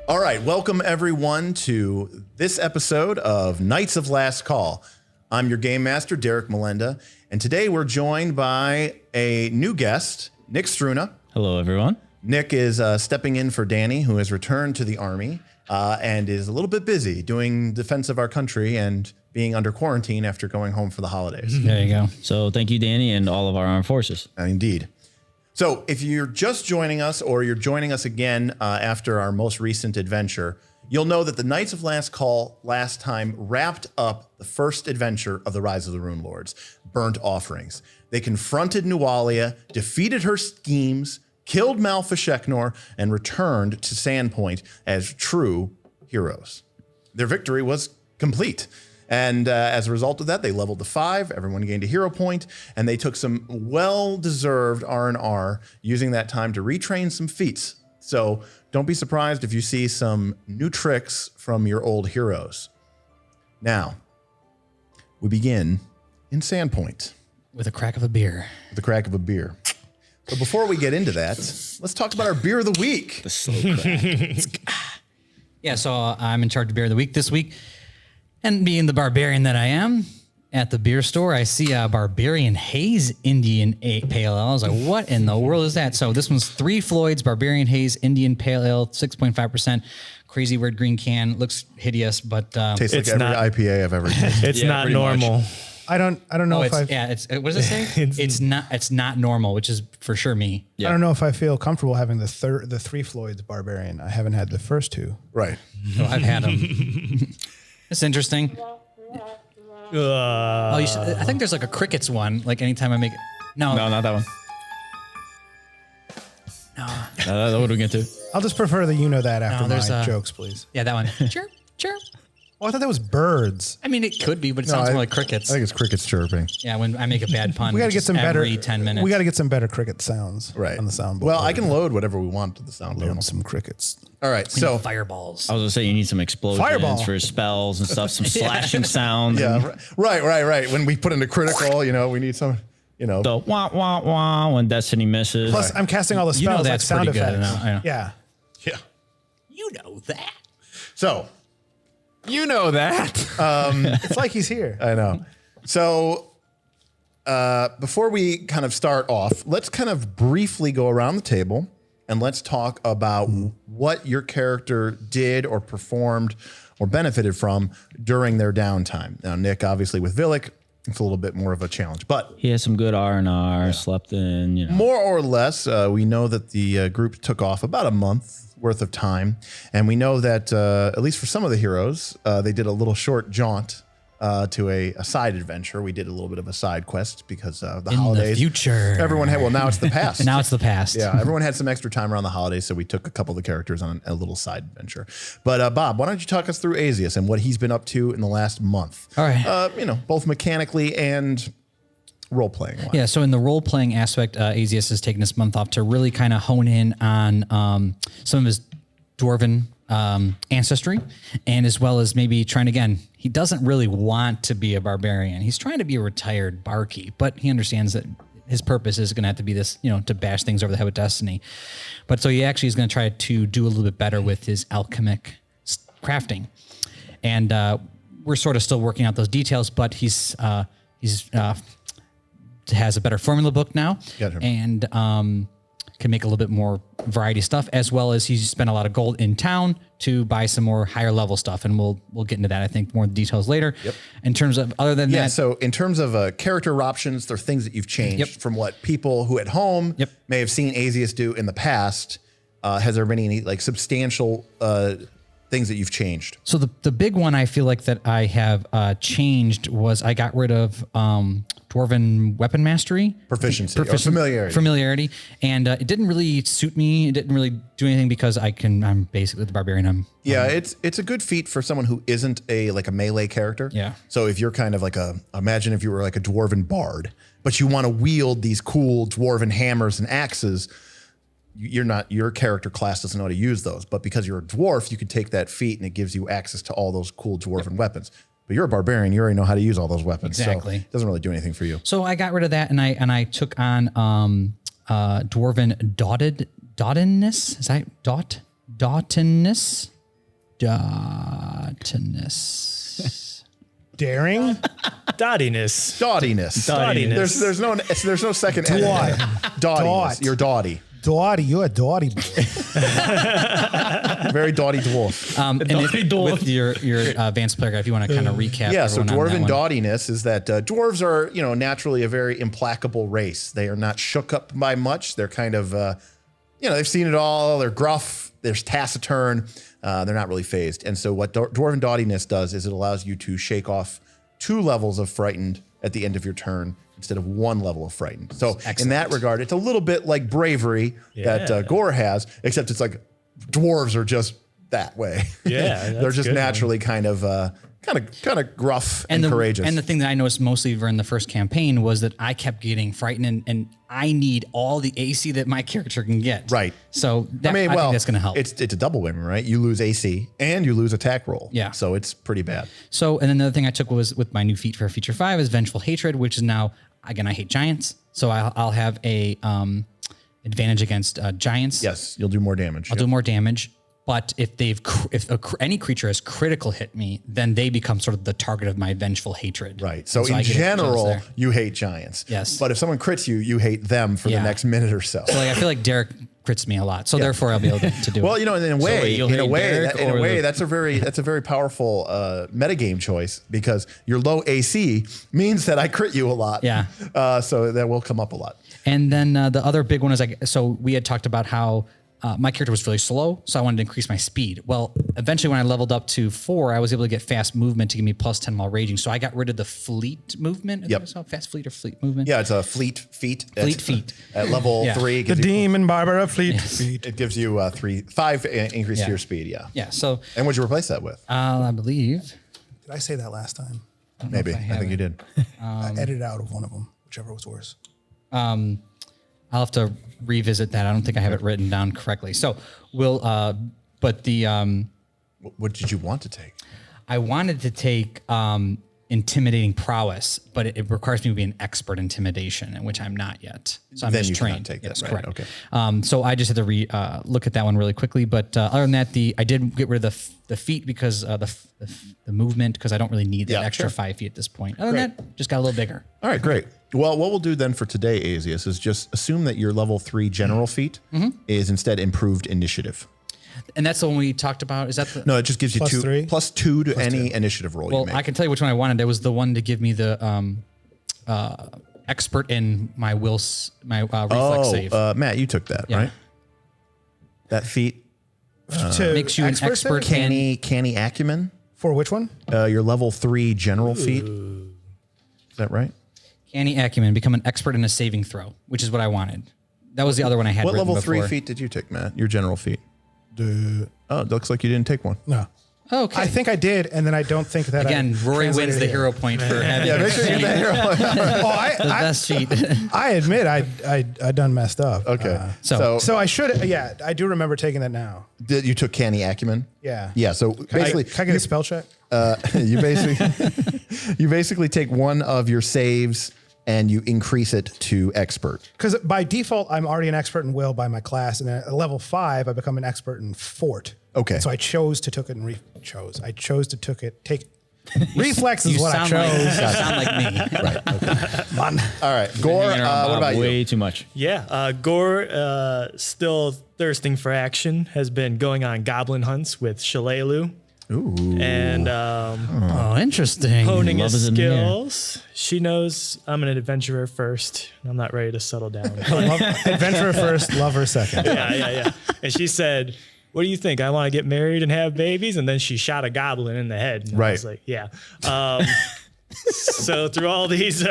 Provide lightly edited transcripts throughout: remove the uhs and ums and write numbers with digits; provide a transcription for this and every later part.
All right, welcome everyone to this episode of Knights of Last Call. I'm your game master, Derek Melenda, and today we're joined by a new guest, Nick Struna. Hello, everyone. Nick is stepping in for Danny, who has returned to the Army and is a little bit busy doing defense of our country and being under quarantine after going home for the holidays. There you go. So thank you, Danny, and all of our armed forces. Indeed. So if you're just joining us or you're joining us again after our most recent adventure, you'll know that the Knights of Last Call last time wrapped up the first adventure of the Rise of the Runelords, Burnt Offerings. They confronted Nualia, defeated her schemes, killed Malfa Sheknor, and returned to Sandpoint as true heroes. Their victory was complete. And as a result of that, they leveled to 5. Everyone gained a hero point, and they took some well-deserved R&R, using that time to retrain some feats. So don't be surprised if you see some new tricks from your old heroes. Now, we begin in Sandpoint. With a crack of a beer. With the crack of a beer. So before we get into that, let's talk about our beer of the week. The slow crack. Yeah, so I'm in charge of beer of the week this week. And being the barbarian that I am, at the beer store, I see a Barbarian Haze Indian Pale Ale. I was like, what in the world is that? So this one's 3 Floyd's Barbarian Haze Indian Pale Ale, 6.5%. Crazy weird green can. Looks hideous, but Tastes like every IPA I've ever tasted. It's not normal. I don't know if I what does it say? It's not normal, which is for sure me. I don't know if I feel comfortable having the 3 Floyd's Barbarian. I haven't had the first 2. Right. So I've had them. It's interesting. I think there's like a crickets one. Like anytime I make it. No, No, not that one. No. That's what we get to. I'll just prefer the that after there's my a- jokes, please. Yeah, that one. Chirp, chirp. Oh, I thought that was birds. I mean, it could be, but it sounds more like crickets. I think it's crickets chirping. Yeah, when I make a bad pun. We got to get just some better. every 10 minutes. We got to get some better cricket sounds Right. on the soundboard. Well, I can load whatever we want to the sound panel. load some crickets. All right, We so need fireballs. I was gonna say you need some explosions Fireball. for spells and stuff, some slashing sounds. yeah, right. When we put into critical, we need some, The wah wah wah when Destiny misses. Plus, I'm casting all the You know spells like that's sound pretty good, effects. I know. Yeah. yeah. You know that. So You know that. It's like he's here. I know. So before we kind of start off, let's kind of briefly go around the table and let's talk about what your character did or performed or benefited from during their downtime. Now, Nick, obviously with Villic, it's a little bit more of a challenge, but He has some good R&R, slept in, more or less, we know that the group took off about a month worth of time. And we know that, at least for some of the heroes, they did a little short jaunt to a side adventure. We did a little bit of a side quest because the holidays. The future. Everyone had, well, now it's the past. Now it's the past. Yeah, everyone had some extra time around the holidays, so we took a couple of the characters on a little side adventure. But Bob, why don't you talk us through Azius and what he's been up to in the last month? All right. Both mechanically and role-playing wise. Yeah, so in the role-playing aspect, Azius has taken this month off to really kind of hone in on some of his dwarven ancestry, and as well as maybe trying again, he doesn't really want to be a barbarian. He's trying to be a retired barkeep, but he understands that his purpose is going to have to be this, to bash things over the head with destiny. But so he actually is going to try to do a little bit better with his alchemic crafting. And we're sort of still working out those details, but he's has a better formula book now, Gotcha. and can make a little bit more variety stuff, as well as he's spent a lot of gold in town to buy some more higher level stuff, and we'll get into that, I think, more details later. Yep. In terms of other than that, So in terms of character options, there are things that you've changed from what people who at home may have seen Azius do in the past. Has there been any like substantial things that you've changed? So the big one I feel like that I have changed was I got rid of Dwarven weapon mastery. Proficiency or familiarity. Familiarity. And it didn't really suit me. It didn't really do anything because I'm basically the barbarian. It's a good feat for someone who isn't a melee character. Yeah. So if you're kind of like imagine if you were like a dwarven bard, but you want to wield these cool dwarven hammers and axes, your character class doesn't know how to use those. But because you're a dwarf, you can take that feat and it gives you access to all those cool dwarven weapons. But you're a barbarian, you already know how to use all those weapons. Exactly. So it doesn't really do anything for you. So I got rid of that, and I took on Dwarven Dottedness. Is that Dottenness? Dotness. Daring. Dottiness. Dottiness. Dottiness. There's no second. Dot. Dottiness. You're dotty. Dotty. You're a dotty boy. Very dotty dwarf. And with your advanced player guide, if you want to kind of recap. Yeah, so everyone on dwarven that one. dottiness is that dwarves are, naturally a very implacable race. They are not shook up by much. They're kind of, they've seen it all. They're gruff. They're taciturn. They're not really phased. And so what dwarven dottiness does is it allows you to shake off 2 levels of frightened at the end of your turn instead of 1 level of frightened. So in that regard, it's a little bit like bravery that Gorre has, except it's like dwarves are just that way. Yeah, they're just naturally kind of gruff and courageous. And the thing that I noticed mostly during the first campaign was that I kept getting frightened, and I need all the AC that my character can get. Right. So I think that's going to help. It's a double win, right? You lose AC and you lose attack roll. Yeah. So it's pretty bad. So, and then the other thing I took was with my new feat for feature 5 is Vengeful Hatred, which is now, again, I hate giants. So I'll have a advantage against giants. Yes, you'll do more damage. I'll do more damage. But if any creature has critical hit me, then they become sort of the target of my vengeful hatred. Right. So I in get general, you hate giants. Yes. But if someone crits you, you hate them for the next minute or so. So I feel like Derek crits me a lot. So therefore I'll be able to do well, it. in a way, Derek that's a very powerful metagame choice because your low AC means that I crit you a lot. Yeah. So that will come up a lot. And then the other big one is so we had talked about how my character was really slow, so I wanted to increase my speed. Well, eventually when I leveled up to 4, I was able to get fast movement to give me +10 while raging. So I got rid of the fleet movement. Yep. Fast fleet or fleet movement. Yeah, it's a fleet feat. Fleet feat. At level 3. The demon Barbara Fleet. It gives you 5 increase to your speed. Yeah. Yeah. So And what'd you replace that with? I believe. Did I say that last time? Maybe. I think you did. I edited out of one of them, whichever was worse. I'll have to revisit that. I don't think I have it written down correctly. So what did you want to take? I wanted to take intimidating prowess, but it requires me to be an expert intimidation, in which I'm not yet. So I'm Then just you cannot trained. take that, Yes, right, correct. okay. So I just had to look at that one really quickly. But other than that, I did get rid of the feet because the movement, because I don't really need that extra 5 feet at this point. Other than that, just got a little bigger. All right, great. Well, what we'll do then for today, Azius, is just assume that your level 3 general feat is instead improved initiative. And that's the one we talked about. Is that the? No, it just gives you +3? +2 to any initiative roll you Well, make. I can tell you which one I wanted. It was the one to give me the expert in my reflex save. Matt, you took that, right? That feat, Makes you an expert in canny acumen, For which one? your level 3 general feat. Is that right? Canny acumen, become an expert in a saving throw, which is what I wanted. That was the other one I had. What written level 3 before. feat did you take, Matt? Your general feat. Oh, it looks like you didn't take one. No. Oh, okay. I think I did, and then I don't think that Again, Rory translated wins the it here. hero point for having Yeah, make sure you get that hero. the best sheet. I admit I done messed up. Okay. So- So I should, I do remember taking that now. You took canny acumen. Yeah. Yeah. So basically, Can I get a spell check? you basically take one of your saves and you increase it to expert. Because by default, I'm already an expert in will by my class, and then at level 5, I become an expert in fort. Okay. So I chose to took it and I chose to take reflex is You what I sound chose. sound like me. Right. Okay. Man. All right. Gorre, Hanging around what Bob about way you? too much. Yeah, Gorre, still thirsting for action, has been going on goblin hunts with Shalelu. Ooh. And Oh, interesting. honing Love his is in the air. skills. She knows I'm an adventurer first. I'm not ready to settle down. Adventurer first, lover second. Yeah. And she said, "What do you think? I want to get married and have babies?" And then she shot a goblin in the head. And I was like, yeah. So through all these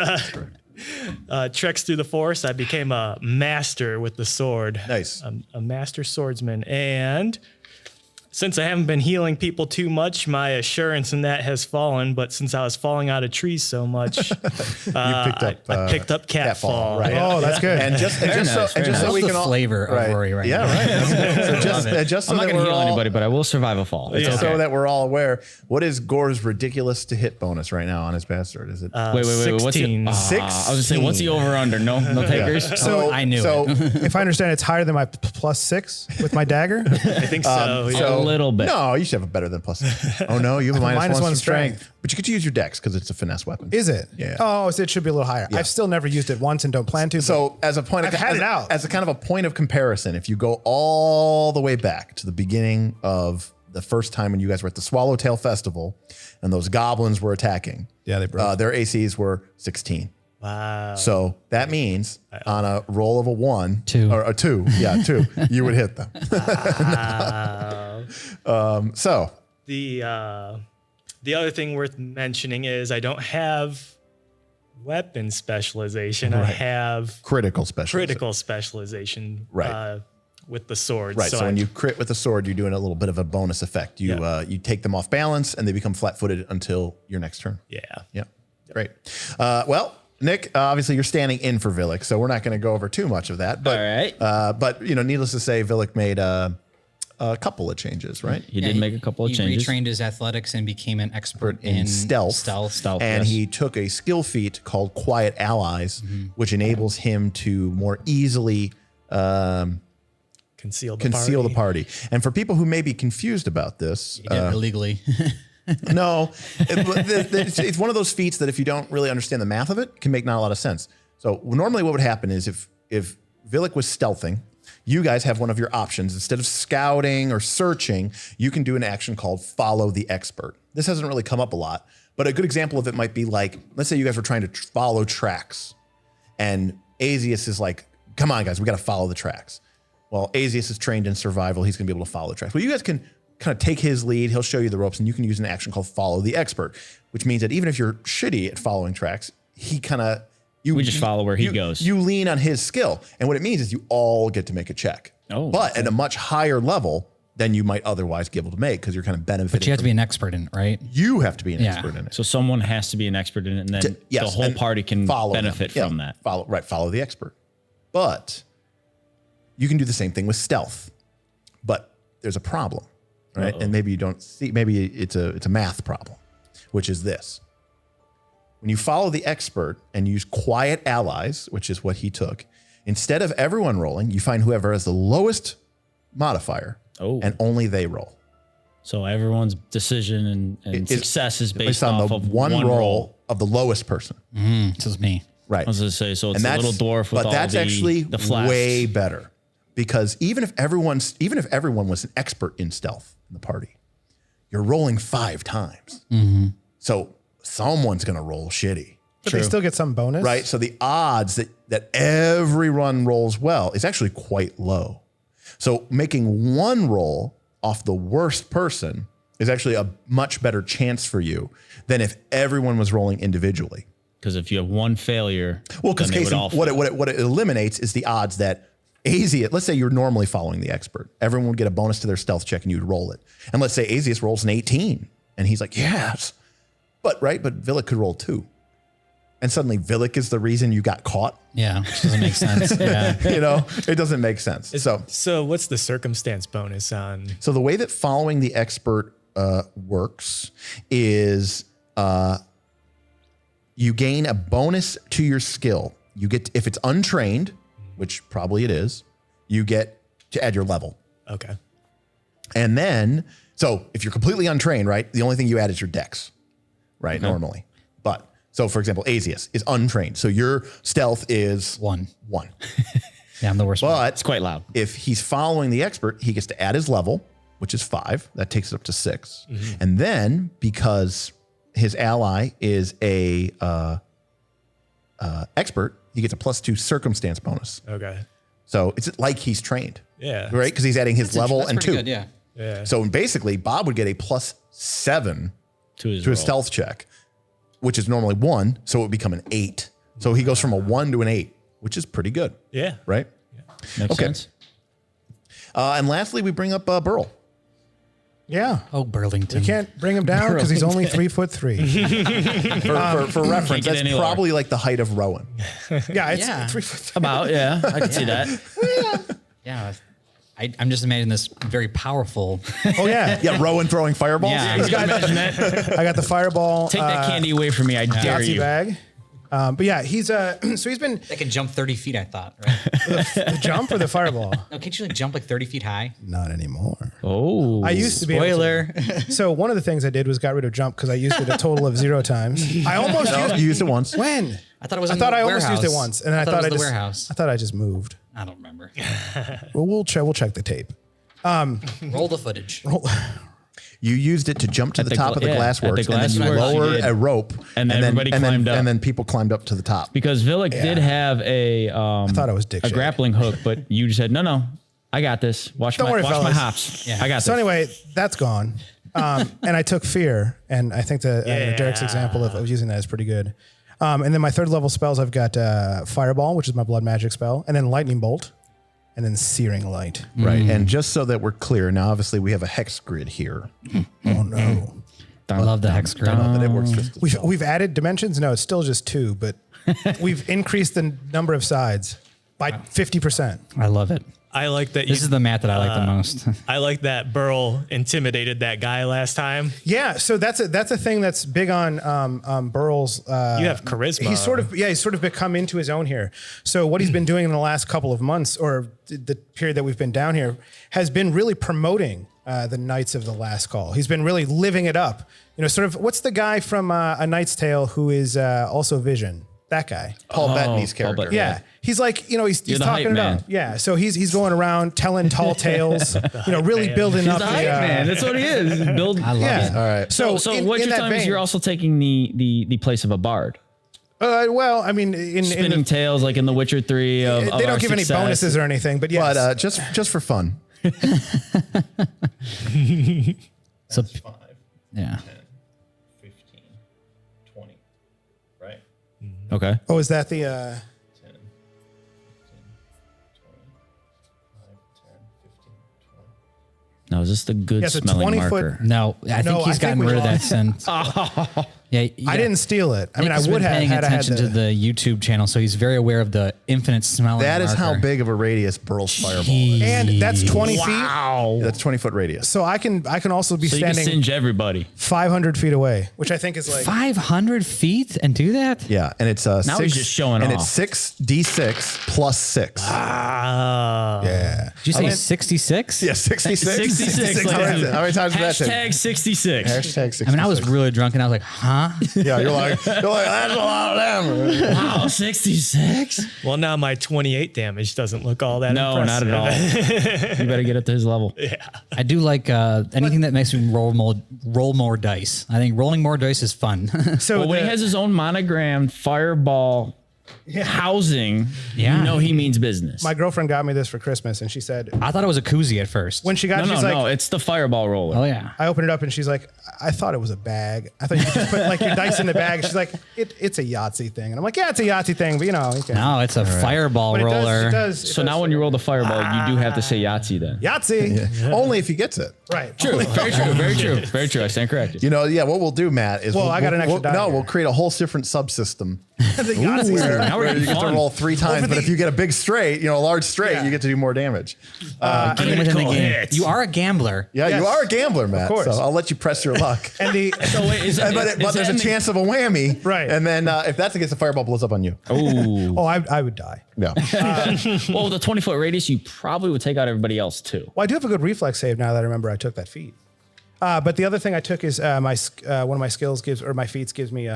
treks through the forest, I became a master with the sword. Nice. A master swordsman. And since I haven't been healing people too much, my assurance in that has fallen. But since I was falling out of trees so much, I picked up catfall. right? Oh, that's good. And just so we the can all flavor of Rory right yeah, now. right. So just so I'm not that going to we're heal all, anybody, but I will survive a fall. It's so okay. that we're all aware, what is Gore's ridiculous to hit bonus right now on his bastard? Is it Wait. What's 16. the, 16? I was going to say, what's the over under? No takers? I knew so, it. If I understand, it's higher than my +6 with my dagger. I think so. so little bit. No, you should have a better than plus. Oh no, you have a minus one strength. strength. But you could use your dex because it's a finesse weapon. Is it? Yeah. Oh, so it should be a little higher. I've still never used it once and don't plan to. So as a point, I've had it out. as a kind of a point of comparison, if you go all the way back to the beginning of the first time when you guys were at the Swallowtail Festival, and those goblins were attacking, Yeah, they broke. their ACs were 16. Wow. So that means on a roll of a 1, Two. or a 2, yeah, 2, you would hit them. So The other thing worth mentioning is I don't have weapon specialization. I have critical specialization. Right. With the swords. right. So when you crit with a sword, you're doing a little bit of a bonus effect. You you take them off balance, and they become flat-footed until your next turn. yeah. Yep. Great. Well, Nick, obviously you're standing in for Villic, so we're not going to go over too much of that. But, All right. But needless to say, Villic made a couple of changes, right? He did make a couple of he changes. retrained his athletics and became an expert In stealth. Stealth. And yes. he took a skill feat called Quiet Allies, which enables him to more easily Conceal conceal the party. And for people who may be confused about this, He did it illegally. no, it's one of those feats that if you don't really understand the math of it, can make not a lot of sense. So normally what would happen is if Villic was stealthing, you guys have one of your options. Instead of scouting or searching, you can do an action called follow the expert. This hasn't really come up a lot, but a good example of it might be like, let's say you guys were trying to follow tracks, and Azius is like, come on guys, we got to follow the tracks. Well, Azius is trained in survival. He's going to be able to follow the tracks. Well, you guys can kind of take his lead. He'll show you the ropes, and you can use an action called follow the expert, which means that even if you're shitty at following tracks, we just follow where he goes. You lean on his skill. And what it means is you all get to make a check. Oh, but at a much higher level than you might otherwise be able to make because you're kind of benefiting. But you have to be an expert in it, right? You have to be an Yeah. expert in it. So someone has to be an expert in it, and then Yes, the whole and party can follow them. benefit Yeah, from that. Follow the expert. But you can do the same thing with stealth. But there's a problem, right? And maybe you don't see, maybe it's a math problem, which is this. When you follow the expert and use quiet allies, which is what he took, instead of everyone rolling, you find whoever has the lowest modifier, and only they roll. So everyone's decision and success is based on off the of one roll of the lowest person. This is me. Right. I was going to say, so it's And a little dwarf with but all that's the actually flasks. way better, because even if everyone was an expert in stealth in the party, you're rolling 5 times. So someone's going to roll shitty. But they still get some bonus. Right. So the odds that everyone rolls well is actually quite low. So making one roll off the worst person is actually a much better chance for you than if everyone was rolling individually. Because if you have one failure, Well, because then they would all what fail. it eliminates is the odds that Azius, let's say you're normally following the expert, everyone would get a bonus to their stealth check and you'd roll it. And let's say Azius rolls an 18 and he's like, yes. But Villic could roll 2. And suddenly Villic is the reason you got caught. Yeah, which doesn't make sense. Yeah. It doesn't make sense. So what's the circumstance bonus on? So the way that following the expert works is you gain a bonus to your skill. You get, if it's untrained, which probably it is, you get to add your level. Okay. And then, so if you're completely untrained, right, the only thing you add is your dex, right, normally. But, so for example, Azius is untrained. So your stealth is 1. 1. Yeah, I'm the worst one. But It's quite loud. if he's following the expert, he gets to add his level, which is 5. That takes it up to 6. And then because his ally is a expert, he gets a +2 circumstance bonus. Okay. So it's like he's trained. Yeah. Right? Because he's adding his level That's and pretty 2. good, yeah. Yeah. So basically, Bob would get a +7 To his to his roll. stealth check, which is normally 1. So it would become an 8. So he goes from a 1 to an 8, which is pretty good. Yeah. Right? Makes Okay. sense. And lastly, we bring up Burl. Yeah. Oh, Burlington. You can't bring him down because he's only 3'3". For reference, get that's any lower. probably like the height of Rowan. Yeah, it's Yeah. 3'3". About, yeah. I can see that. Yeah. I'm just imagining this very powerful. Oh yeah. Yeah, Rowan throwing fireballs. Yeah, can you imagine that? I got the fireball. Take that candy away from me, I dare Yahtzee you. bag. But yeah, he's so he's been That can jump 30 feet, I thought, right? the jump or the fireball. No, can't you like jump like 30 feet high? Not anymore. Oh, I used to be able Spoiler. to. So one of the things I did was got rid of jump because I used it a total of 0 times. I almost used You used it once. when I thought it was I in thought the I warehouse. almost used it once, and then I thought it was I the just warehouse. I thought I just moved. I don't remember. Well, we'll check the tape. Roll the footage. You used it to jump to the top of the glassworks, at the and then you glassworks you lowered did. a rope, And then everybody climbed up. and then people climbed up to the top. because Villic did have a I thought it was dick a shade. grappling hook, but you just said no, I got this. Watch Don't my worry, watch my fellas. hops. Yeah. I got So this. anyway, that's gone. And I took fear, and I think Derek's example of using that is pretty good. And then my 3rd level spells, I've got Fireball, which is my blood magic spell, and then Lightning Bolt, and then Searing Light. Right. And just so that we're clear, now obviously we have a hex grid here. Oh no. I love the hex grid. But it works just as well. We've added dimensions. No, it's still just 2, but we've increased the number of sides by 50%. I love it. I like that. This is the mat that I like the most. I like that Burl intimidated that guy last time. Yeah, so that's a thing that's big on Burl's. You have charisma. He's sort of become into his own here. So what he's been doing in the last couple of months, or the period that we've been down here, has been really promoting the Knights of the Last Call. He's been really living it up. You know, sort of. What's the guy from A Knight's Tale who is also Vision? That guy. Paul Bettany's Paul character. Bettany. Yeah. He's like, you know, he's the talking hype it man. up. Yeah. So he's going around telling tall tales, you know, really man. building He's up the the hype man. That's what he is. Build. I love yeah. it. All right. So, So in, what in you're that telling me is vein- you're also taking the place of a bard. well, I mean, in Spinning the, tales like in The Witcher 3 of they our don't give any success. bonuses or anything, but yes. But just for fun. So, 5, yeah. 15, 20. Right? Okay. oh, is that the? 10, 15, 20, 5, 10, 15, 20. Now is this the good Yeah, it's a smelling 20-foot marker? No, I think No, he's I think gotten we rid of that lost. since. Yeah, I didn't steal it. I mean, I Nick's would been have paying had I had attention to the YouTube channel, so he's very aware of the infinite smelling. That is how marker. big of a radius Burl's fireball is. and that's 20 feet. Wow. That's 20-foot radius. So I can also be So you can standing singe everybody. 500 feet away, which I think is like 500 feet and do that? Yeah, and it's Now six, he's just showing and off. it's 6d6 plus 6. yeah. Did you say 66? Yeah, 66. 66. How many times did that take? Hashtag 66. Hashtag 66. I mean, I was really drunk and I was like, huh? Yeah, you're like, that's a lot of them. Wow, 66? Well, now my 28 damage doesn't look all that No, not impressive. at all. You better get up to his level. I do like anything that makes me roll more dice. I think rolling more dice is fun. So Well, when the- he has his own monogrammed fireball housing, Yeah. you know he means business. my girlfriend got me this for Christmas, and she said I thought it was a koozie at first. when she got, no, it, she's like, it's the fireball roller. Oh yeah. I opened it up and she's like, I thought it was a bag. I thought you could just put like your dice in the bag. She's like, it's a Yahtzee thing. And I'm like, yeah, it's a Yahtzee thing, but you know, you can. No, it's a fireball But roller. it does. So now when you roll the fireball, you do have to say Yahtzee then. Yahtzee. Only if he gets it. Right. True, very true, very true, very true. I stand corrected. You know, yeah, what we'll do, Matt, is Well, I got an extra die No, here. we'll create a whole different subsystem The Yahtzee where, now we're where you having get to fun. roll 3 times, but if you get a big straight, you know, a large straight, Yeah. you get to do more damage. Even within the Critical game. hits. You are a gambler. Yeah, Yes. you are a gambler, Matt. course. So I'll let you press your luck. And the So wait, is that, but there's a chance of a whammy. Right. And then if that's the case, the fireball blows up on you. Ooh. I would die. Yeah. Well, with a 20-foot radius, you probably would take out everybody else too. Well, I do have a good reflex save now that I remember I took that feat. But the other thing I took is one of my skills gives, or my feats gives me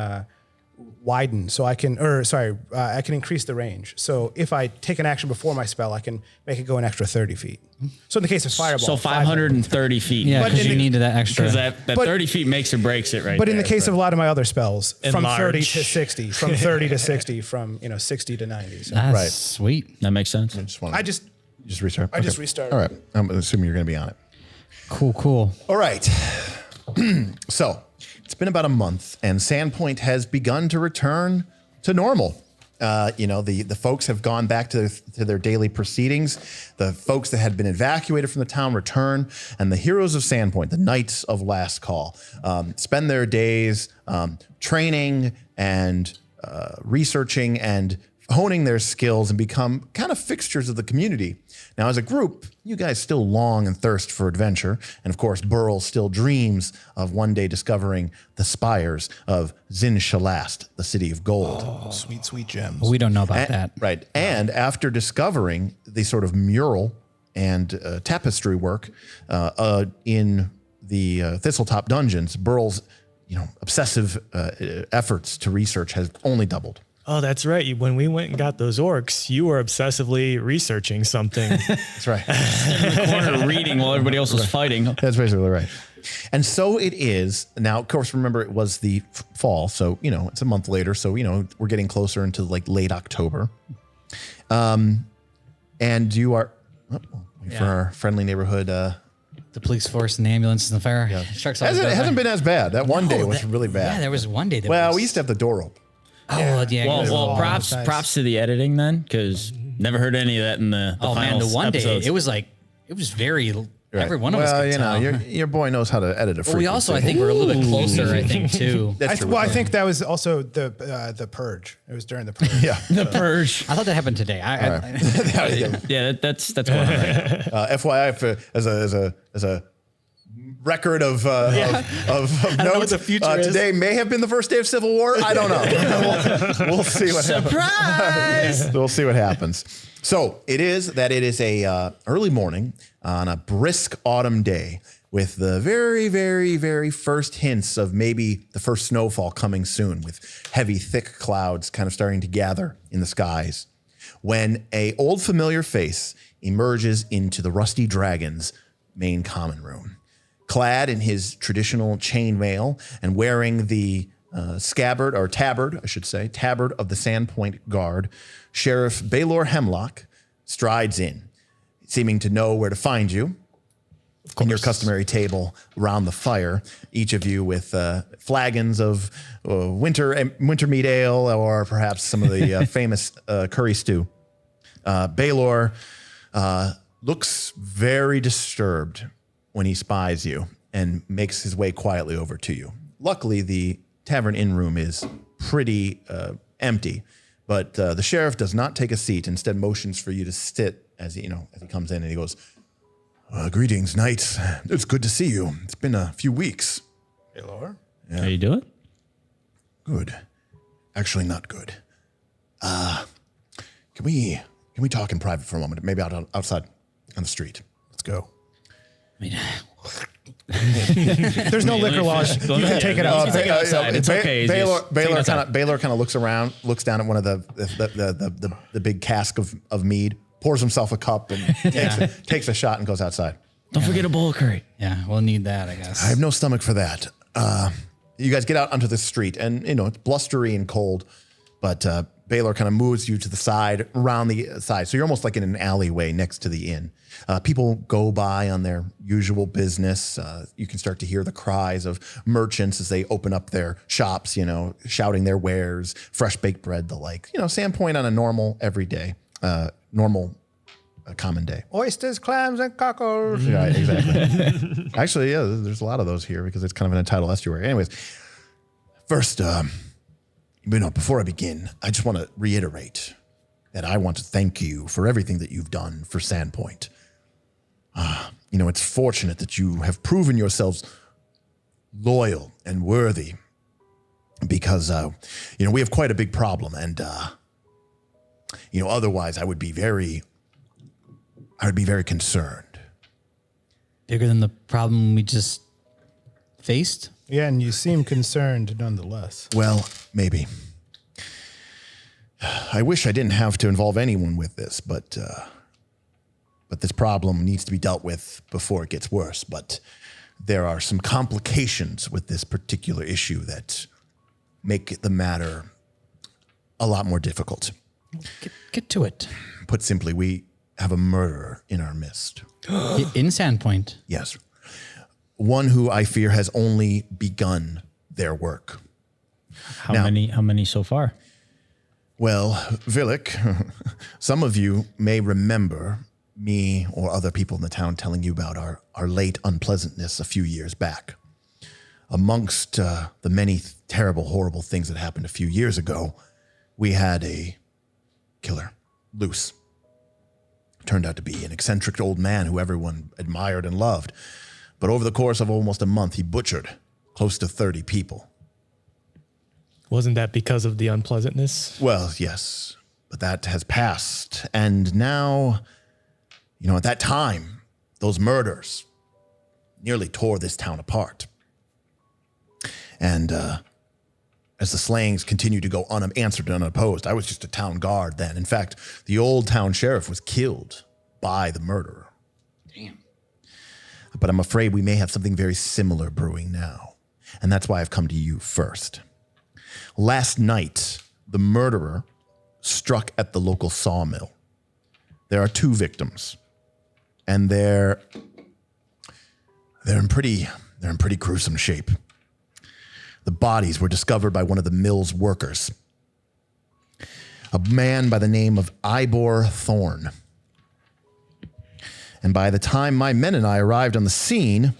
widen, so I can, I can increase the range. So if I take an action before my spell, I can make it go an extra 30 feet. So in the case of fireball, So 530 feet. Yeah, But because in you the- needed that extra. Because that But- 30 feet makes or breaks it right But there. in the case of a lot of my other spells, from 30 Enlarge. to 60, from 30 to 60, from 60 to 90. So That's Right. sweet. That makes sense. Just wanna- I just just restart. I just restarted. All right. I'm assuming you're going to be on it. Cool. All right. So it's been about a month, and Sandpoint has begun to return to normal. The folks have gone back to their daily proceedings. The folks that had been evacuated from the town return, and the heroes of Sandpoint, the Knights of Last Call, spend their days training and researching and honing their skills and become kind of fixtures of the community. Now, as a group, you guys still long and thirst for adventure. And of course, Burl still dreams of one day discovering the spires of Zin Shalast, the city of gold. Oh, sweet, sweet gems. We don't know about that. Right. And after discovering the sort of mural and tapestry work in the Thistletop dungeons, Burl's obsessive efforts to research has only doubled. Oh, that's right. When we went and got those orcs, you were obsessively researching something. That's right. In the corner reading while everybody else was fighting. That's basically right. And so it is. Now, of course, remember it was the fall. So, it's a month later. So, we're getting closer into like late October. And you are, for our friendly neighborhood. The police force and the ambulance and the fire. Yeah. Trucks It hasn't been as bad. That one day was really bad. Yeah, there was one day that we used to have the door open. Oh, yeah. Well, props to the editing then, because never heard any of that in the final the one episodes. day, it was very, every one of us Well, could tell. your boy knows how to edit a frequency. We also, I think, were a little bit closer, I think, too. That's true. Well, I think that was also the purge. It was during the purge. Yeah. The purge. I thought that happened today. Yeah, that's going on right. FYI, as a record of notes, the future is. Today may have been the first day of Civil War. I don't know. We'll see what happens. Surprise! We'll see what happens. So it is a early morning on a brisk autumn day with the very, very, very first hints of maybe the first snowfall coming soon, with heavy, thick clouds kind of starting to gather in the skies, when a old familiar face emerges into the Rusty Dragon's main common room. Clad in his traditional chainmail and wearing the tabard of the Sandpoint Guard, Sheriff Baylor Hemlock strides in, seeming to know where to find you in your customary table around the fire, each of you with flagons of winter meat ale or perhaps some of the famous curry stew. Baylor looks very disturbed when he spies you and makes his way quietly over to you. Luckily, the tavern inn room is pretty empty, but the sheriff does not take a seat. Instead, motions for you to sit as he comes in, and he goes, "Greetings, knights. It's good to see you. It's been a few weeks." Baylor? How you doing? Good. Actually, not good. Can we talk in private for a moment? Maybe outside on the street. Let's go. I mean, There's no liquor laws. You can take it out. Take it outside. It's okay. Baylor kind of looks around, looks down at one of the big cask of mead, pours himself a cup, and takes a shot and goes outside. don't forget a bowl of curry. Yeah, we'll need that, I guess. I have no stomach for that. You guys get out onto the street, and it's blustery and cold, but Baylor kind of moves you to the side, around the side. So you're almost like in an alleyway next to the inn. People go by on their usual business. You can start to hear the cries of merchants as they open up their shops, shouting their wares, fresh baked bread, the like. Sandpoint on a normal, everyday, common day. Oysters, clams, and cockles. Right, exactly. Actually, yeah, there's a lot of those here because it's kind of an tidal estuary. Anyways, first, before I begin, I just want to reiterate that I want to thank you for everything that you've done for Sandpoint. It's fortunate that you have proven yourselves loyal and worthy because, we have quite a big problem. And, otherwise I would be very concerned. Bigger than the problem we just faced? Yeah, and you seem concerned nonetheless. Well, maybe. I wish I didn't have to involve anyone with this, but this problem needs to be dealt with before it gets worse. But there are some complications with this particular issue that make the matter a lot more difficult. Get to it. Put simply, we have a murderer in our midst. In Sandpoint. Yes. One who I fear has only begun their work. How many so far? Well, Villic, some of you may remember me or other people in the town telling you about our late unpleasantness a few years back. Amongst the many terrible, horrible things that happened a few years ago, we had a killer, loose. Turned out to be an eccentric old man who everyone admired and loved. But over the course of almost a month, he butchered close to 30 people. Wasn't that because of the unpleasantness? Well, yes, but that has passed. And now, at that time, those murders nearly tore this town apart. And as the slayings continued to go unanswered and unopposed, I was just a town guard then. In fact, the old town sheriff was killed by the murderer. Damn. But I'm afraid we may have something very similar brewing now. And that's why I've come to you first. Last night, the murderer struck at the local sawmill. There are 2 victims, and they're in pretty gruesome shape. The bodies were discovered by one of the mill's workers, a man by the name of Ivor Thorne. And by the time my men and I arrived on the scene,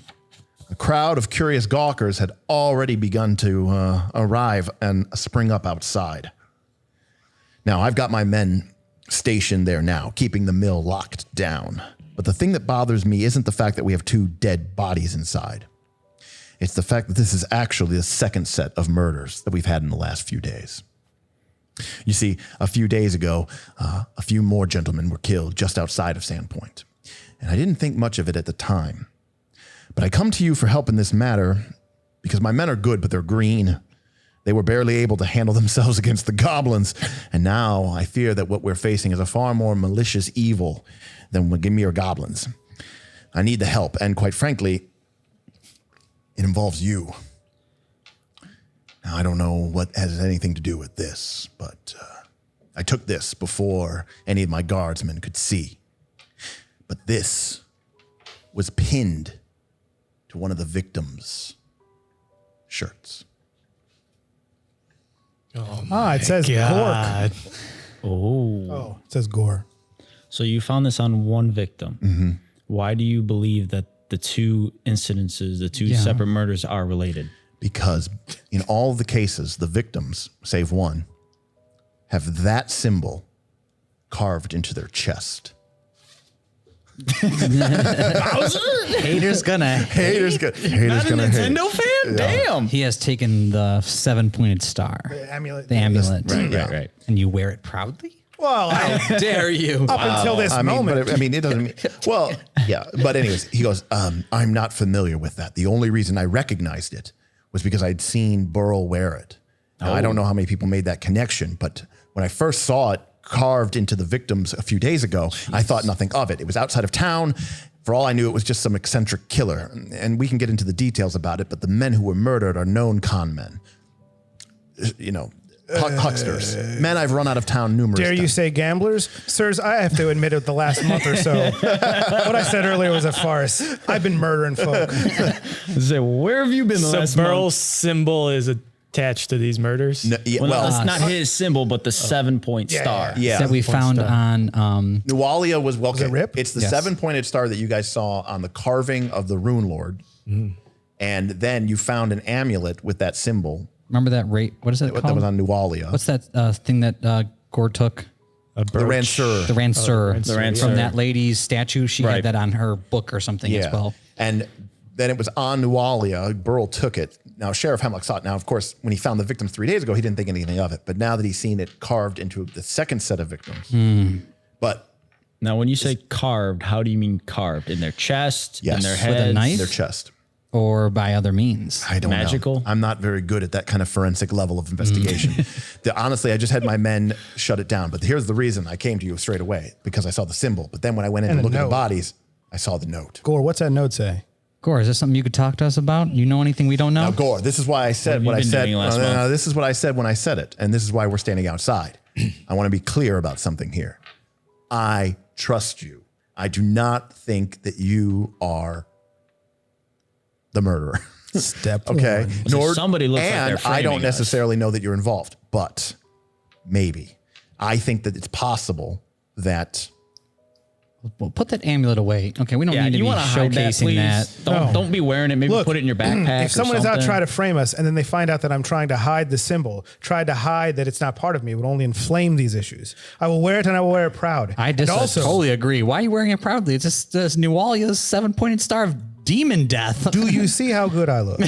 a crowd of curious gawkers had already begun to arrive and spring up outside. Now, I've got my men stationed there now, keeping the mill locked down. But the thing that bothers me isn't the fact that we have 2 dead bodies inside. It's the fact that this is actually the second set of murders that we've had in the last few days. You see, a few days ago, a few more gentlemen were killed just outside of Sandpoint. And I didn't think much of it at the time. But I come to you for help in this matter because my men are good, but they're green. They were barely able to handle themselves against the goblins. And now I fear that what we're facing is a far more malicious evil than mere goblins. I need the help. And quite frankly, it involves you. Now, I don't know what has anything to do with this, but I took this before any of my guardsmen could see. But this was pinned to one of the victims' shirts. It says God. Gork. Oh. Oh, it says Gorre. So you found this on one victim. Mm-hmm. Why do you believe that the 2 incidences, the 2 separate murders are related? Because in all the cases, the victims, save one, have that symbol carved into their chest. Haters gonna hate. Haters gonna hate. Nintendo fan? Damn. He has taken the 7-pointed star. The amulet. The amulet. Right. And you wear it proudly? Well, Dare you? up until this moment. But it doesn't mean, well, yeah. But anyways, he goes, I'm not familiar with that. The only reason I recognized it was because I'd seen Burl wear it. Now, I don't know how many people made that connection, but when I first saw it carved into the victims a few days ago, I thought nothing of it. It was outside of town. For all I knew, it was just some eccentric killer. And we can get into the details about it, but the men who were murdered are known con men. Hucksters. Men I've run out of town numerous Dare you times. say gamblers? Sirs, I have to admit it, the last month or so, what I said earlier was a farce. I've been murdering folk. Say, where have you been the So last Burl's symbol is attached to these murders? No, yeah, well, it's not his symbol, but the 7-point star. yeah. That we found on Nualia was well. it Rip? It's the Yes. 7-pointed star that you guys saw on the carving of the Runelord, and then you found an amulet with that symbol remember that rate? What is it that called? was on Nualia. What's that thing that Gorre took? A the brooch. Ransur? The Ransur. The Ransur. From that lady's statue. She Right. had that on her book or something as well. And then it was on Nualia. Burl took it. Now, Sheriff Hemlock saw it. Now, of course, when he found the victims 3 days ago, he didn't think anything of it. But now that he's seen it carved into the second set of victims. But Now, when you say carved, how do you mean carved? In their chest? Yes. In their With head? a knife? their chest. Or by other means. I don't Magical? know. I'm not very good at that kind of forensic level of investigation. Honestly, I just had my men shut it down. But here's the reason I came to you straight away, because I saw the symbol. But then when I went in And to a look at the note. bodies, I saw the note. Gorre, what's that note say? Gorre, is this something you could talk to us about? You know anything we don't know? Now, Gorre, this is why I said What what I have you been said. doing last month? This is what I said when I said it. And this is why we're standing outside. I want to be clear about something here. I trust you. I do not think that you are the murderer. Step Okay. one. somebody looks like and they're I don't framing us. necessarily know that you're involved, but maybe. I think that it's possible that Well, put that amulet away. Okay, we don't Yeah, need to you be want to hide that, showcasing please. that. Don't be wearing it. Maybe Look, put it in your backpack. If someone or is out something. trying to frame us and then they find out that I'm trying to hide the symbol, tried to hide that it's not part of me, it would only inflame these issues. I will wear it and I will wear it proud. I And just also, totally agree. Why are you wearing it proudly? It's just this Nualia's 7-pointed star of demon death. do you see how good I look?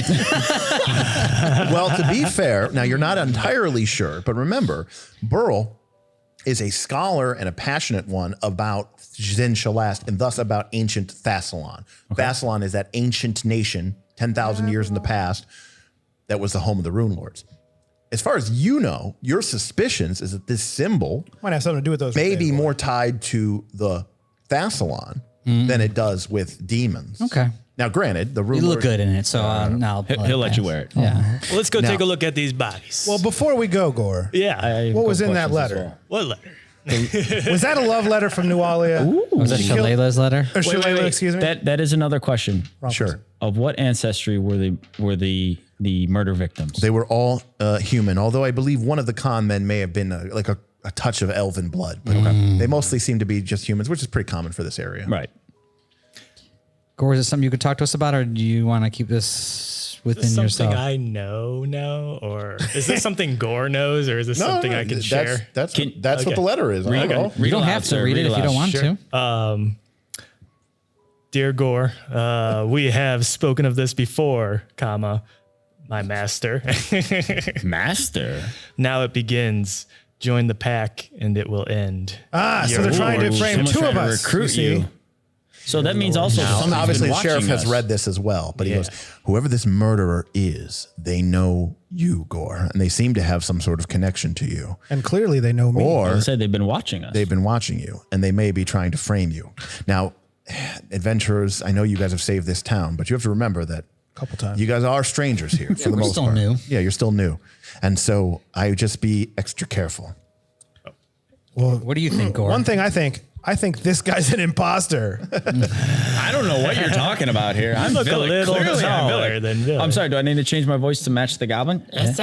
Well, to be fair, now you're not entirely sure, but remember, Burl is a scholar and a passionate one about Zin Shalast and thus about ancient Thassalon. Thassalon is that ancient nation, 10,000 years in the past, that was the home of the Runelords. As far as you know, your suspicions is that this symbol Might have something to do with those. may be more tied to the Thassalon than it does with demons. Okay. Now, granted, the You Runelords... look good in it, so now He'll let you wear it. Yeah. Well, let's go take a look at these bodies. Well, before we go, Gore, yeah. what was in that letter? What letter? Was that a love letter from Nualia? Was that Shaleila's letter? Or Shalala, excuse me? That is another question. Sure. Of what ancestry were the murder victims? They were all human, although I believe one of the con men may have been a touch of elven blood. But they mostly seem to be just humans, which is pretty common for this area. Right. Gore, is it something you could talk to us about, or do you want to keep this within Is this something yourself? I know, or is this something Gore knows, or is this something I can share? That's Can- what the letter is. I don't know. You don't have to read it if you don't want to. Dear Gore, we have spoken of this before, comma, my master. Master. Now it begins. Join the pack, and it will end. So they're trying to frame Someone's two trying of to us. recruit see? you. So that means also somebody's Obviously, been the sheriff watching has us. read this as well, but he goes, whoever this murderer is, they know you, Gore, and they seem to have some sort of connection to you. And clearly they know me. Or I said they've been watching us. they've been watching you, and they may be trying to frame you. Now, adventurers, I know you guys have saved this town, but you have to remember that a couple times. you guys are strangers here for the we're most still part. new. Yeah, you're still new. And so I would just be extra careful. What do you think, Gore? One thing I think this guy's an imposter. I don't know what you're talking about here. I'm look a Villic. little Clearly I'm taller Villic. than Villic. I'm sorry. Do I need to change my voice to match the goblin? What?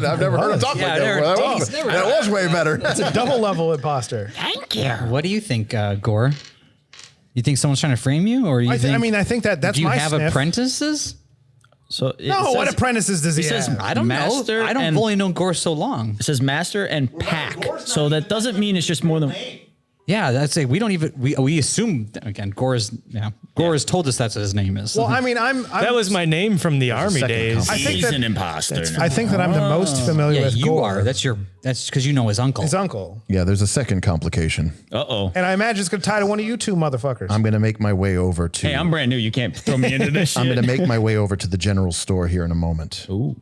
I've never heard him talk like that before. That was way better. It's a double level imposter. What do you think, Gore? You think someone's trying to frame you, or you I think? think that's do you my have sniff. apprentices? So it No, what says- apprentices does he it says have? I don't Master know. I don't and- only know Gore so long. It says master and pack. So that doesn't mean it's just more than. Yeah, I'd say we don't even we assume again. Gore has told us that's what his name is. Well, I mean, I'm That was my name from the army second days. I think He's that- an imposter. I think that I'm the most familiar yeah, with you Gore. are. That's because you know his uncle. his uncle. Yeah, there's a second complication. Uh-oh. And I imagine it's going to tie to one of you two motherfuckers. I'm going to make my way over to. Hey, I'm brand new. You can't throw me into this shit. I'm going to make my way over to the general store here in a moment. Ooh.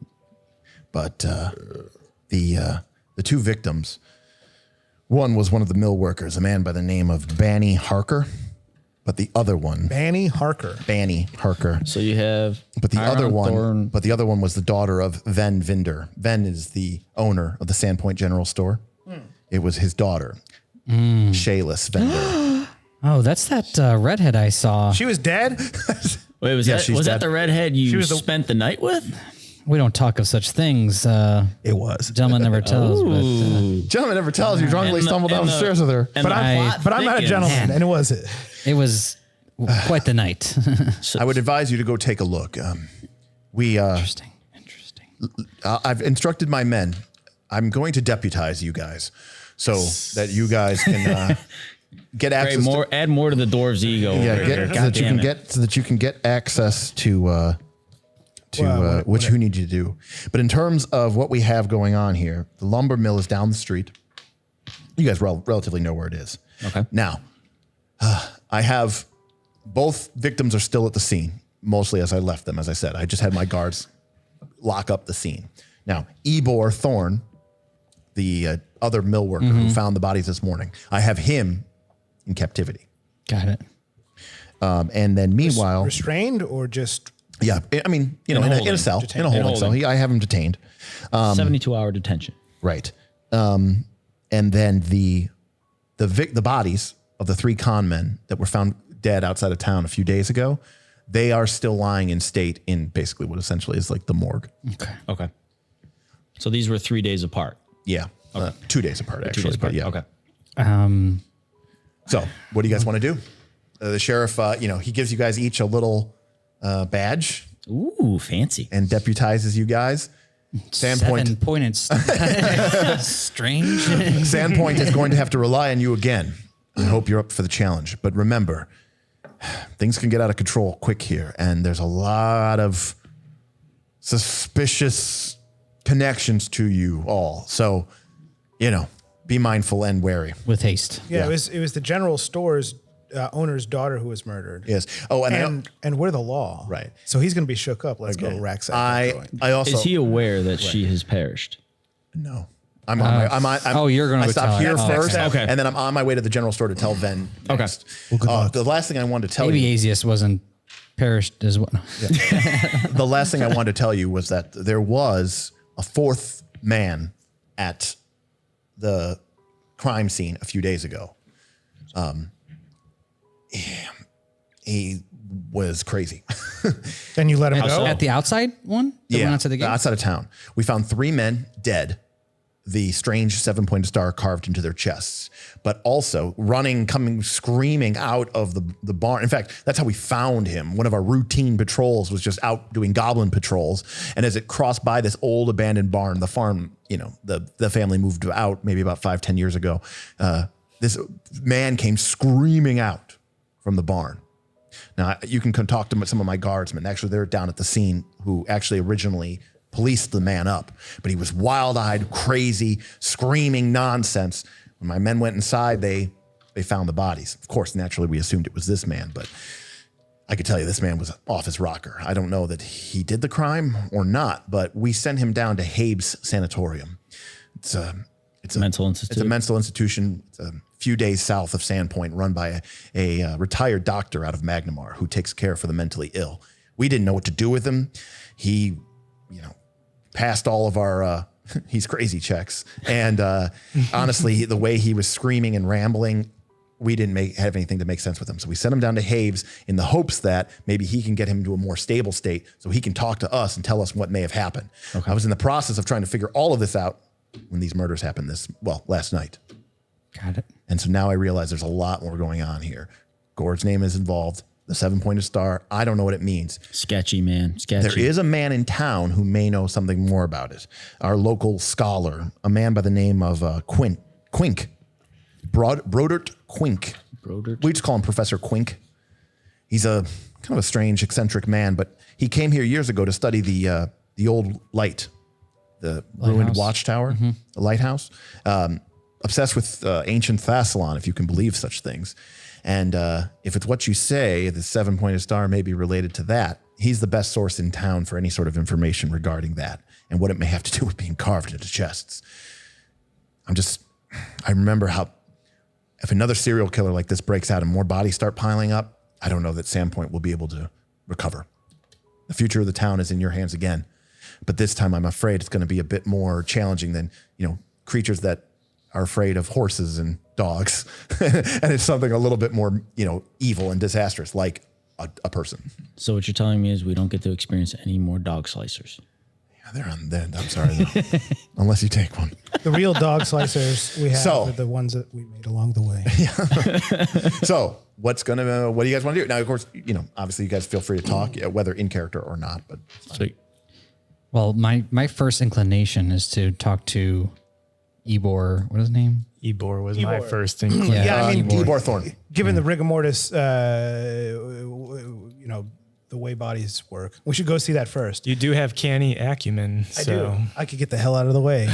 But the two victims, one was one of the mill workers, a man by the name of Banny Harker, but the other one, Banny Harker. Banny Harker, So you have. but the other Iron one, Thorn. but the other one was the daughter of Ven Vinder. Ven is the owner of the Sandpoint General Store. It was his daughter, Shayless Vender. Oh, that's that redhead I saw. She was dead? Wait, was she's that dead. the redhead you was the- spent the night with? We don't talk of such things. It was. Gentleman never tells. Gentleman never tells you drunkenly And the- stumbled down and the the- stairs with her. And the plot But I'm not a thickens. gentleman, and it was it. But it was quite the night. I would advise you to go take a look. Interesting. I've instructed my men. I'm going to deputize you guys so that you guys can get Great, access. add more to the dwarves' ego. Yeah, over here. so God that you damn can it. get access to what you need to do. But in terms of what we have going on here, the lumber mill is down the street. You guys relatively know where it is. Okay. Now, I have both victims are still at the scene, mostly as I left them. As I said, I just had my guards lock up the scene. Now, Ebor Thorn, the other mill worker who found the bodies this morning, I have him in captivity. Got it. And then meanwhile, Restrained or just. yeah, I mean, you know, in a holding. cell, Detained. in a holding In cell. holding. I have him detained. 72-hour detention. Right. And then the bodies of the 3 con men that were found dead outside of town a few days ago, they are still lying in state in basically what essentially is like the morgue. Okay. So these were 3 days apart. Yeah. 2 days apart, actually. days apart. But yeah. Okay. So what do you guys want to do? The sheriff, he gives you guys each a little badge Ooh, fancy. and deputizes you guys. Sandpoint. 7-pointed strange. Sandpoint is going to have to rely on you again. I hope you're up for the challenge. But remember, things can get out of control quick here, and there's a lot of suspicious connections to you all. So, be mindful and wary. With haste. Yeah, it was the general store's owner's daughter who was murdered. Yes. Oh, And we're the law. Right. So he's going to be shook up. Let's go rack sack. I also Is he aware that she has perished? no. I'm on my. you're going I to stop tell her. here Oh, first, okay. and then I'm on my way to the general store to tell Ven. Okay. Next. The last thing I wanted to tell Maybe you. Asius wasn't perished as well. No. The last thing I wanted to tell you was that there was a fourth man at the crime scene a few days ago. He was crazy. Then you let him go. At the outside one? The one outside the gate? Outside of town. We found 3 men dead. The strange 7-pointed star carved into their chests, but also coming screaming out of the barn. In fact, that's how we found him. One of our routine patrols was just out doing goblin patrols. And as it crossed by this old abandoned barn, the farm, the family moved out maybe about 5-10 years ago. This man came screaming out from the barn. Now you can come talk to some of my guardsmen. Actually, they're down at the scene who actually originally policed the man up, but he was wild-eyed, crazy, screaming nonsense. When my men went inside, they found the bodies. Of course, naturally, we assumed it was this man, but I could tell you this man was off his rocker. I don't know that he did the crime or not, but we sent him down to Habe's Sanatorium. It's a Mental institute. It's a mental institution. It's a few days south of Sandpoint, run by a retired doctor out of Magnamar who takes care for the mentally ill. We didn't know what to do with him. He, passed all of our he's crazy checks. And honestly, the way he was screaming and rambling, we didn't have anything to make sense with him. So we sent him down to Haves in the hopes that maybe he can get him to a more stable state so he can talk to us and tell us what may have happened. Okay. I was in the process of trying to figure all of this out when these murders happened last night. Got it. And so now I realize there's a lot more going on here. Gorre's name is involved. The 7-pointed star, I don't know what it means. Sketchy, man. Sketchy. There is a man in town who may know something more about it. Our local scholar, a man by the name of Quink. Brodert Quink. We just call him Professor Quink. He's a kind of a strange, eccentric man, but he came here years ago to study the old light, the ruined watchtower, the lighthouse. Obsessed with ancient Thassalon, if you can believe such things. And if it's what you say, the 7-pointed star may be related to that. He's the best source in town for any sort of information regarding that and what it may have to do with being carved into chests. I remember how if another serial killer like this breaks out and more bodies start piling up, I don't know that Sandpoint will be able to recover. The future of the town is in your hands again. But this time I'm afraid it's going to be a bit more challenging than, creatures that are afraid of horses and dogs. And it's something a little bit more, evil and disastrous, like a person. So what you're telling me is we don't get to experience any more dog slicers. Yeah, they're on there. I'm sorry, though. Unless you take one. The real dog slicers we have are the ones that we made along the way. So what do you guys want to do? Now, of course, obviously you guys feel free to talk, whether in character or not, but. Sweet. Well, my first inclination is to talk to Ebor. What is his name? Ebor was my first thing. Yeah, I mean, Ebor Thorn. Given the rigor mortis, the way bodies work, we should go see that first. You do have canny acumen, I so do. I could get the hell out of the way.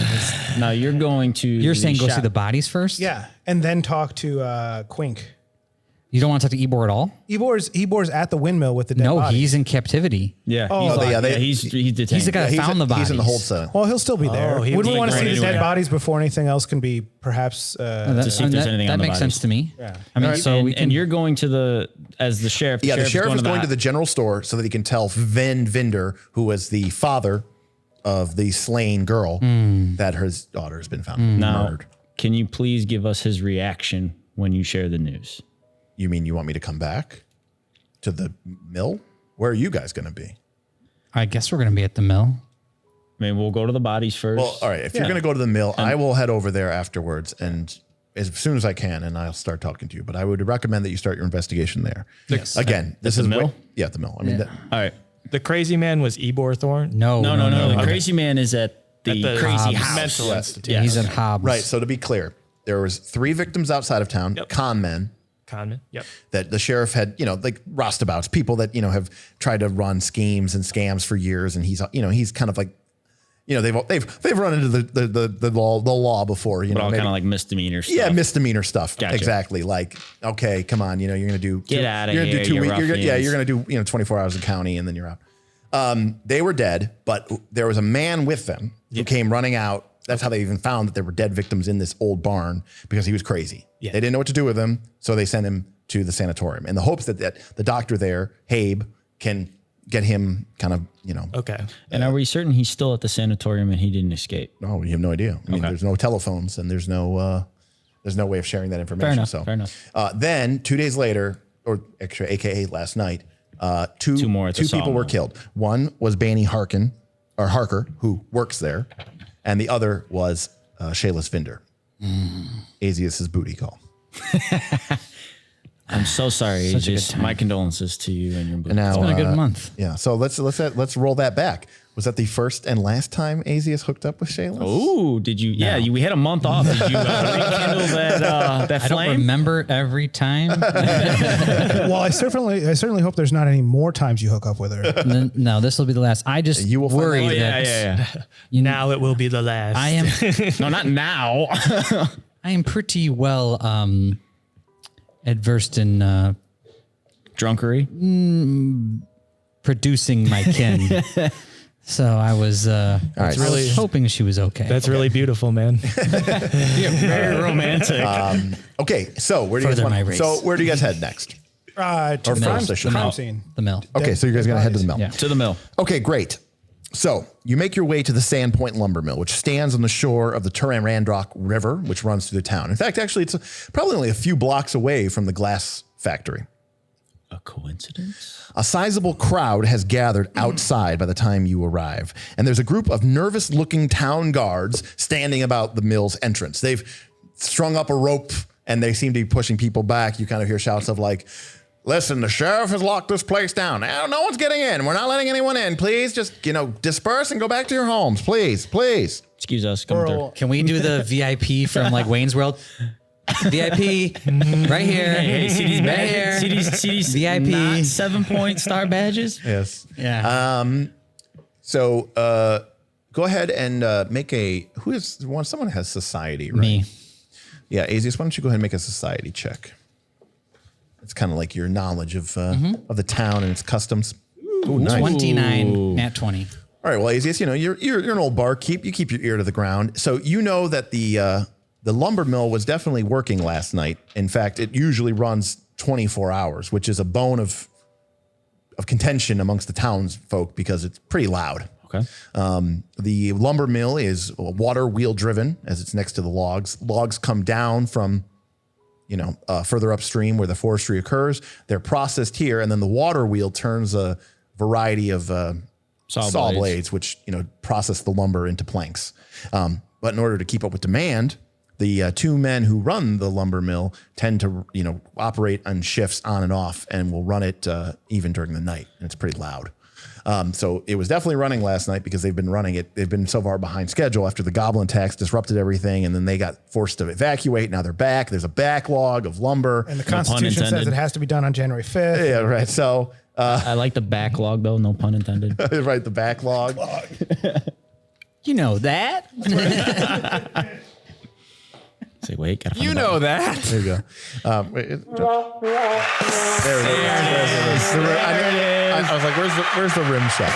Now you're going to. You're saying go see the bodies first? Yeah, and then talk to Quink. You don't want to talk to Ebor at all? Ebor's at the windmill with the dead No, body. he's in captivity. Yeah. He's he's detained. He's the guy that found the bodies. He's in the hold cell. Well, he'll still be there. he Would we would want to be see the great dead anyway. bodies before anything else can be perhaps? To see if there's anything that on the makes bodies. sense to me. Yeah. I mean, All right, so we can. and you're going to the sheriff. Yeah, the sheriff is going to the the general store so that he can tell Vinder, who was the father of the slain girl, that his daughter has been found murdered. Can you please give us his reaction when you share the news? You mean you want me to come back to the mill? Where are you guys going to be? I guess we're going to be at the mill. I mean, we'll go to the bodies first. Well, all right. If you're going to go to the mill, I will head over there afterwards. And as soon as I can, and I'll start talking to you. But I would recommend that you start your investigation there. Yes. Again, this the is mill? the mill. I mean, All right. The crazy man was Ebor Thorn. No. The crazy man is at the crazy house. mental institute. Yeah, he's at Hobbs. right. So to be clear, there was 3 victims outside of town, con men. Conman. Yep. That the sheriff had, like roustabouts, people that, have tried to run schemes and scams for years. And he's kind of like, they've run into the law before, But all kind of like misdemeanor stuff. Yeah, misdemeanor stuff. Gotcha. Exactly. Like, okay, come on, you're going to do Get outta you're gonna here, do 2 you weeks. ruffians. You're going to do 24 hours in county and then you're out. They were dead, but there was a man with them who came running out. That's how they even found that there were dead victims in this old barn because he was crazy. Yeah. They didn't know what to do with him, so they sent him to the sanatorium in the hopes that the doctor there, Habe, can get him kind of, Okay. And are we certain he's still at the sanatorium and he didn't escape? No, you have no idea. I mean, there's no telephones and there's no way of sharing that information. Fair enough. Then 2 days later, or actually, AKA last night, two more at the people sawmill. were killed. One was Banny Harker, who works there, and the other was Shayla's Vinder. Azius's booty call. I'm so sorry. Just my condolences to you and your booty. And now, It's been a good month. Yeah, so let's roll that back. Was that the first and last time Azius hooked up with Shayla? Oh, did you? Yeah, we had a month off. Did you rekindle that I don't flame? remember every time. Well, I certainly hope there's not any more times you hook up with her. No, this will be the last. I just You will find worry out. that Now it will be the last. I am No, not now. I am pretty well adversed in Drunkery. producing my kin. So I was right. hoping she was okay. That's really beautiful, man. Very romantic. Okay, so where do you guys Further my want? race. So where do you guys head next? To the mill. crime scene. the mill. Okay, so you guys are gonna head to the mill. Yeah. To the mill. Okay, great. So you make your way to the Sandpoint lumber mill, which stands on the shore of the Turamandrock River, which runs through the town. In fact, actually, it's probably only a few blocks away from the glass factory. A coincidence? A sizable crowd has gathered outside by the time you arrive, and there's a group of nervous-looking town guards standing about the mill's entrance. They've strung up a rope, and they seem to be pushing people back. You kind of hear shouts of like, listen, the sheriff has locked this place down. Now, no one's getting in. We're not letting anyone in. Please just, disperse and go back to your homes. Please, please. Excuse us. Come through. Can we do the VIP from like Wayne's World? VIP right here. Hey, see these right badges? here. See these VIP. not 7-point star badges? Yes. Yeah. So go ahead and make someone has society, right? Me. Yeah, Azius, why don't you go ahead and make a society check? It's kind of like your knowledge of the town and its customs. Ooh, nice. 29, nat 20. All right, well, Azius, you're an old barkeep. You keep your ear to the ground, so you know that the lumber mill was definitely working last night. In fact, it usually runs 24 hours, which is a bone of contention amongst the townsfolk because it's pretty loud. Okay. The lumber mill is water wheel driven, as it's next to the logs. Logs come down from further upstream where the forestry occurs. They're processed here, and then the water wheel turns a variety of saw blades, which process the lumber into planks. But in order to keep up with demand, the 2 men who run the lumber mill tend to operate on shifts on and off, and will run it even during the night, and it's pretty loud. So it was definitely running last night because they've been running it. They've been so far behind schedule after the goblin tax disrupted everything, and then they got forced to evacuate. Now they're back. There's a backlog of lumber. And the Constitution says it has to be done on January 5th. Yeah, right. So, I like the backlog, though. No pun intended. right, the backlog. You know that. Say, wait, gotta find You the know button. that. There you go. There it is. I was like, where's the rim shot?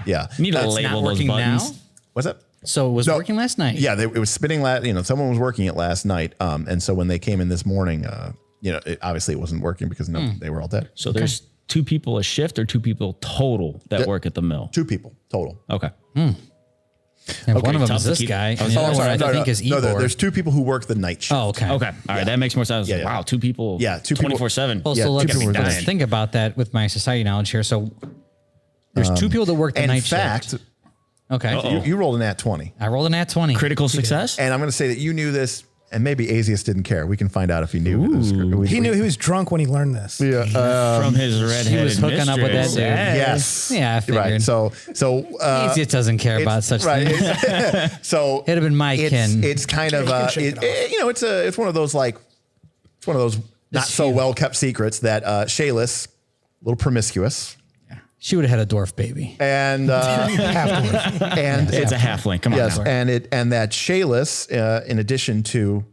Yeah. Need to That's label not those working buttons. now. What's that? So it was No. working last night. Yeah, it was spinning. Someone was working it last night. And so when they came in this morning, obviously it wasn't working because they were all dead. So there's 2 people a shift or 2 people total that work at the mill? 2 people total. Okay. And one of them tough is to this keep- guy. And Oh, the other one I think is No, Ebor. there's 2 people who work the night shift. Oh, okay. Okay. All right. That makes more sense. Yeah. Wow. 2 people. Yeah, 2 people- 24/7. Well, Yeah, so 2 let's, people were let's dying. think about that with my society knowledge here. So there's 2 people that work the In night fact, shift. Okay. you rolled an at 20. I rolled an nat 20. Critical success? And I'm going to say that you knew this And maybe Asius didn't care. We can find out if he knew. He knew he was drunk when he learned this. Yeah. From his redheaded He was hooking up with that mistress. dude. Yes. Yeah, I figured. Right. So Easiest doesn't care about such things. So It'd have been my kin. It's kind of it's one of those not so well kept secrets that Shayless, a little promiscuous. She would have had a dwarf baby. And and It's a halfling. Come on. yes, now. and that Shayless, in addition to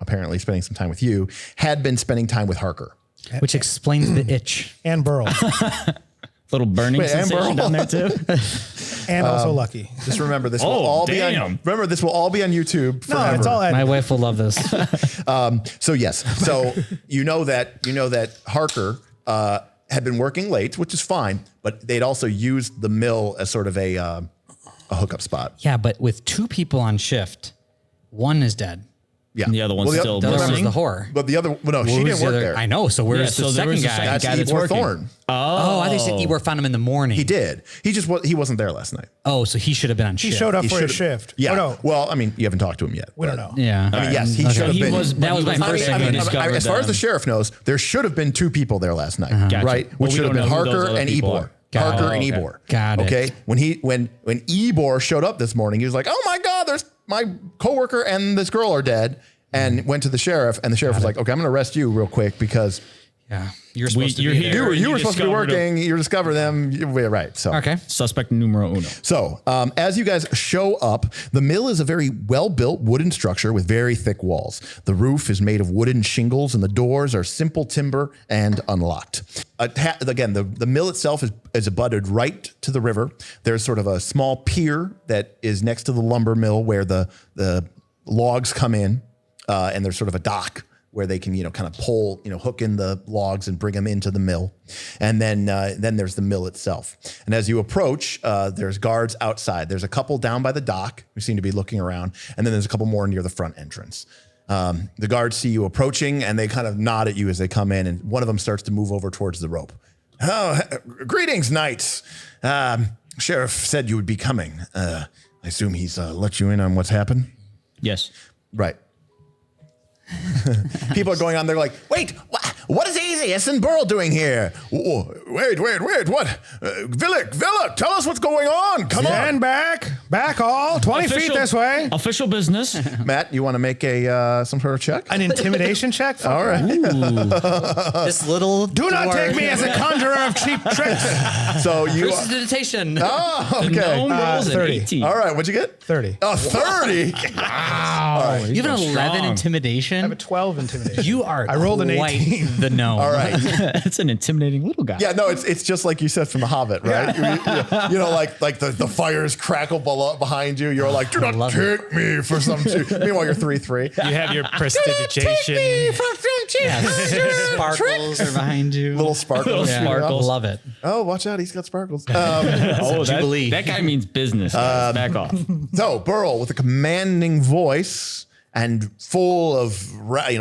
apparently spending some time with you, had been spending time with Harker. Which explains the itch. And Burl. Little burning Wait, and sensation Burl. down there too. And also Lucky. Just remember this will all be on. Remember this will all be on YouTube forever. No, it's all My wife will love this. So yes, so you know that Harker had been working late, which is fine, but they'd also used the mill as sort of a hookup spot. Yeah, but with 2 people on shift, one is dead. Yeah, And the other one's still The other one was missing? the whore. But the other, no, she Who's didn't the work other- there. I know. So where's Yeah, the so there second was a guy? second That's guy that's Ebor working. Thorn. Oh, I think you said Ebor found him in the morning. He did. He wasn't there last night. Oh, so he should have been on He shift. showed up He for his should've- shift. Yeah. Oh, no. Well, I mean, you haven't talked to him yet. We don't but- know. Yeah. I mean, yes, he Okay. should have He been. was. That was my first thing. thing. As far as the sheriff knows, there should have been 2 people there last night, Gotcha. right? Well, Which we should have don't been know who those Harker other and people Ebor. are. Harker and okay. Ebor. Got it. Okay. When Ebor showed up this morning, he was like, "Oh my God, there's my coworker and this girl are dead," and went to the sheriff, and the sheriff was like, "Okay, I'm going to arrest you real quick because Yeah. You're supposed you're to be here. there. you were supposed to be discovered working. You discover them. Right. So Okay. Suspect numero uno. So, as you guys show up, the mill is a very well-built wooden structure with very thick walls. The roof is made of wooden shingles, and the doors are simple timber and unlocked. Again, the mill itself is abutted right to the river. There's sort of a small pier that is next to the lumber mill where the logs come in, and there's sort of a dock where they can, kind of pull, hook in the logs and bring them into the mill. And then there's the mill itself. And as you approach, there's guards outside. There's a couple down by the dock who seem to be looking around. And then there's a couple more near the front entrance. The guards see you approaching and they kind of nod at you as they come in. And one of them starts to move over towards the rope. "Oh, greetings, knights. Sheriff said you would be coming. I assume he's let you in on what's happened?" Yes. Right. People are going on there like, "Wait, what is Asius and Burl doing here? Wait, what? Villa, tell us what's going on. Come Stand on." back all. 20 feet this way. Official business. Matt, you want to make some sort of check? An intimidation check? All right. This little Do not take me as a conjurer of cheap tricks. So you Prestidigitation. Oh, The gnome okay. rolls an 30. 18. All right, what'd you get? 30. Oh, 30. Wow. You have an 11 strong. intimidation. I have a 12 intimidation. You are I rolled an quite 18. the gnome. All right. That's an intimidating little guy. Yeah, no, it's just like you said from The Hobbit, right? Like the fires crackle below behind you. You're like, "Do not love take me for some." Meanwhile, you're 3-3. You have your prestidigitation. Sparkles are behind you. Little sparkles. Yeah. Sparkles. Love it. Oh, watch out! He's got sparkles. Oh, Jubilee. that guy means business. guys. Back off. So Burl, with a commanding voice and full of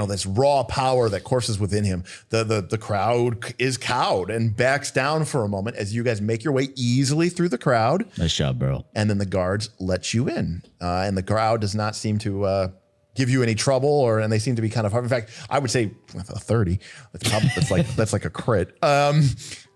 this raw power that courses within him, the crowd is cowed and backs down for a moment as you guys make your way easily through the crowd, Nice job, bro. and then the guards let you in, and the crowd does not seem to give you any trouble, and they seem to be kind of hard. In fact, I would say a 30. That's like a crit.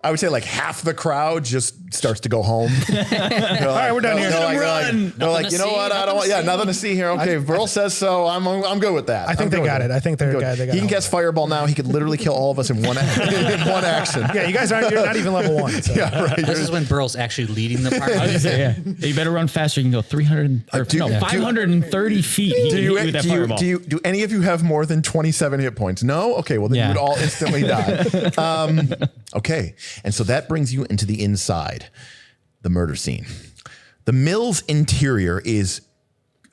I would say like half the crowd just starts to go home. All right, we're done here. They're like, "You know what? I don't want. Yeah, nothing to see here. Okay, if Burl says so. I'm good with that. I think I'm they good got with it. I think they're Good. guy. They got He can it. cast Fireball now. He could literally kill all of us in one action. Yeah, you guys aren't. You're not even level 1. So. Yeah, right. This is when Burl's actually leading the party. I was gonna say, yeah. You better run faster. You can go 530 feet. He can hit you with that fireball. Do any of you have more than 27 hit points? No? Okay, well then you would all instantly die. Okay, and so that brings you into the inside, the murder scene. The mill's interior is,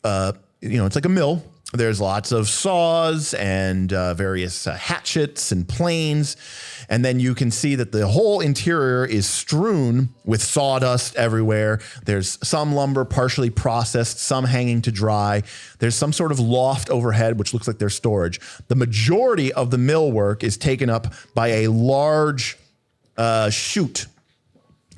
it's like a mill. There's lots of saws and various hatchets and planes. And then you can see that the whole interior is strewn with sawdust everywhere. There's some lumber partially processed, some hanging to dry. There's some sort of loft overhead, which looks like there's storage. The majority of the mill work is taken up by a large chute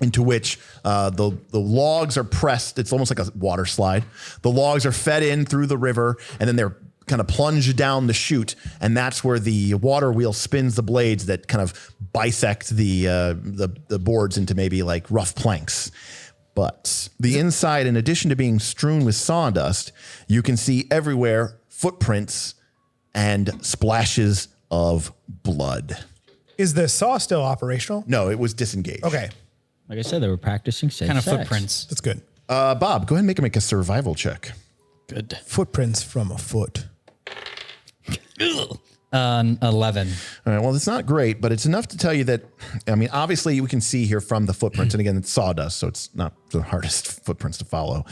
into which the logs are pressed. It's almost like a water slide. The logs are fed in through the river, and then they're kind of plunge down the chute, and that's where the water wheel spins the blades that kind of bisect the boards into maybe like rough planks. But the inside, in addition to being strewn with sawdust, you can see everywhere footprints and splashes of blood. Is the saw still operational? No, it was disengaged. Okay, Like I said, they were practicing safe Kind of sex. footprints. that's good. Bob, go ahead and make a survival check. Good. Footprints from a foot. 11. All right, well, it's not great, but it's enough to tell you that, I mean, obviously we can see here from the footprints, and again, it's sawdust, so it's not the hardest footprints to follow,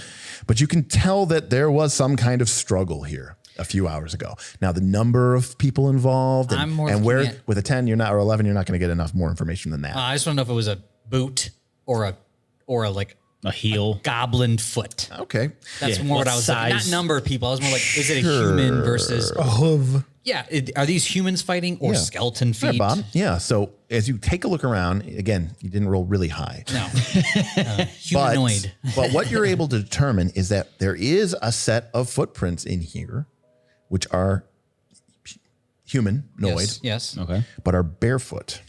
but you can tell that there was some kind of struggle here a few hours ago. Now, the number of people involved I'm more and where, looking at- with a 10 you're not, or 11, you're not going to get enough more information than that. I just want to know if it was a boot or a like A heel. goblin foot. Okay. That's Yeah, more what what I was looking. Not size? number of people. I was more like, is it a human versus? A hoof. Yeah. Are these humans fighting or Yeah. skeleton Sure, feet? Bob. Yeah, so as you take a look around, again, you didn't roll really high. No. Humanoid. But what you're able to determine is that there is a set of footprints in here, which are humanoid, Yes. Okay. but are barefoot.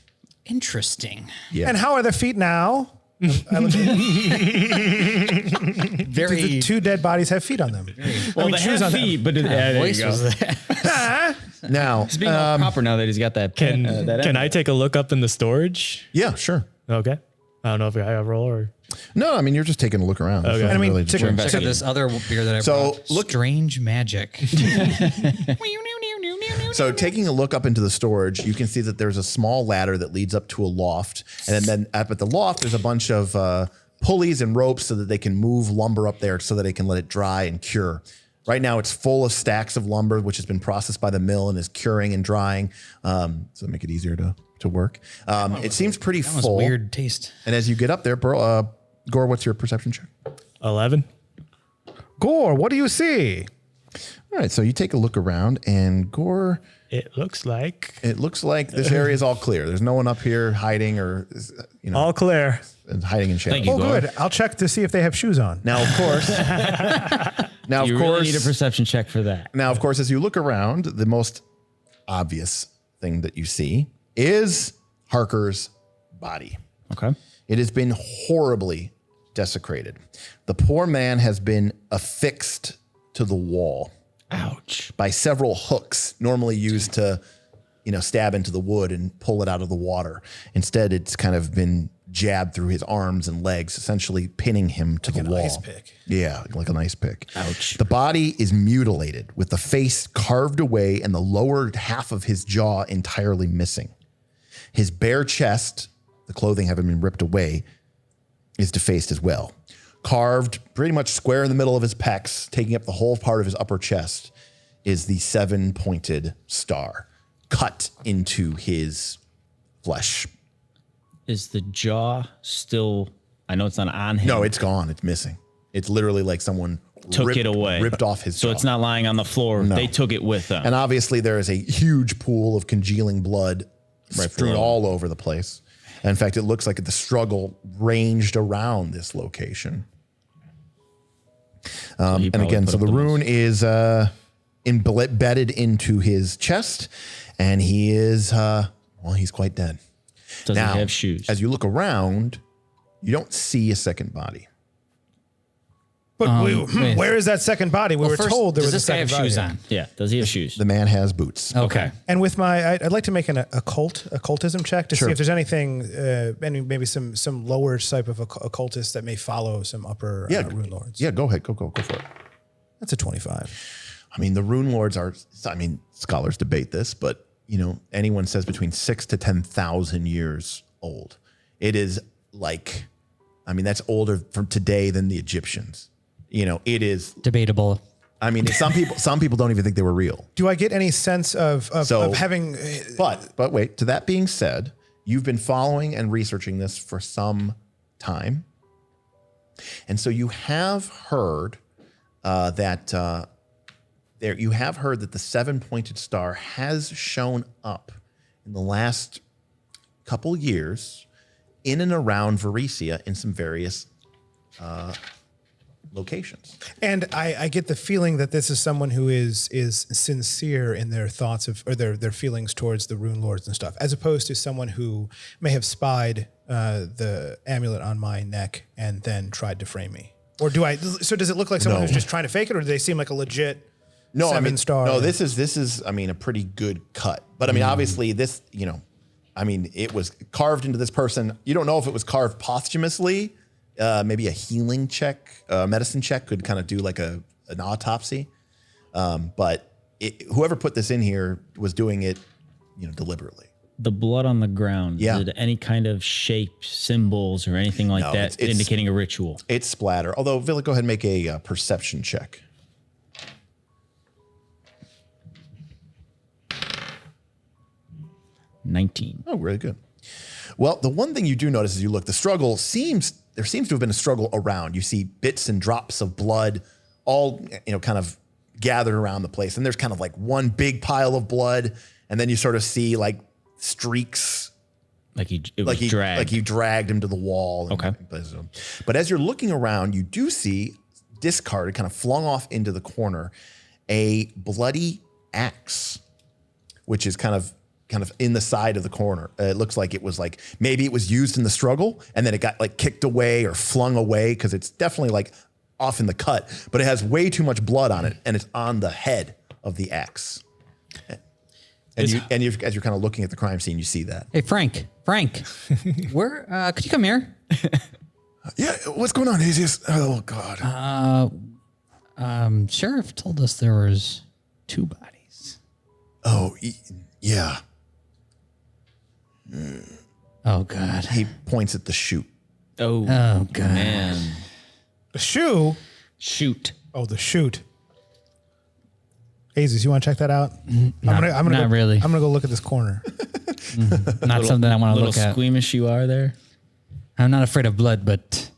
Interesting. Yeah. And how are the feet now? Very. Do the two dead bodies have feet on them? Well, mean, they shoes have on them. feet, but there you Voice go. was that. Now, He's being all proper now that he's got that. Can I take a look up in the storage? yeah, sure. Okay. I don't know if I have a roll or. No, I mean, you're just taking a look around. Okay. There's I mean, nothing to- determine. Check out this other beer that I So, brought. look- Strange magic. So taking a look up into the storage, you can see that there's a small ladder that leads up to a loft. And then up at the loft, there's a bunch of pulleys and ropes so that they can move lumber up there so that they can let it dry and cure. Right now, it's full of stacks of lumber, which has been processed by the mill and is curing and drying. So make it easier to work. It seems pretty That was full. weird taste. And as you get up there, Gorre, what's your perception check? 11. Gorre, what do you see? All right, so you take a look around, and Gorre, It looks like it looks like this area is all clear. There's no one up here hiding or all clear. hiding in shadow. Thank you, Oh, Gorre. good. I'll check to see if they have shoes on. Now, of course, You really need a perception check for that. Now, of course, as you look around, the most obvious thing that you see is Harker's body. Okay. It has been horribly desecrated. The poor man has been affixed to the wall Ouch. by several hooks, normally used to, stab into the wood and pull it out of the water. Instead, it's kind of been jabbed through his arms and legs, essentially pinning him to the wall. ice pick. Yeah, like an ice pick. Ouch. The body is mutilated with the face carved away and the lower half of his jaw entirely missing. His bare chest, the clothing having been ripped away, is defaced as well. Carved pretty much square in the middle of his pecs, taking up the whole part of his upper chest, is the 7-pointed star cut into his flesh. Is the jaw still? I know it's not on him. No, it's gone. It's missing. It's literally like someone took it away. ripped off his So jaw. it's not lying on the floor. They took it with them. And obviously there is a huge pool of congealing blood strewn below. all over the place. In fact, it looks like the struggle ranged around this location. He And probably again, put so up the most- rune is embedded into his chest, and he is, he's quite dead. Does Now, he have shoes? as you look around, you don't see a second body. But wait. where is that second body? We were First, told there does was a this guy second have body. shoes on? Yeah. Does he have shoes? The man has boots. Okay. And with I'd like to make an occultism check to see if there's anything, maybe some lower type of occultist that may follow some upper Runelords. Yeah, go ahead. Go for it. That's a 25. I mean, the Runelords are, scholars debate this, but, anyone says between 6,000 to 10,000 years old. It is like, that's older from today than the Egyptians. It is, Debatable. some people don't even think they were real. Do I get any sense of having? But wait, to that being said, you've been following and researching this for some time. And so you have heard that the 7-pointed star has shown up in the last couple years in and around Varesia in some various locations. And I get the feeling that this is someone who is sincere in their thoughts of, or their feelings towards the Runelords and stuff, as opposed to someone who may have spied the amulet on my neck and then tried to frame me. Or so does it look like someone who's just trying to fake it, or do they seem like a legit seven-star? No, this is, I mean, a pretty good cut. But I mean, obviously this, I mean, it was carved into this person. You don't know if it was carved posthumously. Maybe a healing check, medicine check could kind of do like an autopsy. But whoever put this in here was doing it, deliberately. The blood on the ground, did any kind of shape, symbols, or anything like that indicating a ritual? It's splatter. Although, Villa, go ahead and make a perception check. 19. Oh, really good. Well, the one thing you do notice as you look, there seems to have been a struggle around. You see bits and drops of blood all, kind of gathered around the place. And there's kind of like one big pile of blood. And then you sort of see like streaks. Like he dragged. Like he dragged him to the wall. Okay. But as you're looking around, you do see discarded, kind of flung off into the corner, a bloody axe, which is kind of in the side of the corner. It looks like it was like, maybe it was used in the struggle and then it got like kicked away or flung away, because it's definitely like off in the cut, but it has way too much blood on it and it's on the head of the axe. And as you're kind of looking at the crime scene, you see that. Hey, Frank, where, could you come here? Yeah. What's going on, Asius? Oh God. Sheriff told us there was 2 bodies. Oh, yeah. Oh God. He points at the chute. Oh God. Man. The shoe? Shoot. Oh, the chute. Aziz, you want to check that out? I'm gonna not really. I'm gonna go look at this corner. Not something I want to look Little at. squeamish you are there. I'm not afraid of blood, but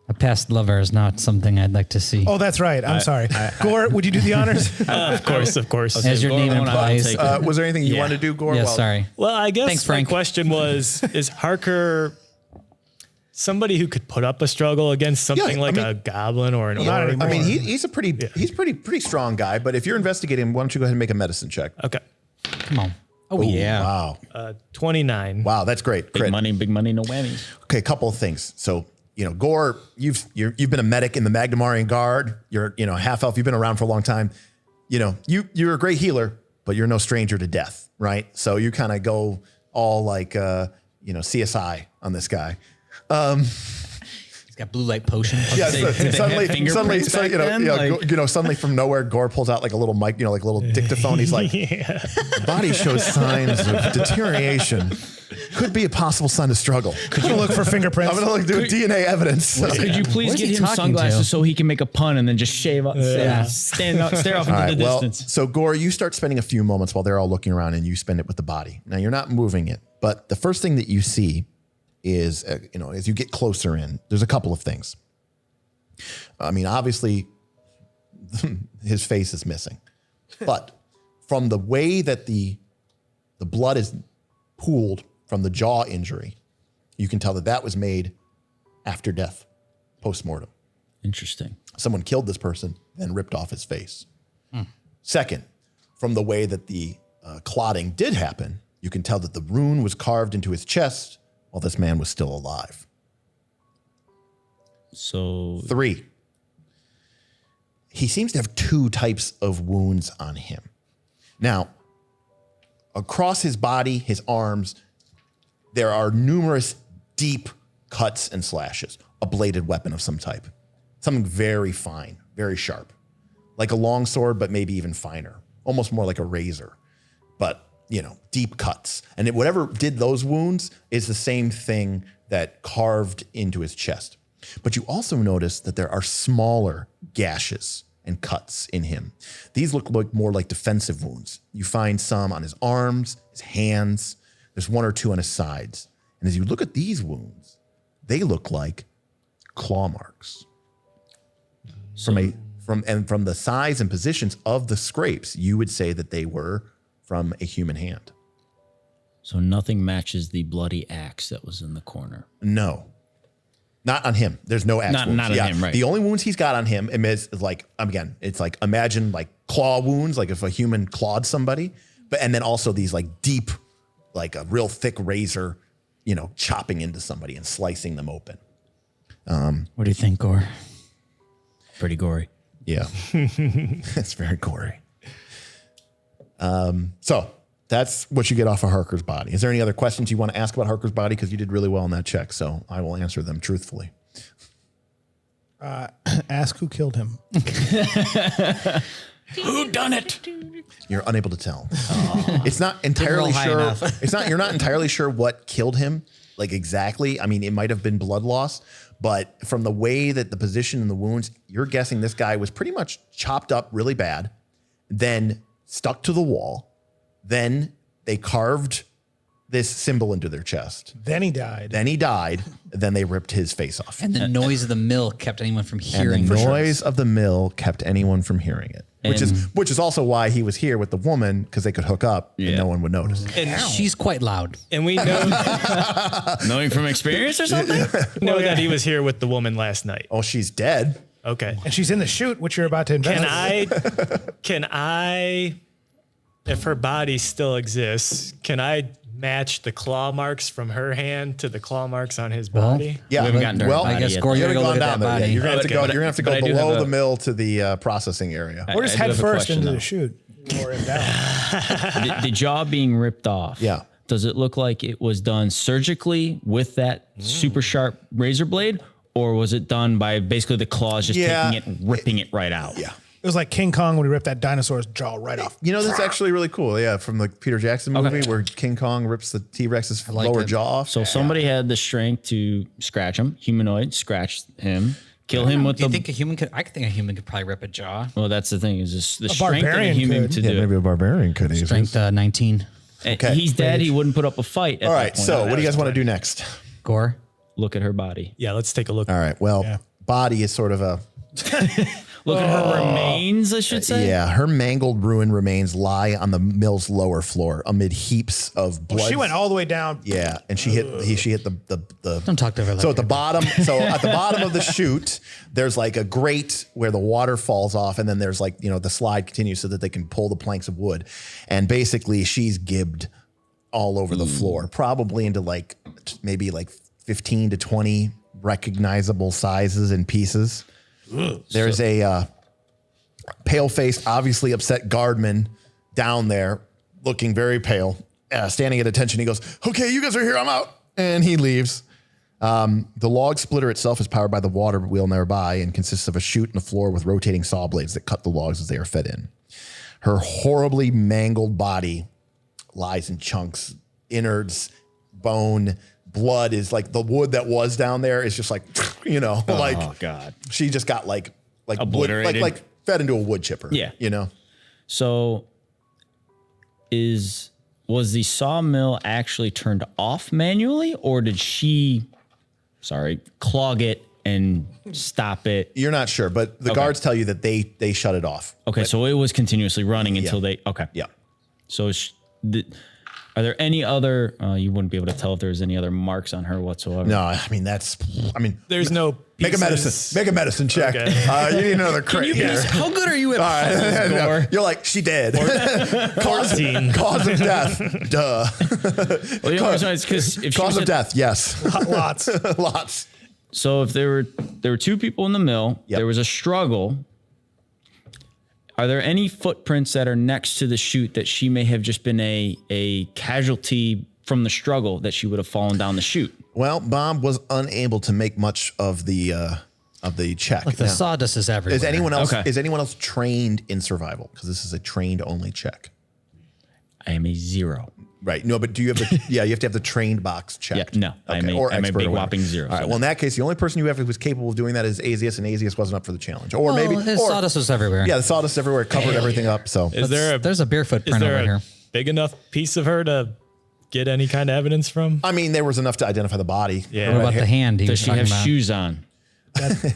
a past lover is not something I'd like to see. Oh, that's right. I'm sorry. Gorre, would you do the honors? Of course. As your name implies. Was there anything you wanted to do, Gorre? Yes, sorry. Well, I guess Thanks, my Frank. question was, is Harker somebody who could put up a struggle against something a goblin or an orc? I mean, he's a pretty strong guy, but if you're investigating him, why don't you go ahead and make a medicine check? Okay. Come on. Oh, yeah. Wow. 29. Wow, that's great. Big money, no whammies. Okay, a couple of things. So, Gorre, you've been a medic in the Magnemarian Guard. You're, half elf. You've been around for a long time. You're a great healer, but you're no stranger to death, right? So you kind of go all like, CSI on this guy. He's got blue light potion. Suddenly from nowhere, Gorre pulls out like a little mic, like a little dictaphone. He's like, the body shows signs of deterioration. Could be a possible sign of struggle. I'm gonna look for fingerprints. I'm gonna do DNA evidence. Could you please get him sunglasses so he can make a pun and then just stare off into the distance? So Gorre, you start spending a few moments while they're all looking around, and you spend it with the body. Now you're not moving it, but the first thing that you see is, as you get closer in, there's a couple of things. I mean, obviously, his face is missing, but from the way that the blood is pooled from the jaw injury, you can tell that was made after death, post-mortem. Interesting. Someone killed this person, then ripped off his face. Second, from the way that the clotting did happen, you can tell that the rune was carved into his chest while this man was still alive. So 3, he seems to have 2 types of wounds on him. Now, across his body, his arms, there are numerous deep cuts and slashes, a bladed weapon of some type, something very fine, very sharp, like a long sword, but maybe even finer, almost more like a razor, but deep cuts. And whatever did those wounds is the same thing that carved into his chest. But you also notice that there are smaller gashes and cuts in him. These look more like defensive wounds. You find some on his arms, his hands. There's 1 or 2 on his sides. And as you look at these wounds, they look like claw marks. From the size and positions of the scrapes, you would say that they were from a human hand. So nothing matches the bloody axe that was in the corner. No. Not on him. There's no axe wounds. Not on him, right. The only wounds he's got on him is like, again, it's like, imagine like claw wounds, like if a human clawed somebody, and then also these like deep, like a real thick razor, chopping into somebody and slicing them open. What do you think, Gorre? Pretty gory. Yeah. It's very gory. So that's what you get off of Harker's body. Is there any other questions you want to ask about Harker's body? Because you did really well on that check, so I will answer them truthfully. Ask who killed him. Who done it? You're unable to tell. It's not entirely sure. You're not entirely sure what killed him, like exactly. I mean, it might have been blood loss, but from the way that the position and the wounds, you're guessing this guy was pretty much chopped up really bad, then stuck to the wall. Then they carved this symbol into their chest. Then he died. Then they ripped his face off. And the noise of the mill kept anyone from hearing. And the noise of the mill kept anyone from hearing it. Which is also why he was here with the woman, because they could hook up and no one would notice. And she's quite loud. And we know knowing from experience or something? That he was here with the woman last night. Oh, she's dead. Okay. And she's in the chute, which you're about to investigate. Can I, if her body still exists, can I match the claw marks from her hand to the claw marks on his body? Yeah. We haven't gotten to her body I guess yet. Gorre, You you're haven't going to gone look down at that there yet. body. You're going to have to go But I do below have the mill to the processing area. Or just I do head have a first question, into though. the chute. Lower him down. The jaw being ripped off. Yeah. Does it look like it was done surgically with that super sharp razor blade? Or was it done by basically the claws just taking it and ripping it right out? Yeah. It was like King Kong when he ripped that dinosaur's jaw right off. That's actually really cool. Yeah, from the Peter Jackson movie where King Kong rips the T-Rex's lower jaw off. So somebody had the strength to scratch him, humanoid, scratch him, kill him with Do you think a human could? I think a human could probably rip a jaw. Well, that's the thing is this, the strength of a barbarian human could. to do maybe it. a barbarian could. Strength 19. Okay. He's dead. He wouldn't put up a fight. At All that right. point. So what do you guys want to do next? Gorre. Look at her body. Yeah, let's take a look. All right. Well, body is sort of a Look at her remains, I should say. Yeah, her mangled, ruined remains lie on the mill's lower floor amid heaps of blood. She went all the way down. Yeah, and she hit the. Don't talk to her like So at the that. bottom, at the bottom of the chute, there's like a grate where the water falls off, and then there's like the slide continues so that they can pull the planks of wood, and basically she's gibbed all over the floor, probably into like maybe like 15 to 20 recognizable sizes and pieces. There's a pale-faced, obviously upset guardman down there, looking very pale, standing at attention. He goes, "Okay, you guys are here. I'm out," and he leaves. The log splitter itself is powered by the water wheel nearby and consists of a chute in the floor with rotating saw blades that cut the logs as they are fed in. Her horribly mangled body lies in chunks, innards, bone. Blood is like the wood that was down there is just like, like Oh God. she just got like Obliterated. wood, like fed into a wood chipper. Yeah. So was the sawmill actually turned off manually, or did she, clog it and stop it? you're not sure, but the guards tell you that they shut it off. Okay, so it was continuously running until they. Okay. Yeah. So are there any other? You wouldn't be able to tell if there's any other marks on her whatsoever. No, There's no make a medicine check. Okay. You need another crit here. How good are you at puzzles, No, Gorre? you're like, she dead. 14. Cause of death. Duh. Well, the only reason is because if she Cause was of death. Yes. Lots. Lots. So if there were two people in the mill, Yep. there was a struggle. Are there any footprints that are next to the chute that she may have just been a casualty from the struggle that she would have fallen down the chute? Well, Bob was unable to make much of the check. Look, the Now, sawdust is everywhere. is anyone else Okay. is anyone else trained in survival? Because this is a trained only check. I am a 0. Right. No, but do you have the you have to have the trained box checked. Yeah, no, I'm a or big expert or whatever. whopping 0. All right. Well, in that case, the only person you have who was capable of doing that is Azius, and Azius wasn't up for the challenge. Or maybe the sawdust was everywhere. Yeah, the sawdust everywhere covered everything up. So There's a beer footprint over here. Big enough piece of her to get any kind of evidence from? I mean, there was enough to identify the body. Yeah. What about the hand? He Does was she talking have about? shoes on?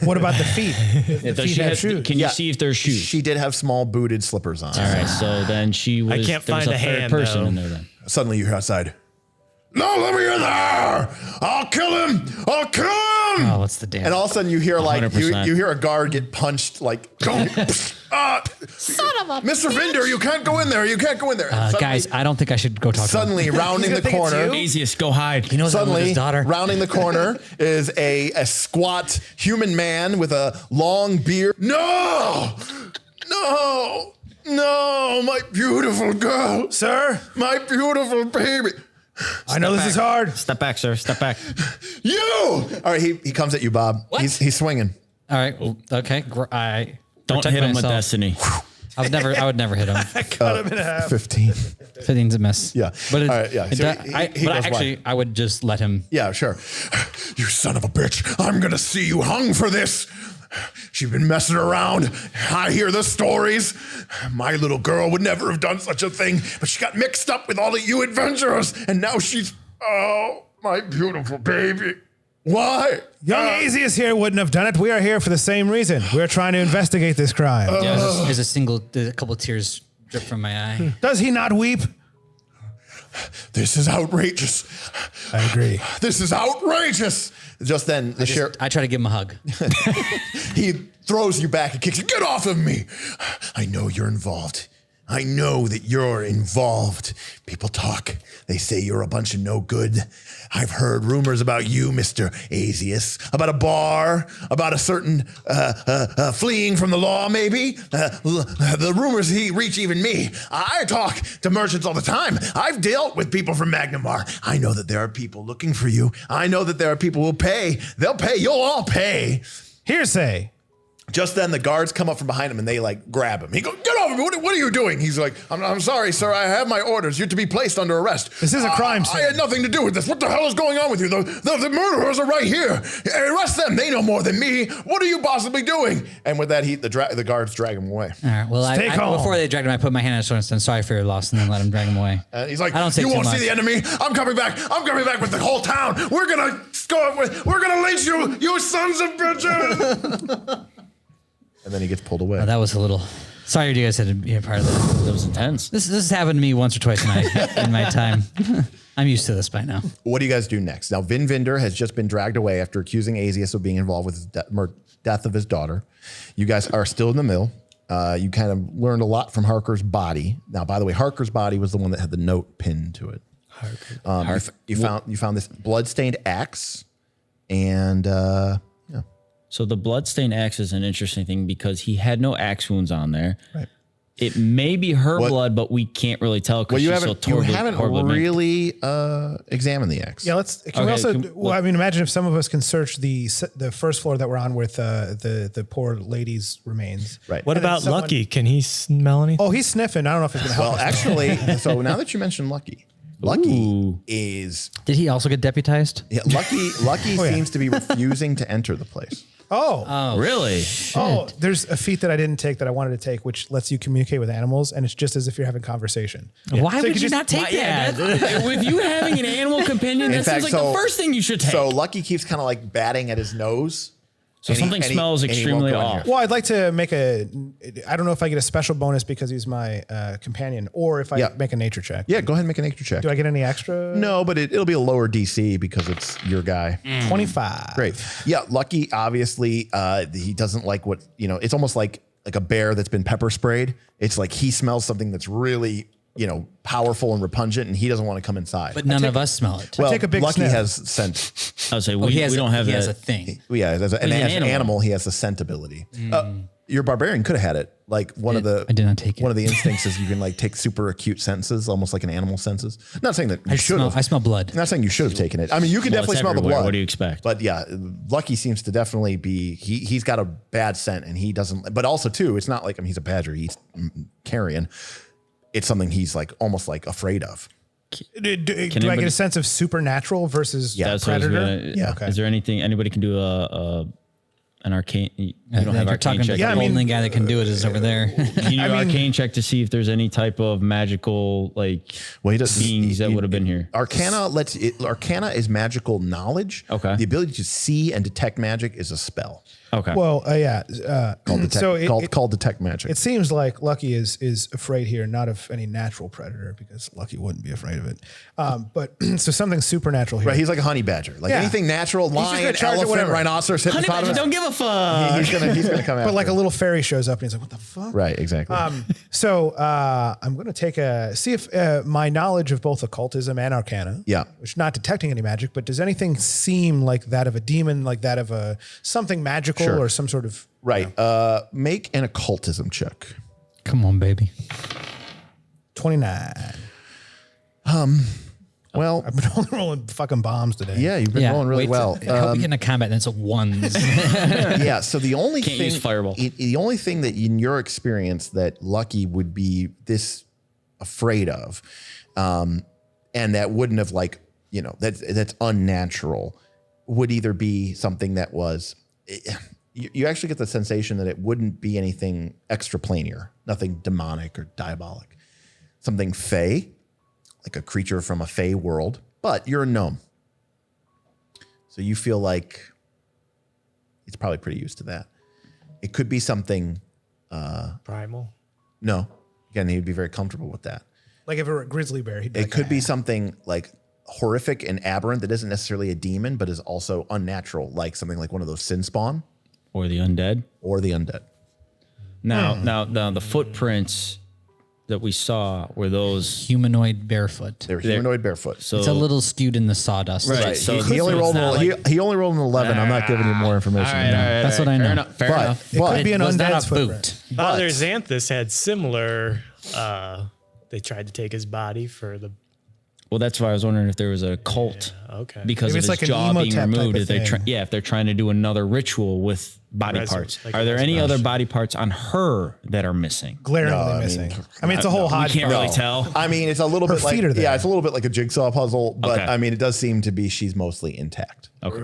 What about the feet? The Does feet she have have, shoes. can you see if there's shoes? She did have small booted slippers on. All right, so then she was. can't there was find a a third hand, person though. in there then. Suddenly you hear outside, "No, let me in there! I'll kill him! I'll kill Oh, what's the damage? And all of a sudden you hear like you 100%. hear a guard get punched like son of a Mr. Vinder, you can't go in there. You can't go in there. Guys, I don't think I should go talk to him. Suddenly rounding the think it's corner. you? Asius, go hide. He knows I'm with Suddenly, his daughter. rounding the corner is a squat human man with a long beard. No, my beautiful girl, Sir, my beautiful baby. I know this is hard. Step back, sir. Step back. You. All right, he comes at you, Bob. What? He's swinging. All right. Well, okay. I Don't protect hit him with myself. destiny. I would never hit him. Cut him in half. 15. 15's a miss. Yeah. But All right, yeah. So he goes actually, I would just let him. Yeah, sure. You son of a bitch. I'm going to see you hung for this. She's been messing around. I hear the stories. My little girl would never have done such a thing, but she got mixed up with all of you adventurers, and now she's, oh, my beautiful baby. Why? Young Asius here wouldn't have done it. We are here for the same reason. We're trying to investigate this crime. There's a couple of tears drip from my eye. Does he not weep? This is outrageous. I agree. This is outrageous. Just then, the sheriff, I try to give him a hug. he throws you back and kicks you. Get off of me. I know you're involved. I know that you're involved. People talk. They say you're a bunch of no good. I've heard rumors about you, Mr. Asius, about a bar, about a certain fleeing from the law, maybe. The rumors reach even me. I talk to merchants all the time. I've dealt with people from Magnamar. I know that there are people looking for you. I know that there are people who will pay. They'll pay. You'll all pay. Hearsay. Just then, the guards come up from behind him and they like grab him. He goes, "Get off of me! What are you doing?" He's like, "I'm sorry, sir. I have my orders. You're to be placed under arrest. This is a crime I scene." had nothing to do with this. What the hell is going on with you? The murderers are right here. Arrest them. They know more than me. What are you possibly doing?" And with that, the guards drag him away. All right. Well, Stay calm. before they dragged him, I put my hand on his shoulder and said, "Sorry for your loss," and then let him drag him away. And he's like, I don't say "You too won't much. see the enemy. I'm coming back. I'm coming back with the whole town. We're gonna lynch you, you sons of bitches." And then he gets pulled away. That was a little. Sorry, you guys had to be a part of that. That was intense. This has happened to me once or twice in my time. I'm used to this by now. What do you guys do next? Now, Vin Vinder has just been dragged away after accusing Asius of being involved with his death of his daughter. You guys are still in the mill. You kind of learned a lot from Harker's body. Now, by the way, Harker's body was the one that had the note pinned to it. You found this bloodstained axe, and So the bloodstained axe is an interesting thing because he had no axe wounds on there. Right. It may be her blood, but we can't really tell because you she's so haven't horribly made. really examined the axe. Yeah, Can we Okay, also? Well, I mean, imagine if some of us can search the first floor that we're on with the poor lady's remains. Right. What And then about someone- Lucky? Can he smell anything? Oh, he's sniffing. I don't know if he's gonna help. Well, us. actually, so now that you mentioned Lucky, Ooh. is Did he also get deputized? Lucky yeah. seems to be refusing to enter the place. Really? There's a feat that I didn't take that I wanted to take, which lets you communicate with animals, and it's just as if you're having conversation. Why So would you not take that? With you having an animal companion, that seems like the first thing you should take. So Lucky keeps kind of like batting at his nose. So something smells and he won't extremely go in off. here. Well, I'd like to make I don't know if I get a special bonus because he's my companion, or if I make a nature check. Yeah, go ahead and make a nature check. Do I get any extra? No, but it'll be a lower DC because it's your guy. 25. Great. Yeah, Lucky, obviously, he doesn't like what, it's almost like a bear that's been pepper sprayed. It's like he smells something that's really, powerful and repugnant, and he doesn't want to come inside. But none of us smell it. well, take a big Lucky sniff. has scent. I would say He has we don't have he that. has a thing. Yeah, as an animal. animal, he has a scent ability. Your barbarian could have had it. Like one of the I did not take it. One of the instincts is you can like take super acute senses, almost like an animal senses. Not saying that you should have. I smell blood. I'm not saying you should have taken it. I mean, you can Well, definitely it's smell the everywhere. blood. What do you expect? But yeah, Lucky seems to definitely be. He's got a bad scent, and he doesn't. But also too, it's not like he's a badger. He's carrion. It's something he's like almost like afraid of. Do I anybody- get a sense of supernatural versus That's what I was predator? gonna- Yeah. Okay. Is there anything anybody can do a an arcane? You You're don't have arcane talking check. the only guy that can do it is over there. Can you arcane check to see if there's any type of magical beings that would have been here? Arcana is magical knowledge. Okay. The ability to see and detect magic is a spell. Okay. Well, yeah. Called detect magic. It seems like Lucky is afraid here, not of any natural predator, because Lucky wouldn't be afraid of it. But so something supernatural here. Right, he's like a honey badger. Like anything natural, just gonna lion, charge it, elephant, whatever. rhinoceros, Honey badger hippopotamus. don't give a fuck. He's gonna come out. But like a little fairy shows up and he's like, "What the fuck?" Right, exactly. So I'm going to see if my knowledge of both occultism and arcana, which is not detecting any magic, but does anything seem like that of a demon, like that of a something magical or some sort of right. Make an occultism check. Come on, baby. 29. Well, I've been only rolling fucking bombs today. yeah, you've been rolling really well. I hope we get in a combat and it's a ones. Yeah. So the only Can't thing, use fireball. The only thing that in your experience that Lucky would be this afraid of, and that wouldn't have that's unnatural, would either be something that was. You actually get the sensation that it wouldn't be anything extraplanar, nothing demonic or diabolic, something fey, like a creature from a fey world, but you're a gnome. So you feel like it's probably pretty used to that. It could be something. Primal. No, again, he'd be very comfortable with that. Like if it were a grizzly bear, he'd be It could be something like horrific and aberrant that isn't necessarily a demon, but is also unnatural, like something like one of those sin spawn Or the undead. or the undead. Now, the footprints that we saw were those. Humanoid barefoot. They're humanoid barefoot. So It's a little skewed in the sawdust. Right. So he only rolled not he only rolled an 11. I'm not giving you more information. than that. That's what I know. Fair enough. It could be an was not undead's a footprint. boot. Father Xanthus had similar. They tried to take his body for the. Well, that's why I was wondering if there was a cult Okay. because Maybe of it's his like an jaw being Emotep type removed. of If they're thing. if they're trying to do another ritual with body parts, like are a there any resurrection. other body parts on her that are missing? glaringly missing. I mean, it's a whole We hodgepodge. can't really tell. I mean, it's a little bit like feet are there. it's a little bit like a jigsaw puzzle, but Okay. I mean, it does seem to be she's mostly intact. Okay.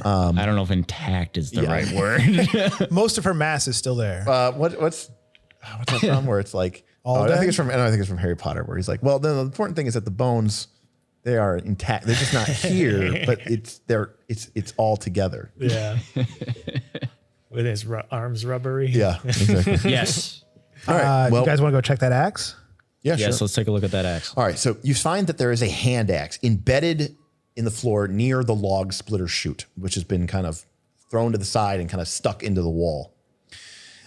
I don't know if intact is the right word. Most of her mass is still there. What's that from? Where it's like All I dead? think it's from Harry Potter, where he's like, well, the important thing is that the bones they are intact. They're just not here, but it's all together. Yeah. With his arms rubbery. Yeah, exactly. Yes. All right. You guys want to go check that axe? Yeah, Yes. sure. Let's take a look at that axe. All right, so you find that there is a hand axe embedded in the floor near the log splitter chute, which has been kind of thrown to the side and kind of stuck into the wall.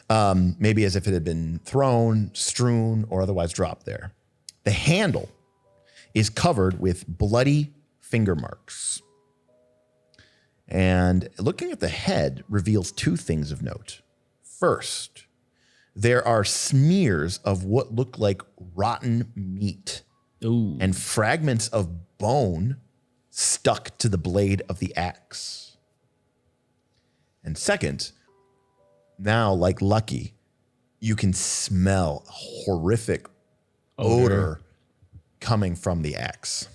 Maybe as if it had been thrown, strewn, or otherwise dropped there. The handle is covered with bloody finger marks. And looking at the head reveals two things of note. First, there are smears of what look like rotten meat Ooh. and fragments of bone stuck to the blade of the axe. And second, now like Lucky, you can smell horrific odor coming from the axe.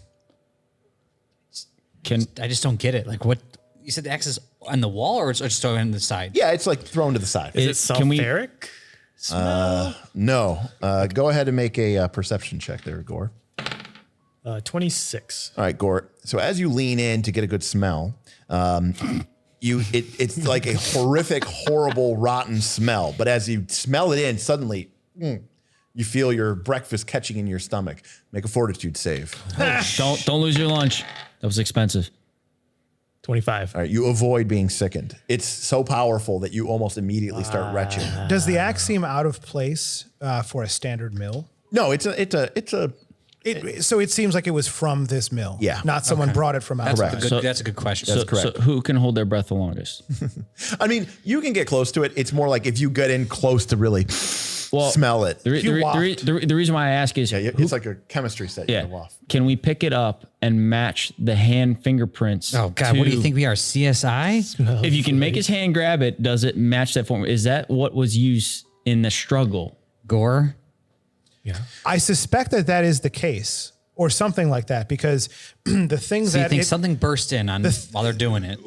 I just don't get it. Like what you said, the axe is on the wall or it's just on the side? Yeah, it's like thrown to the side. Is it Can we- sulfuric? Smell? No. Go ahead and make a perception check there, Gorre. 26. All right, Gorre. So as you lean in to get a good smell, it's like a horrific, horrible, rotten smell. But as you smell it in, suddenly you feel your breakfast catching in your stomach. Make a fortitude save. Don't lose your lunch. That was expensive. 25. All right, you avoid being sickened. It's so powerful that you almost immediately start retching. Does the axe seem out of place for a standard mill? No, it's a So it seems like it was from this mill. Yeah. Not someone brought it from outside. That's a good question. So who can hold their breath the longest? I mean, you can get close to it. It's more like if you get in close to really smell it. The reason why I ask is, It's like a chemistry set you yeah, have off. can we pick it up and match the hand fingerprints? Oh God, what do you to- think we are, CSI? If you can make his hand grab it, does it match that form? Is that what was used in the struggle? Gorre? I suspect that is the case. or something like that, because the things So you that think something burst in on while they're doing it.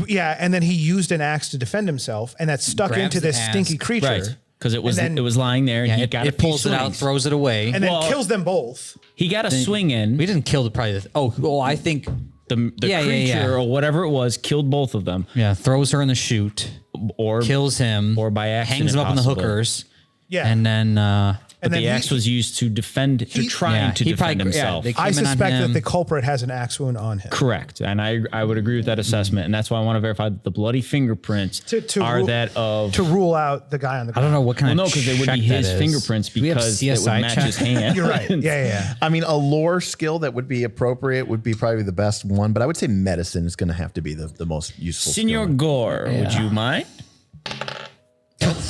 yeah, and then he used an axe to defend himself, and that stuck Grabs into the this axe. stinky creature. Right. Because it was And then- it was lying there, and Yeah, he got it pulls it out, throws it away. and then Well- kills them both. He got a swing in. We didn't kill I think The Yeah, creature or whatever it was killed both of them, throws her in the chute, or kills him, or by accident, hangs him up on the possibly. hookers. Yeah. And then And the then axe was used to defend, trying to defend himself. they came I in on suspect that him. the culprit has an axe wound on him. Correct, and I would agree with that assessment, and that's why I want to verify that the bloody fingerprints are that of. to rule out the guy on the I ground. don't know what kind Well, no, of because they would be check that his is. fingerprints Do we have because it would CSI match check? his hand. You're right. Yeah. I mean, a lore skill that would be appropriate would be probably the best one, but I would say medicine is going to have to be the most useful. Senor skill. Gorre, would you mind?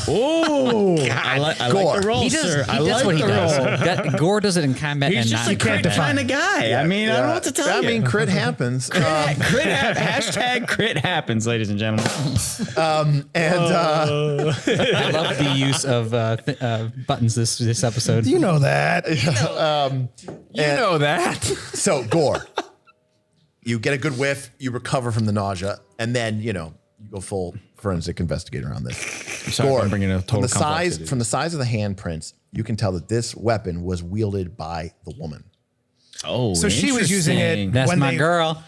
Oh, I like Gorre. the roll, He does, sir. I he does like what he the does. roll. Gorre does it in combat He's and just not a in crit combat. kind of guy. I mean, I don't know what to tell you. I mean, crit happens. Hashtag crit happens, ladies and gentlemen. I love the use of buttons this episode. You know that. You know that. So Gorre, you get a good whiff, you recover from the nausea, and then you go full forensic investigator on this. Sorry if I'm bringing a total from the size of the handprints, you can tell that this weapon was wielded by the woman. Oh, So she was using it interesting. That's when my they- girl.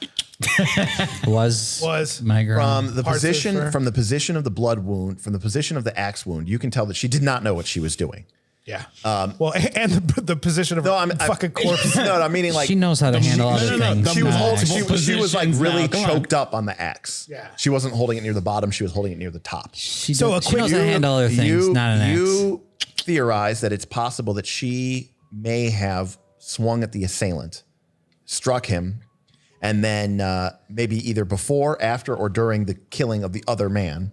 was Was. my girl. From the Parts of position, her- from the position of the blood wound, from the position of the axe wound, you can tell that she did not know what she was doing. Yeah. Well, and the position of her fucking corpse. No, I'm meaning like she knows how to handle other things. She was Nice. holding, she was like Positions really now, come on. choked up on the axe. Yeah. She wasn't holding it near the bottom. She was holding it near the top. She So does- a she quick- knows how to handle other things, not an axe. You theorize that it's possible that she may have swung at the assailant, struck him, and then maybe either before, after, or during the killing of the other man.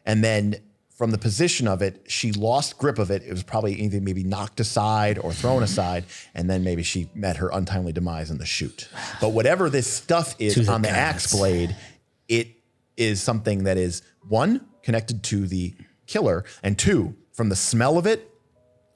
And then from the position of it, she lost grip of it. It was probably either maybe knocked aside or thrown aside. And then maybe she met her untimely demise in the chute. But whatever this stuff To is the on the gods. axe blade, it is something that is, one, connected to the killer, and two, from the smell of it,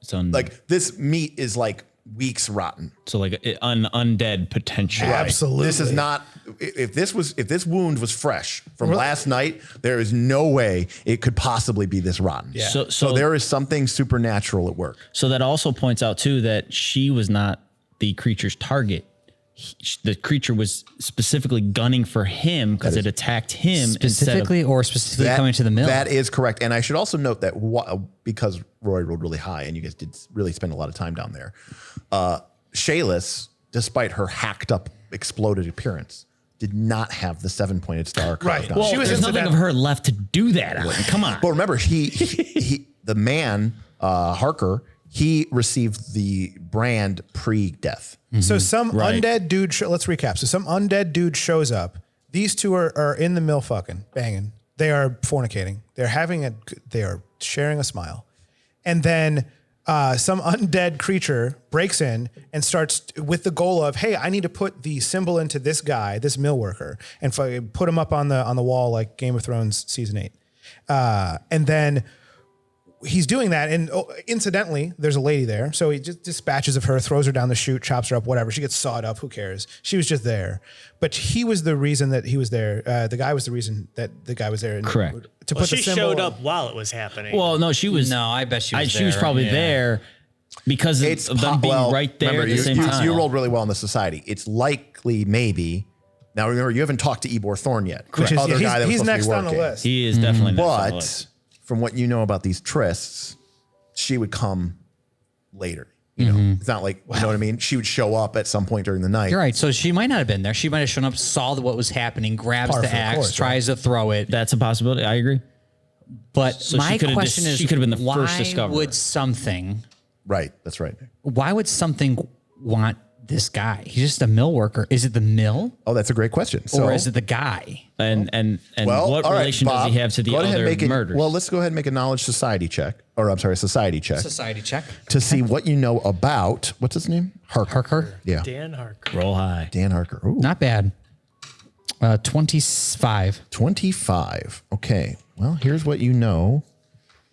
It's like this meat is like weeks rotten. so like an undead potential. Absolutely. This is not. If this wound was fresh from last night, there is no way it could possibly be this rotten. Yeah. So there is something supernatural at work. So that also points out too that she was not the creature's target. The creature was specifically gunning for him because it attacked him specifically coming to the mill. That is correct. And I should also note that because Roy rolled really high and you guys did really spend a lot of time down there, Shayless, despite her hacked up, exploded appearance, did not have the 7-pointed star carved on. Well, She was there's nothing incidental. of her left to do that. Alan. Come on. But remember, he the man, Harker, he received the brand pre-death. So some undead dude, let's recap. So some undead dude shows up. These two are in the mill fucking, banging. They are fornicating. They are sharing a smile. And then some undead creature breaks in and starts with the goal of, hey, I need to put the symbol into this guy, this mill worker, and put him up on the wall like Game of Thrones season 8. And then he's doing that, and incidentally, there's a lady there. So he just dispatches of her, throws her down the chute, chops her up, whatever. She gets sawed up. Who cares? She was just there. But he was the reason that he was there. The guy was the reason that the guy was there. Correct. To Well, put she the symbol showed up while it was happening. Well, no, she was. No, I bet she was She was there, probably yeah. there because of them being right there remember, at the same time. You rolled really well in the society. It's likely, maybe. Now remember, you haven't talked to Ebor Thorn yet. Which is, Other guy that was he's supposed to next be on the working. list. He is definitely next on the But list. from what you know about these trysts, she would come later. You know, it's not like, you know what I mean? She would show up at some point during the night. You're right. So she might not have been there. She might have shown up, saw what was happening, grabs Par the for the axe, course, tries to throw it. That's a possibility. I agree. But So my she could've question is, she could've been the why first discoverer. would something? Right. That's right. Why would something want this guy? He's just a mill worker. Is it the mill Oh, that's a great question. So, or is it the guy? And well, what all right, relation does Bob, he have to the go ahead and other make murders? Well, let's go ahead and make a knowledge society check. Or I'm sorry, society check. Society check. To see what you know about, what's his name? Harker. Yeah. Dan Harker. roll high. Dan Harker. Ooh. Not bad. 25. 25. Okay. Well, here's what you know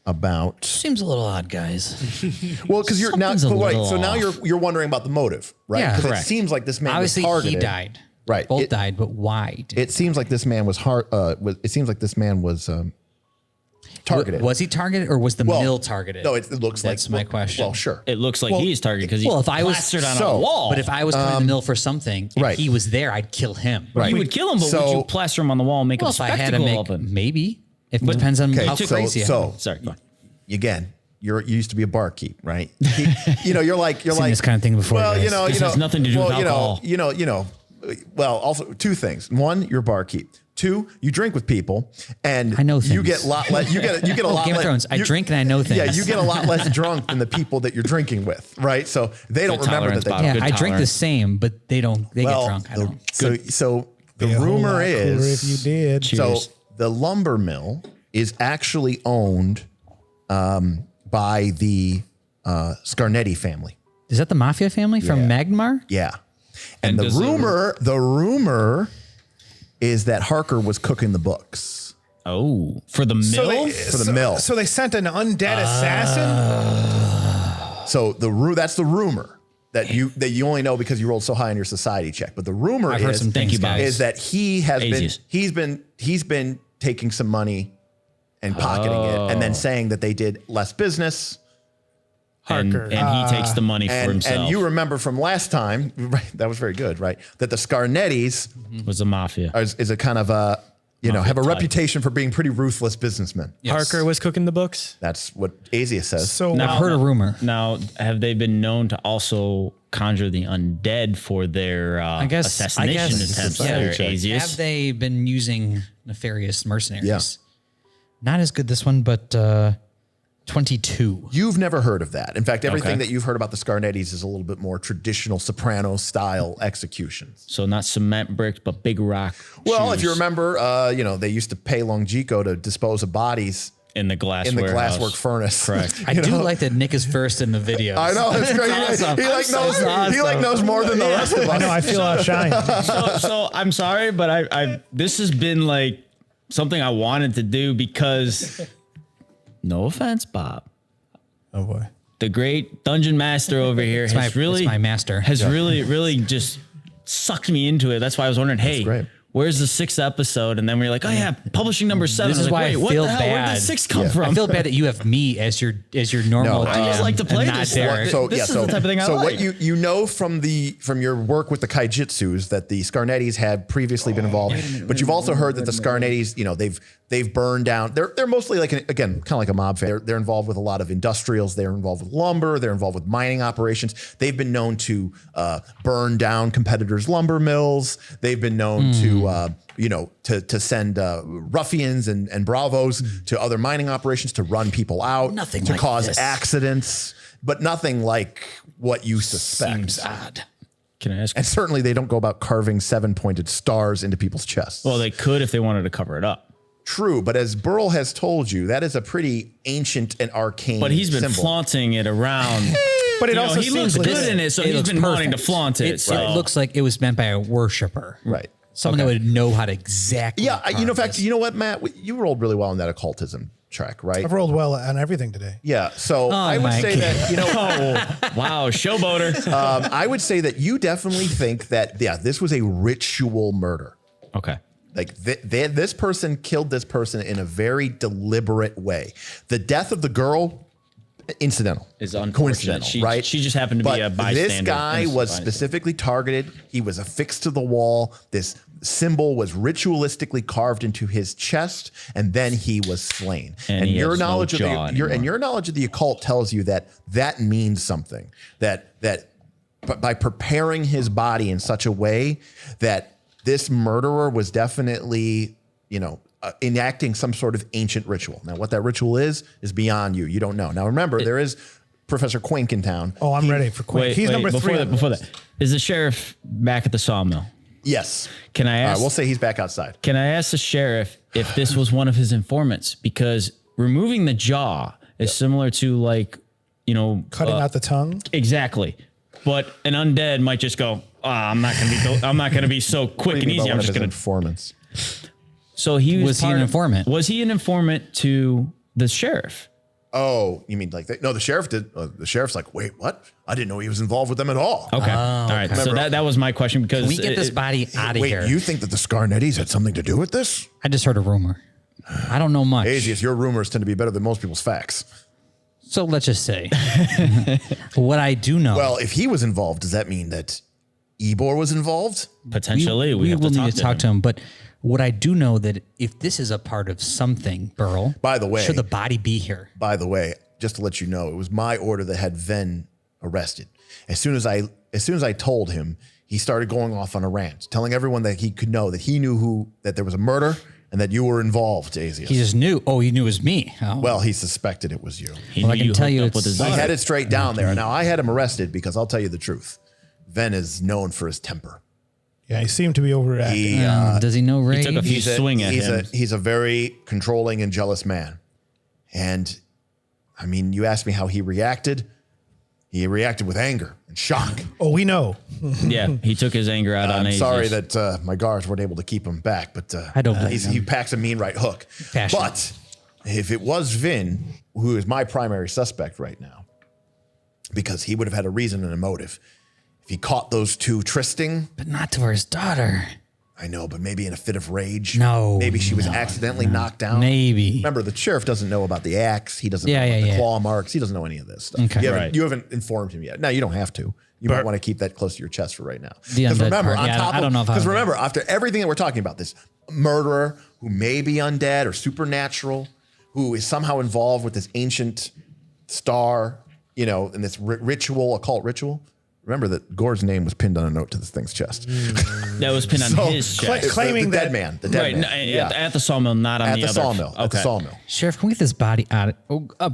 about. Seems a little odd, guys. Well, because you're now Something's a right. little So now off. you're wondering about the motive, right? Yeah, Because it correct. seems like this man Obviously, was targeted. he died. Right. Both died, but why? It seems like this man was it seems like this man was targeted. Was he targeted, or was the mill targeted? No, it looks like That's my question. Well, sure. It looks like he's targeted because he's well, if I was- plastered on so- a wall. But if I was coming to the mill for something, and right. he was there, I'd kill him. Right. you would kill him, but would So- you plaster him on the wall and make Well, a if I had to spectacle make, of him? maybe. It depends on how crazy I am. So Sorry, go on. again, you used to be a barkeep, right? You're like this kind of thing before, Well, guys. This has nothing to do with alcohol. Well, also two things. One, you're a barkeep. Two, you drink with people, and I know you things. get a lot less. You get a lot. Game of less, Thrones. I you- drink and I know things. Yeah, you get a lot less drunk than the people that you're drinking with, right? So they don't remember tolerance, that they. Bob. Yeah, Good I drink the tolerance. same, but they don't. They get drunk. I don't. So the Be a whole rumor lot cooler is if you did. so the lumber mill is actually owned by the Scarnetti family. Is that the mafia family from Magmar? Yeah. And the does rumor is that Harker was cooking the books Oh, for the mill? for the mill. So they sent an undead assassin. So that's the rumor that you only know because you rolled so high on your society check. But the rumor I've heard is some things, guys. is that he has Aziz. he's been taking some money and pocketing it and then saying that they did less business. and Harker. he takes the money for himself. And you remember from last time, right, that was very good, right? That the Scarnettis was a mafia. is a kind of a, have a type. reputation for being pretty ruthless businessmen. Parker was cooking the books. That's what Azius says. So I've heard a rumor. Now, have they been known to also conjure the undead for their assassination attempts there, Have Azius? they been using nefarious mercenaries? Yeah. Not as good this one, but 22. You've never heard of that. In fact, everything Okay. that you've heard about the Scarnettis is a little bit more traditional soprano style executions. So not cement bricks, but big rock. Well, if you shoes remember, they used to pay Longico to dispose of bodies in the glass in the warehouse. glasswork furnace. Correct. I do like that Nick is first in the video. I know, it's great. He knows more than the rest of us. I know I feel outshined. So I'm sorry, but I this has been like something I wanted to do because, no offense, Bob, Oh boy. the great dungeon master over here has my- really it's my master. has really just sucked me into it. That's why I was wondering, hey, great. where's the 6th episode? And then we're like, oh yeah, publishing number 7. This is I'm like, why I wait, feel what the hell? Where bad. did the 6 come from? I feel bad that you have me as your normal. No, I just like to play and not this Derek. stuff. This is the type of thing I so like. what you know from your work with the Kaijitsus that the Scarnettis had previously been involved, but you've also heard that the Scarnettis, they've burned down. They're mostly like kind of like a mob family. They're involved with a lot of industrials. They're involved with lumber. They're involved with mining operations. They've been known to burn down competitors' lumber mills. They've been known to send ruffians and bravos to other mining operations to run people out, Nothing to like cause this. accidents, but nothing like what you suspect. Seems odd. Can I ask? And certainly they don't go about carving 7-pointed stars into people's chests. Well, they could if they wanted to cover it up. True, but as Burl has told you, that is a pretty ancient and arcane But he's been symbol. flaunting it around. But it You know, also he looks seems good in it, so It he's looks been wanting to perfect. flaunt it. It looks like it was meant by a worshiper. Right. Someone that would know how to exactly. Yeah, in carve fact, this. you know what, Matt? You rolled really well on that occultism check, right? I've rolled well on everything today. Yeah, so I would my say God. that, wow, showboater. I would say that you definitely think that, this was a ritual murder. Okay. Like this person killed this person in a very deliberate way. The death of the girl, incidental, Is unfortunate. coincidental, right? She just happened to be a bystander. This guy Innocent was bystander. specifically targeted. He was affixed to the wall. This symbol was ritualistically carved into his chest, and then he was slain. And he your has no knowledge of jaw your knowledge of the occult tells you that means something. That by preparing his body in such a way that this murderer was definitely, enacting some sort of ancient ritual. Now, what that ritual is beyond you. You don't know. Now, remember, there is Professor Quink in town. Oh, I'm ready for Quinn. He's number 3. Before that, is the sheriff back at the sawmill? Yes. Can I All ask? right, we'll say he's back outside. Can I ask the sheriff if this was one of his informants? Because removing the jaw is similar to Cutting out the tongue. exactly. But an undead might just go, I'm not gonna be so quick and easy. I'm just gonna. informants. So he Was he an informant? Was he an informant to the sheriff? Oh, you mean like no? The sheriff did. The sheriff's like, wait, what? I didn't know he was involved with them at all. Okay. All right. So that was my question because we get this body out of here. Wait, you think that the Scarnettis had something to do with this? I just heard a rumor. I don't know much. Azius, your rumors tend to be better than most people's facts. So let's just say what I do know. Well, if he was involved, does that mean that Ebor was involved? potentially we have will to need to talk to him. But what I do know that if this is a part of something, Burl, By the way- should the body be here? By the way, just to let you know, it was my order that had Ven arrested. As soon as I told him, he started going off on a rant, telling everyone that he could know that he knew that there was a murder and that you were involved, Azius. He just knew. Oh, he knew it was me. Oh. Well, he suspected it was you. He Well, I knew can you tell hooked you up with it's- his He daughter. headed straight down there. Now, I had him arrested because I'll tell you the truth. Ven is known for his temper. Yeah, he seemed to be overreacting. Does he know Ray? took a few swing at him. He's a very controlling and jealous man. And I mean, you asked me how he reacted. He reacted with anger and shock. Oh, we know. Yeah, he took his anger out on I'm Azius. sorry that my guards weren't able to keep him back, but I don't blame he packs a mean right hook. Passionate. But if it was Vin, who is my primary suspect right now, because he would have had a reason and a motive. If he caught those two trysting, But not to his daughter. I know, but maybe in a fit of rage. No, Maybe she was accidentally knocked down. Maybe. Remember, the sheriff doesn't know about the axe. He doesn't Yeah, know about yeah, the yeah. claw marks. He doesn't know any of this stuff. Okay. You haven't informed him yet. Now, you don't have to. You might want to keep that close to your chest for right now. The undead remember, part, yeah, I don't know if I because would. remember, after everything that we're talking about, this murderer who may be undead or supernatural, who is somehow involved with this ancient star, in this ritual, occult ritual. Remember that Gorre's name was pinned on a note to this thing's chest. That was pinned on his chest. claiming the that- dead man. The dead Right, man. at the sawmill, not on At the the other. sawmill. At the Okay. sawmill. Sheriff, can we get this body out?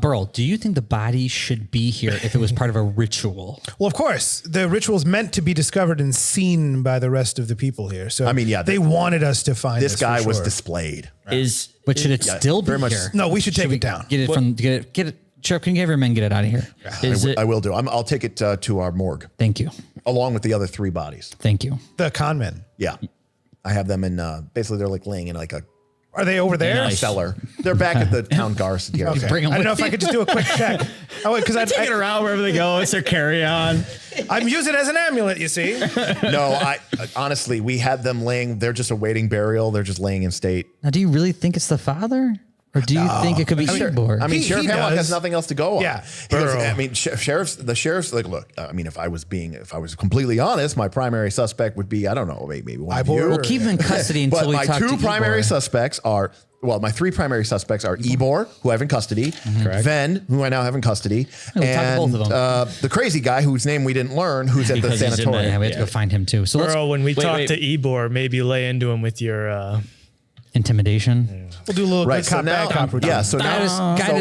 Burl, do you think the body should be here if it was part of a ritual? Well, of course, the ritual's meant to be discovered and seen by the rest of the people here. So I mean, yeah, they wanted us to find This guy for was sure. displayed. But should it still be very much- here? No, we should take we it down. Get it from get it. Sheriff, can you have your men get it out of here? I will do. I'll take it to our morgue Thank you. along with the other 3 bodies. Thank you. The con men. Yeah. I have them in, basically they're like laying in like a Are they over there? Nice. cellar. They're back at the town garrison. Yeah, okay. Bring 'em I don't know with if I you. could just do a quick check. Oh, because Take it around wherever they go. It's their carry-on. I'm using it as an amulet, you see. No, I honestly, we had them laying, they're just awaiting burial. They're just laying in state. Now, do you really think it's the father, or do you think it could be Ebor? I mean, He Sheriff Hemlock does. has nothing else to go on. Yeah. He goes, Burrow. I mean, the sheriff's like, look, I mean, if I was completely honest, my primary suspect would be, I don't know, maybe one of Ivor. you. We'll keep him in custody until But we my talk to 2 primary Ebor. suspects are, my 3 primary suspects are Ebor, who I have in custody, Ven, who I now have in custody, we'll talk to and both of them. the crazy guy whose name we didn't learn, who's at the Because he's in sanatorium. Yeah, we have to go find him too. So let's Burl, when we talk wait. to Ebor, maybe lay into him with your intimidation. We'll do a little Right, good so cop, now, bad cop routine. yeah, so now, Guide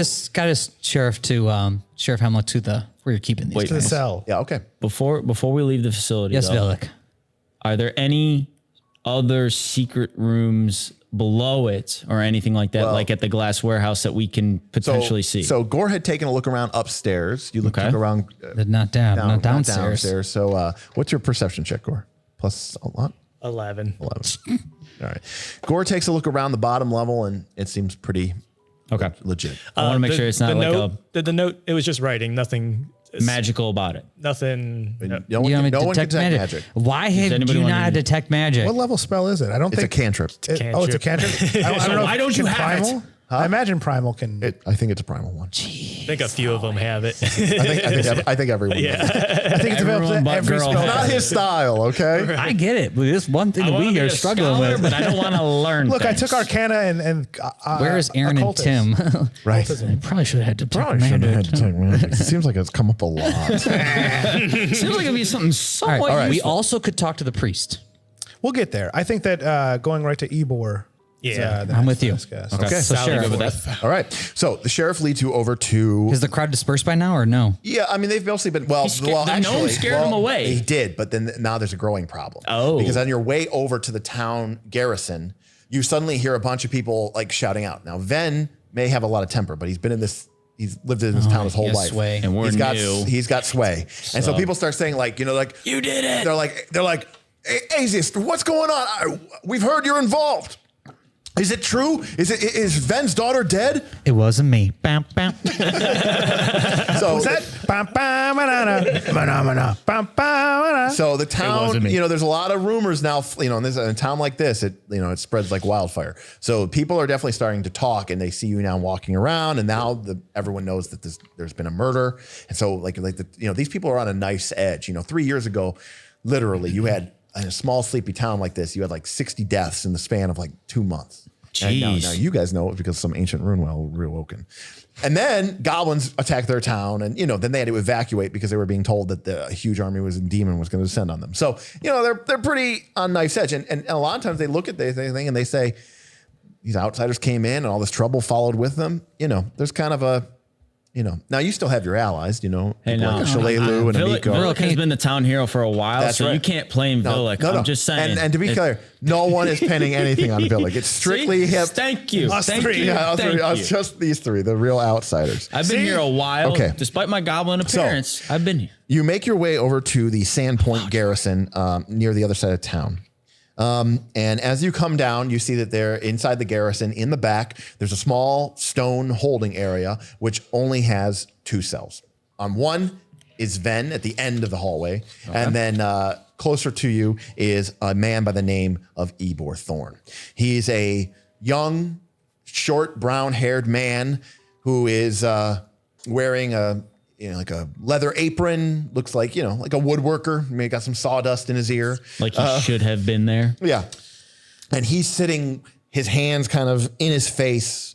us, Sheriff, to Sheriff Hemlock to the where you're keeping these. Wait. To the guys. cell. yeah, okay. Before we leave the facility, Yes, though, Villic. are there any other secret rooms below it or anything like that, like at the glass warehouse that we can potentially see? So Gorre had taken a look around upstairs. You took around Not down, not downstairs. So what's your perception check, Gorre? Plus a lot? 11. 11. All right. Gorre takes a look around the bottom level and it seems pretty okay. legit. I want to make sure it's not like the note. It was just writing. Nothing a magical about it. Nothing. No You one, want me can, to no one can detect detect magic? magic. Why have anybody you want not to- detect magic? What level spell is it? I don't It's a think cantrip. Oh, it's a cantrip. I don't know why if- don't you can have it? primal? I imagine primal can. I think it's a primal one. I think a few of them have it. I think everyone. Yeah. does. I think it's available Everyone to but every girl spell. has Not his style, okay? I get it, but this one thing that we are struggling with. but I don't want to learn. Look, things. I took Arcana and Where is Aaron and occultist. Tim? Right. I probably should have had to Probably shouldn't have had to take magic. It seems like it's come up a lot. Seems like it'd be something somewhat All right, we useful. also could talk to the priest. We'll get there. I think that going right to Ebor. Is, Yeah. the I'm next with you. best guess. Okay. So Sally, Sheriff, good with that. All right. So the sheriff leads you over to. is the crowd dispersed by now or no? Yeah, I mean they've mostly been The gnome scared him away. He did, but then now there's a growing problem. Oh. because on your way over to the town garrison, you suddenly hear a bunch of people like shouting out. Now Ven may have a lot of temper, but he's been in this. He's lived in this town his whole he has life, sway. And we're he's got new. he's got sway, and so people start saying like You did it. they're like, hey, Azius, what's going on? We've heard you're involved. Is it true? Is Ven's daughter dead? It wasn't me. Bam, bam. So So the town, there's a lot of rumors now, in a town like this, it spreads like wildfire. So people are definitely starting to talk, and they see you now walking around, and now everyone knows that there's been a murder. And so these people are on a knife's edge. 3 years ago, literally you had in a small sleepy town like this, you had like 60 deaths in the span of like 2 months. And now you guys know it because some ancient rune well reawoken. And then goblins attacked their town, and then they had to evacuate because they were being told that a huge army was in demon was going to descend on them. So they're pretty on knife's edge, and a lot of times they look at this thing and they say these outsiders came in and all this trouble followed with them. There's kind of a now you still have your allies. Hey, like Shalelu and Amiko. Villic has been the town hero for a while, That's so right. you can't blame Villic. No. I'm just saying. And to be clear, no one is pinning anything on Villic. It's strictly him. Thank you. Us Thank three. you. Yeah, Thank you. it's just these three, the real outsiders. I've been here a while. Okay. Despite my goblin appearance, I've been here. You make your way over to the Sandpoint garrison near the other side of town. And as you come down, you see that they're inside the garrison. In the back, there's a small stone holding area, which only has 2 cells. On one is Ven at the end of the hallway. Okay. And then closer to you is a man by the name of Ebor Thorn. He's a young, short, brown-haired man who is wearing like a leather apron, looks like, like a woodworker. Maybe got some sawdust in his ear. Like he should have been there. Yeah. And he's sitting, his hands kind of in his face,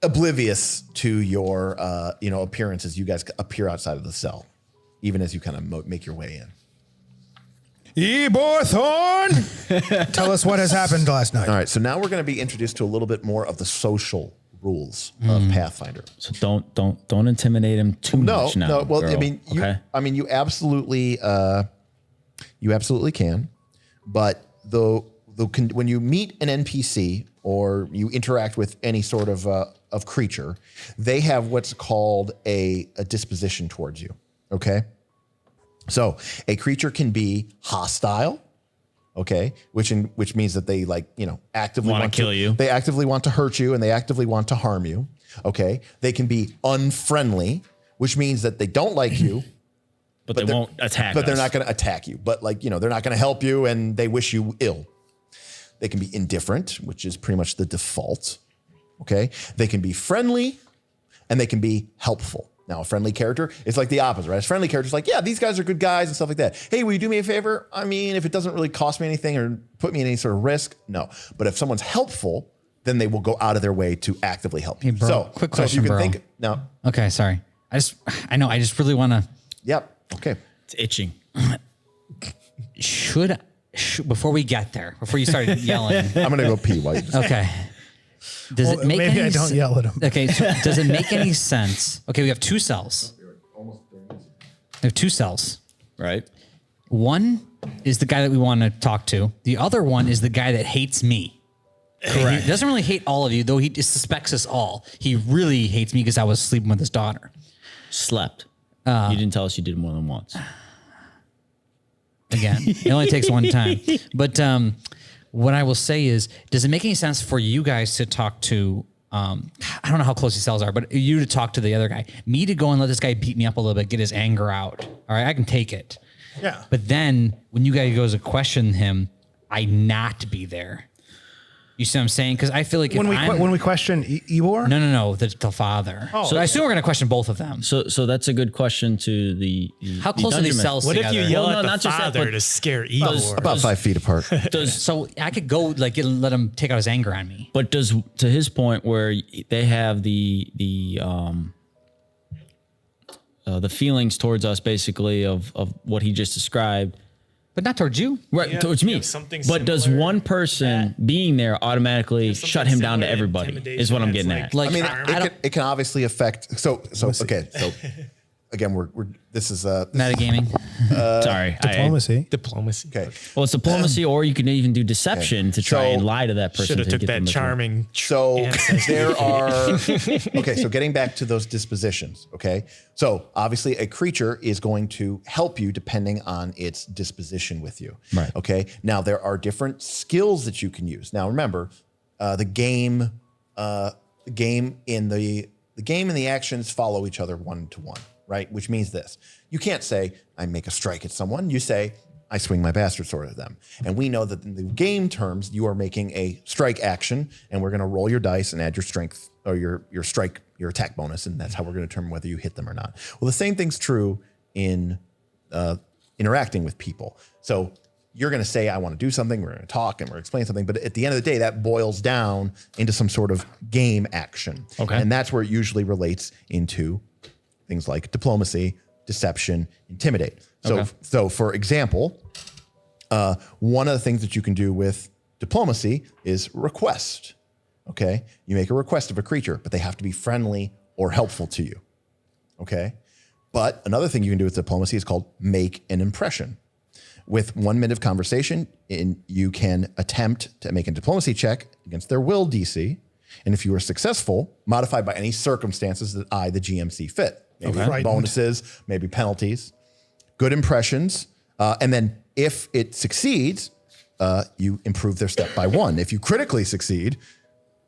oblivious to your, appearance as you guys appear outside of the cell, even as you kind of make your way in. Ebor Thorn, tell us what has happened last night. All right. So now we're going to be introduced to a little bit more of the social rules of Pathfinder. So don't intimidate him too much now. No. Well, girl. You absolutely can, but when you meet an NPC or you interact with any sort of creature, they have what's called a disposition towards you. Okay. So a creature can be hostile. Okay, which means that they actively want to kill you. They actively want to hurt you, and they actively want to harm you. Okay, they can be unfriendly, which means that they don't like you, but they won't attack. But they're not going to attack you. But they're not going to help you, and they wish you ill. They can be indifferent, which is pretty much the default. Okay, they can be friendly, and they can be helpful. Now, a friendly character is like the opposite, right? A friendly character is like, yeah, these guys are good guys and stuff like that. Hey, will you do me a favor? I mean, if it doesn't really cost me anything or put me in any sort of risk, no. But if someone's helpful, then they will go out of their way to actively help you. Hey, bro, quick question, if you bro. can think, no. Okay, sorry. I just really want to. Yep. Okay. It's itching. Should before we get there, before you start yelling. I'm going to go pee while you just Okay. Does it make maybe any I don't yell at him. Okay, so does it make any sense? Okay, we have 2 cells. We have 2 cells. Right. One is the guy that we want to talk to. The other one is the guy that hates me. Correct. He doesn't really hate all of you, though he suspects us all. He really hates me because I was sleeping with his daughter. Slept. You didn't tell us you did more than once. Again, it only takes one time. But what I will say is, does it make any sense for you guys to talk to, I don't know how close these cells are, but you to talk to the other guy, me to go and let this guy beat me up a little bit, get his anger out. All right, I can take it. Yeah. But then when you guys go to question him, I not be there. You see what I'm saying? Because I feel like When we question Ebor? No, the father. Oh, So I assume we're going to question both of them. So that's a good question to the How close are these dungeon cells What together? if you yell Well, no, at the not just that, father but to scare Ebor? about 5 feet apart. So I could go let him take out his anger on me. But does, to his point, where they have the feelings towards us, basically of what he just described, But not towards you. right, Yeah, towards you me. have something But does similar one person being there automatically something shut him down to similar to everybody? intimidation Is what I'm that's getting like- at. Like I mean, I don't, it can obviously affect. So okay. So again, we're this is metagaming. Sorry, Diplomacy. Diplomacy. okay. Well, it's diplomacy, or you can even do deception to try So- and lie to that person. Should have to took get them that to- charming. So ancestor. there are, okay, so getting back to those dispositions, okay? So obviously a creature is going to help you depending on its disposition with you. Right. Okay. Now there are different skills that you can use. Now remember, the game and the actions follow each other one to one, right? Which means this: you can't say I make a strike at someone. You say I swing my bastard sword at them. And we know that in the game terms, you are making a strike action, and we're going to roll your dice and add your strength or your strike, your attack bonus, and that's how we're going to determine whether you hit them or not. Well, the same thing's true in interacting with people. So you're going to say, I want to do something, we're going to talk, and we're going to explain something, but at the end of the day, that boils down into some sort of game action. Okay. And that's where it usually relates into things like diplomacy, deception, intimidate. So for example, one of the things that you can do with diplomacy is request. Okay. You make a request of a creature, but they have to be friendly or helpful to you. Okay. But another thing you can do with diplomacy is called make an impression. With 1 minute of conversation, you can attempt to make a diplomacy check against their will DC. And if you are successful, modified by any circumstances that I, the GM, see fit. Maybe bonuses, maybe penalties, good impressions. And then if it succeeds, you improve their step by 1. If you critically succeed,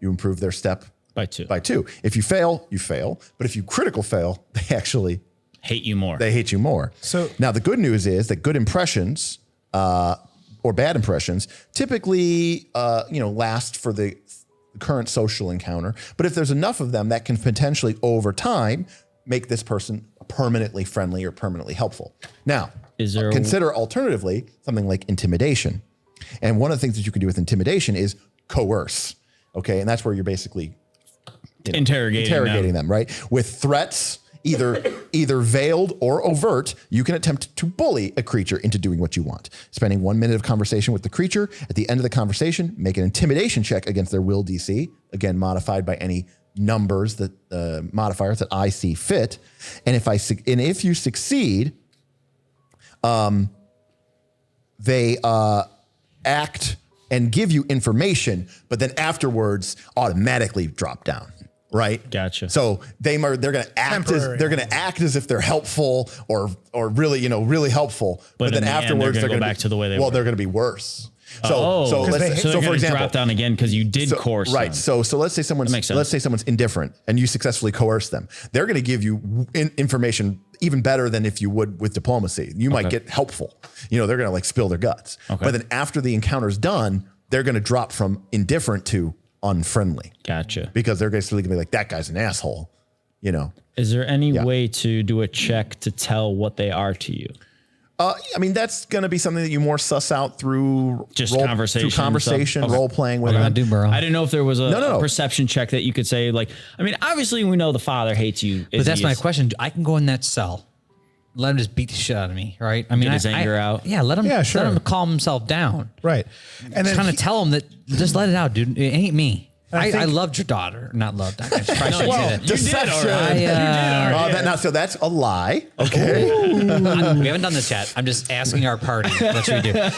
you improve their step by 2. If you fail, you fail. But if you critical fail, they actually hate you more. They hate you more. So now the good news is that good impressions or bad impressions typically last for the current social encounter. But if there's enough of them, that can potentially over time make this person permanently friendly or permanently helpful. Now, consider alternatively something like intimidation. And one of the things that you can do with intimidation is coerce. Okay, and that's where you're basically interrogating them, right? With threats, either veiled or overt, you can attempt to bully a creature into doing what you want. Spending 1 minute of conversation with the creature. At the end of the conversation, make an intimidation check against their will DC, again modified by any numbers that modifiers that I see fit. And if you succeed, they act and give you information, but then afterwards automatically drop down. Right. Gotcha. So they're going to act as if they're helpful or really, really helpful. But then afterwards they're going to go back to the way they were. They're going to be worse. So for example, drop down again because you did coerce them. Right. So let's say someone's indifferent and you successfully coerce them. They're going to give you information even better than if you would with diplomacy. You might get helpful. They're going to spill their guts. Okay. But then after the encounter's done, they're going to drop from indifferent to unfriendly. Gotcha. Because they're basically gonna be like, that guy's an asshole. Is there any way to do a check to tell what they are to you? That's going to be something that you more suss out through conversation, role playing with them. I didn't know if there was a perception check that you could say, obviously we know the father hates you. But that's my question. I can go in that cell, let him just beat the shit out of me, right? I mean, get his anger out. Yeah, let him calm himself down. Right. And then kind of tell him that just let it out, dude. It ain't me. I loved your daughter. Not loved. I probably shouldn't say that. Deception. So that's a lie. Okay. We haven't done this yet. I'm just asking our party. What should we do?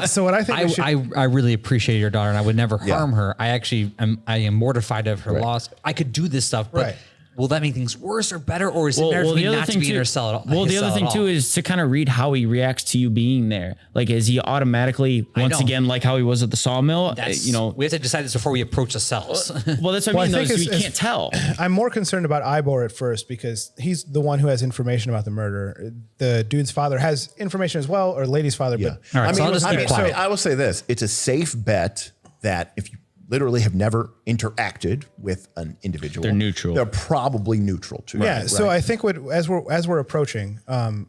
So what I think I really appreciate your daughter, and I would never harm her. I am mortified of her loss. I could do this stuff, but will that make things worse or better, or is it better for me not to be in her cell at all? Well, the other thing too is to kind of read how he reacts to you being there. Like, is he automatically once again like how he was at the sawmill? We have to decide this before we approach the cells. Well, that's what I mean. Though, is we can't tell. I'm more concerned about Ybor at first because he's the one who has information about the murder. The dude's father has information as well, or lady's father. Yeah. But all right, I will say this: it's a safe bet that if you literally have never interacted with an individual, they're neutral. They're probably neutral too. Yeah. Right? So I think as we're approaching, I'll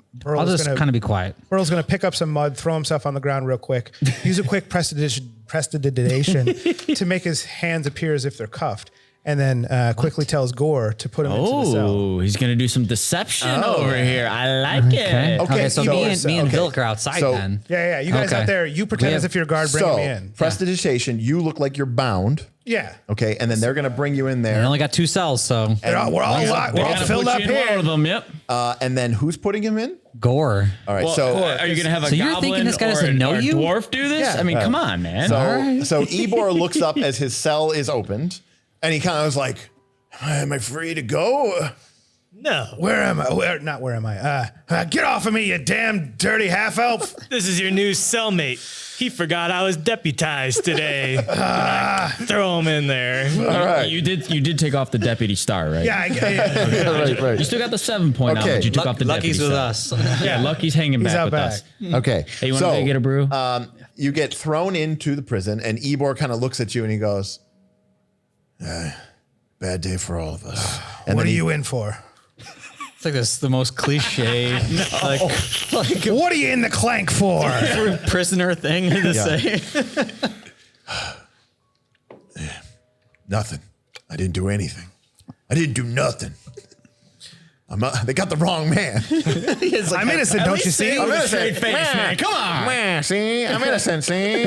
just kind of be quiet. Burl's going to pick up some mud, throw himself on the ground real quick, use a quick prestidigitation to make his hands appear as if they're cuffed, and then quickly tells Gorre to put him into the cell. Oh, he's going to do some deception over here. I like it. Okay, so me and Vilk are outside then. Yeah. You guys out there, you pretend as if you're a guard, bring me in. Prestidigitation, you look like you're bound. Yeah. Okay, and then they're going to bring you in there. I only got 2 cells, so we're all filled up here. One of them, yep. And then who's putting him in? Gorre. All right, are you going to have a goblin you're thinking this guy doesn't know you? Dwarf do this? Yeah. I mean, come on, man. So Ybor looks up as his cell is opened, and he kind of was like, "Am I free to go?" No. Where am I? Where am I? Get off of me, you damn dirty half elf. This is your new cellmate. He forgot I was deputized today. Throw him in there. All right. You did take off the deputy star, right? Yeah. right. You still got the 7 point now, Okay. but you took off the Lucky's deputy with star. us. Yeah, Lucky's hanging He's back out with back. us. Okay. Hey, you want to get a brew? You get thrown into the prison, and Ebor kind of looks at you and he goes, bad day for all of us. And What then are he- you in for? It's like the most cliche, like What are you in the clank for? prisoner thing to say. Nothing. I didn't do anything. I didn't do nothing. They got the wrong man. I'm innocent, don't you see? I'm innocent. Straight face, man. Come on. Man, see? I'm innocent, see?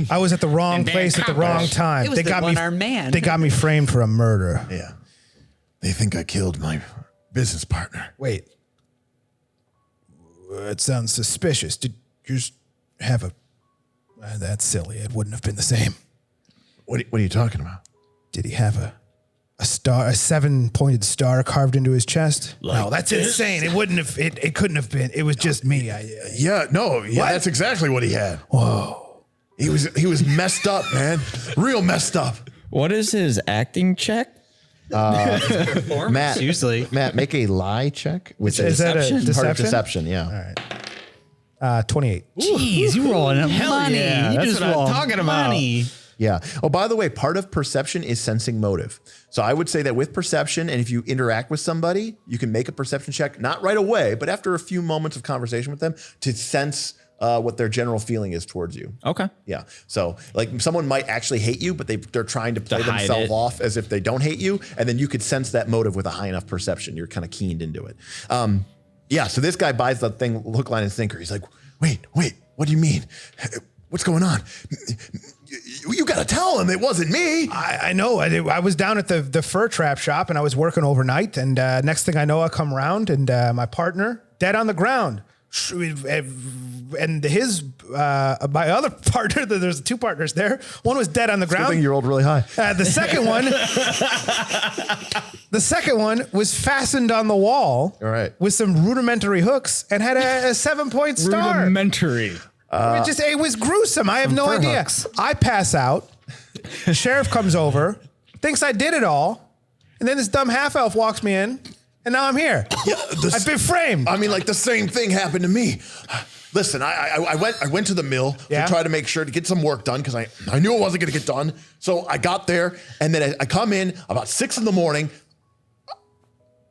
I was at the wrong Dan place at the wrong time. It was the one-armed man. They got me framed for a murder. Yeah. They think I killed my business partner. Wait. It sounds suspicious. Did you just have a... that's silly. It wouldn't have been the same. What are you talking about? Did he have a star, a 7-pointed star carved into his chest? No, that's insane. It wouldn't have. It couldn't have been. It was just me. Yeah, no, yeah, What? that's exactly what he had. Whoa. He was messed up, man. Real messed up. What is his acting check? Matt, Usually. Matt, make a lie check. Which Is that a part of deception? deception, yeah. 28. Jeez, you rolling up money. yeah, you that's just what I'm roll talking about. money. Yeah. Oh, by the way, part of perception is sensing motive. So I would say that with perception, and if you interact with somebody, you can make a perception check, not right away, but after a few moments of conversation with them to sense what their general feeling is towards you. Okay. Yeah. So like someone might actually hate you, but they're trying to play hide themselves it. off as if they don't hate you. And then you could sense that motive with a high enough perception. You're kind of keened into it. Yeah. So this guy buys the thing, hook, line, and sinker. He's like, wait, what do you mean? What's going on? You got to tell him it wasn't me. I know. I was down at the fur trap shop and I was working overnight. And next thing I know, I come around and my partner dead on the ground. And his my other partner, there's 2 partners there. One was dead on the Good ground. thing you rolled really high. The second one was fastened on the wall, All right. with some rudimentary hooks and had a 7-point star. Rudimentary. It was gruesome. I have no fur idea. hooks. I pass out. The sheriff comes over, thinks I did it all, and then this dumb half elf walks me in, and now I'm here. I've been framed. I mean, like the same thing happened to me. Listen, I went to the mill Yeah. to try to make sure to get some work done because I knew it wasn't going to get done. So I got there, and then I come in about 6 a.m.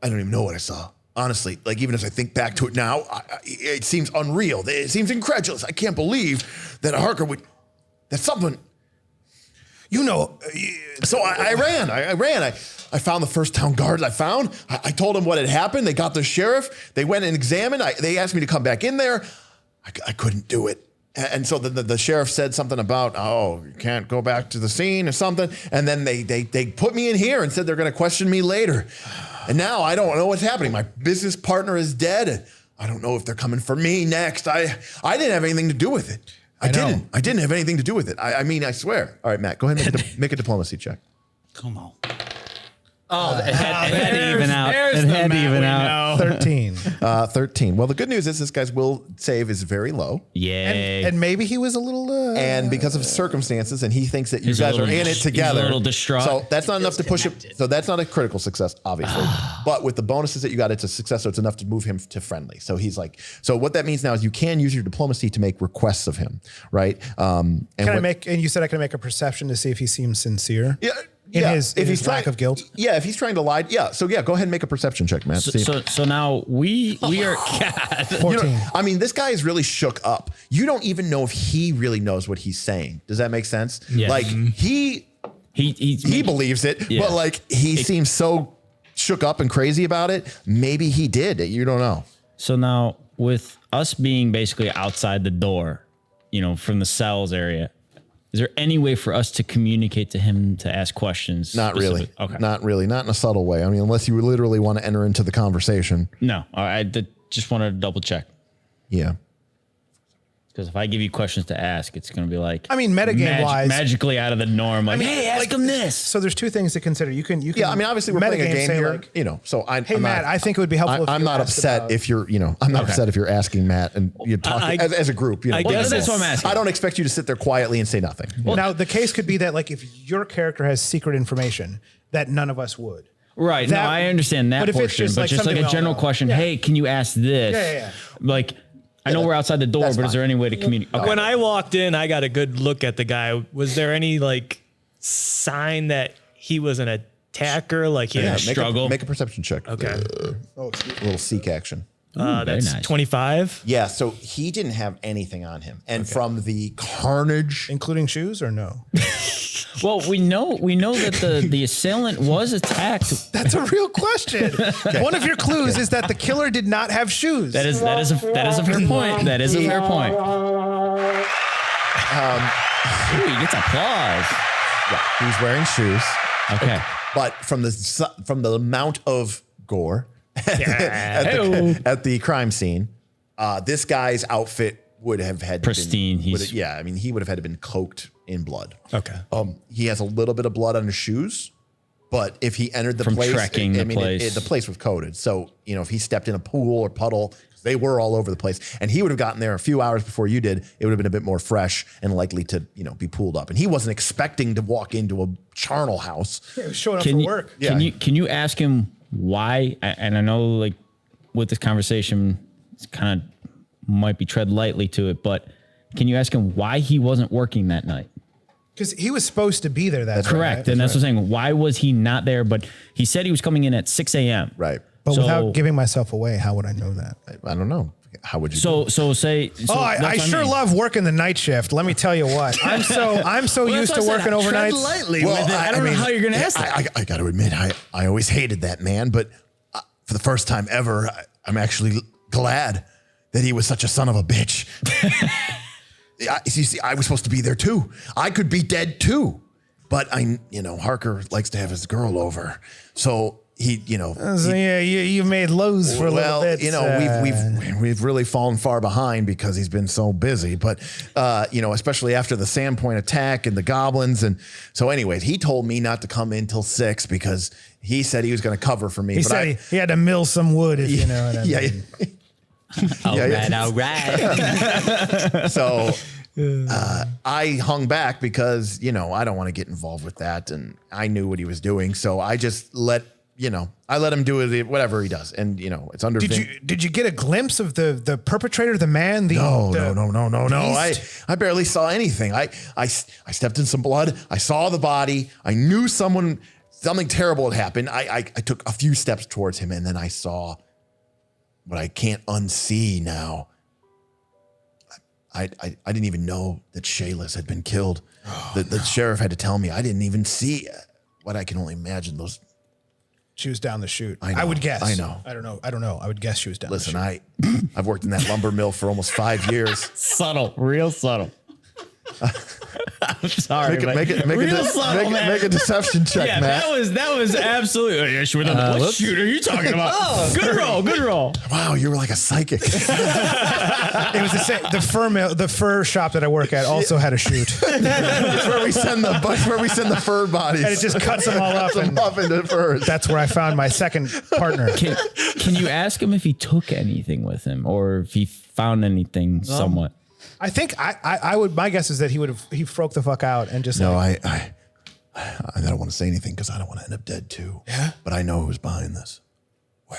I don't even know what I saw. Honestly, like even as I think back to it now, it seems unreal. It seems incredulous. I can't believe that a Harker would, that someone. You know, So I ran. I found the first town guards I found. I told them what had happened. They got the sheriff. They went and examined. They asked me to come back in there. I couldn't do it. And so the sheriff said something about, you can't go back to the scene or something. And then they put me in here and said they're going to question me later. And now I don't know what's happening. My business partner is dead. And I don't know if they're coming for me next. I didn't have anything to do with it. I didn't have anything to do with it. I mean, I swear. All right, Matt, go ahead and make a diplomacy check. Come on. Oh, it had to even out. It had to even out. 13. 13. Well, the good news is this guy's will save is very low. Yay. And maybe he was a little... And because of circumstances, and he thinks that you He's a guys are little in it dis- together. he's a little distraught. So that's not enough to push it. So that's not a critical success, obviously. But with the bonuses that you got, it's a success. So it's enough to move him to friendly. So he's like, so what that means now is you can use your diplomacy to make requests of him, right? And and you said I can make a perception to see if he seems sincere? Yeah. In his he's lack of guilt? Yeah, if he's trying to lie. Yeah. So yeah, go ahead and make a perception check, man. See. So now we are 14. I mean, this guy is really shook up. You don't even know if he really knows what he's saying. Does that make sense? Yeah. Like he believes it, Yeah. but like he seems so shook up and crazy about it. Maybe he did. You don't know. So now with us being basically outside the door, from the cells area, is there any way for us to communicate to him to ask questions? Not really. specific- Okay. Not really. Not in a subtle way. I mean, unless you literally want to enter into the conversation. No. I just wanted to double check. Yeah. Because if I give you questions to ask, it's going to be like, I mean, metagame wise, magically out of the norm. Like, hey, ask him this. So there's two things to consider. You can. Yeah, I mean, obviously we're playing a game here, like, so hey, Matt, I think it would be helpful. I'm not upset if you're, I'm not upset if you're asking Matt and you talk as a group. I guess that's what I'm asking. I don't expect you to sit there quietly and say nothing. Well, now the case could be that like if your character has secret information that none of us would. Right. No, I understand that but if it's portion, just but like just like something a general we all know. question. Yeah. Hey, can you ask this? Yeah. Like, I know we're outside the door, That's but is there fine. any way to communicate? Okay. When I walked in, I got a good look at the guy. Was there any like sign that he was an attacker? Like he had a struggle. Make a perception check. Okay. A little seek action. Very That's nice. 25. Yeah, so he didn't have anything on him. And from the carnage, Including shoes or no? Well, we know that the assailant was attacked. That's a real question. One of your clues is that the killer did not have shoes. That is a fair point. That is a fair point. Ooh, he gets applause. yeah, he's wearing shoes. Okay. But from the amount of gore at the crime scene, this guy's outfit would have had Pristine. He would have had to been coked in blood. Okay. He has a little bit of blood on his shoes, but if he entered the From place, trekking the place. the place was coated. So if he stepped in a pool or puddle, they were all over the place, and he would have gotten there a few hours before you did. It would have been a bit more fresh and likely to be pooled up. And he wasn't expecting to walk into a charnel house. He was showing up Can for you, work. Can you ask him why? And I know like with this conversation, it's kind of might be tread lightly to it, but can you ask him why he wasn't working that night? Because he was supposed to be there that night. Correct. And that's what I'm saying. Why was he not there? But he said he was coming in at 6 a.m. Right. But So- without giving myself away, how would I know that? I don't know. How would you? I love working the night shift. Let me tell you what. I'm so used to working overnights. Lightly with it. I don't know how you're going to ask that. I got to admit, I always hated that man, but for the first time ever, I'm actually glad that he was such a son of a bitch. I was supposed to be there too. I could be dead too, but Harker likes to have his girl over, so he, you made lows for a little bit. we've really fallen far behind because he's been so busy. But especially after the Sandpoint attack and the goblins, and so anyways, he told me not to come in till 6 because he said he was going to cover for me. He said he had to mill some wood, if you know what I mean. All right. So I hung back because I don't want to get involved with that, and I knew what he was doing, so I just let him do whatever he does, and it's under. Did you get a glimpse of the perpetrator, the man? No. beast? I barely saw anything. I stepped in some blood. I saw the body. I knew something terrible had happened. I took a few steps towards him, and then I saw what I can't unsee now. I didn't even know that Shayless had been killed. The sheriff had to tell me. I didn't even see what I can only imagine. She was down the chute. I know, I would guess. I know. I don't know. I would guess she was down the chute. Listen, I've worked in that lumber mill for almost 5 years. Subtle, real subtle. I'm sorry. Make a deception check, Yeah, Matt. that was absolutely. Yeah, she was what shoot are you talking about? Good roll. Wow, you were like a psychic. It was the same. The fur shop that I work at also had a chute, It's where we send the fur bodies. and it just cuts them all up. them And up into furs. that's where I found my second partner. Can you ask him if he took anything with him or if he found anything somewhat? I think I would. My guess is that he broke the fuck out and just No, I don't want to say anything because I don't want to end up dead too. Yeah? But I know who's behind this. wait.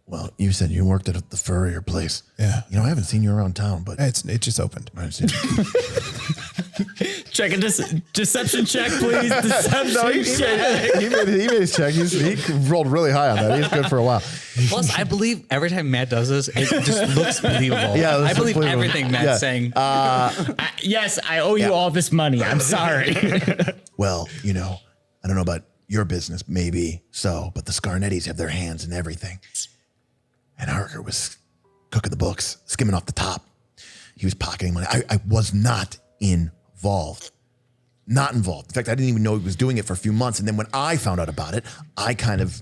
Well, you said you worked at the furrier place. Yeah. I haven't seen you around town, but It just opened. I understand. Check a deception check, please. Deception check. he made his check. He rolled really high on that. He's good for a while. Plus, I believe every time Matt does this, it just looks believable. Yeah, I believe believable. everything Matt's saying. Yes, I owe you all this money. I'm sorry. Well, I don't know about your business, maybe so, but the Scarnettis have their hands in everything. And Harker was cooking the books, skimming off the top. He was pocketing money. I was not involved. Not involved. In fact, I didn't even know he was doing it for a few months. And then when I found out about it, I kind of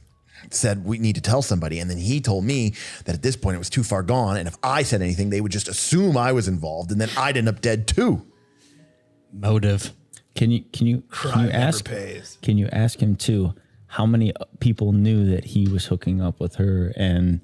said we need to tell somebody. And then he told me that at this point it was too far gone. And if I said anything, they would just assume I was involved and then I'd end up dead too. Motive. Can you ask him too, how many people knew that he was hooking up with her and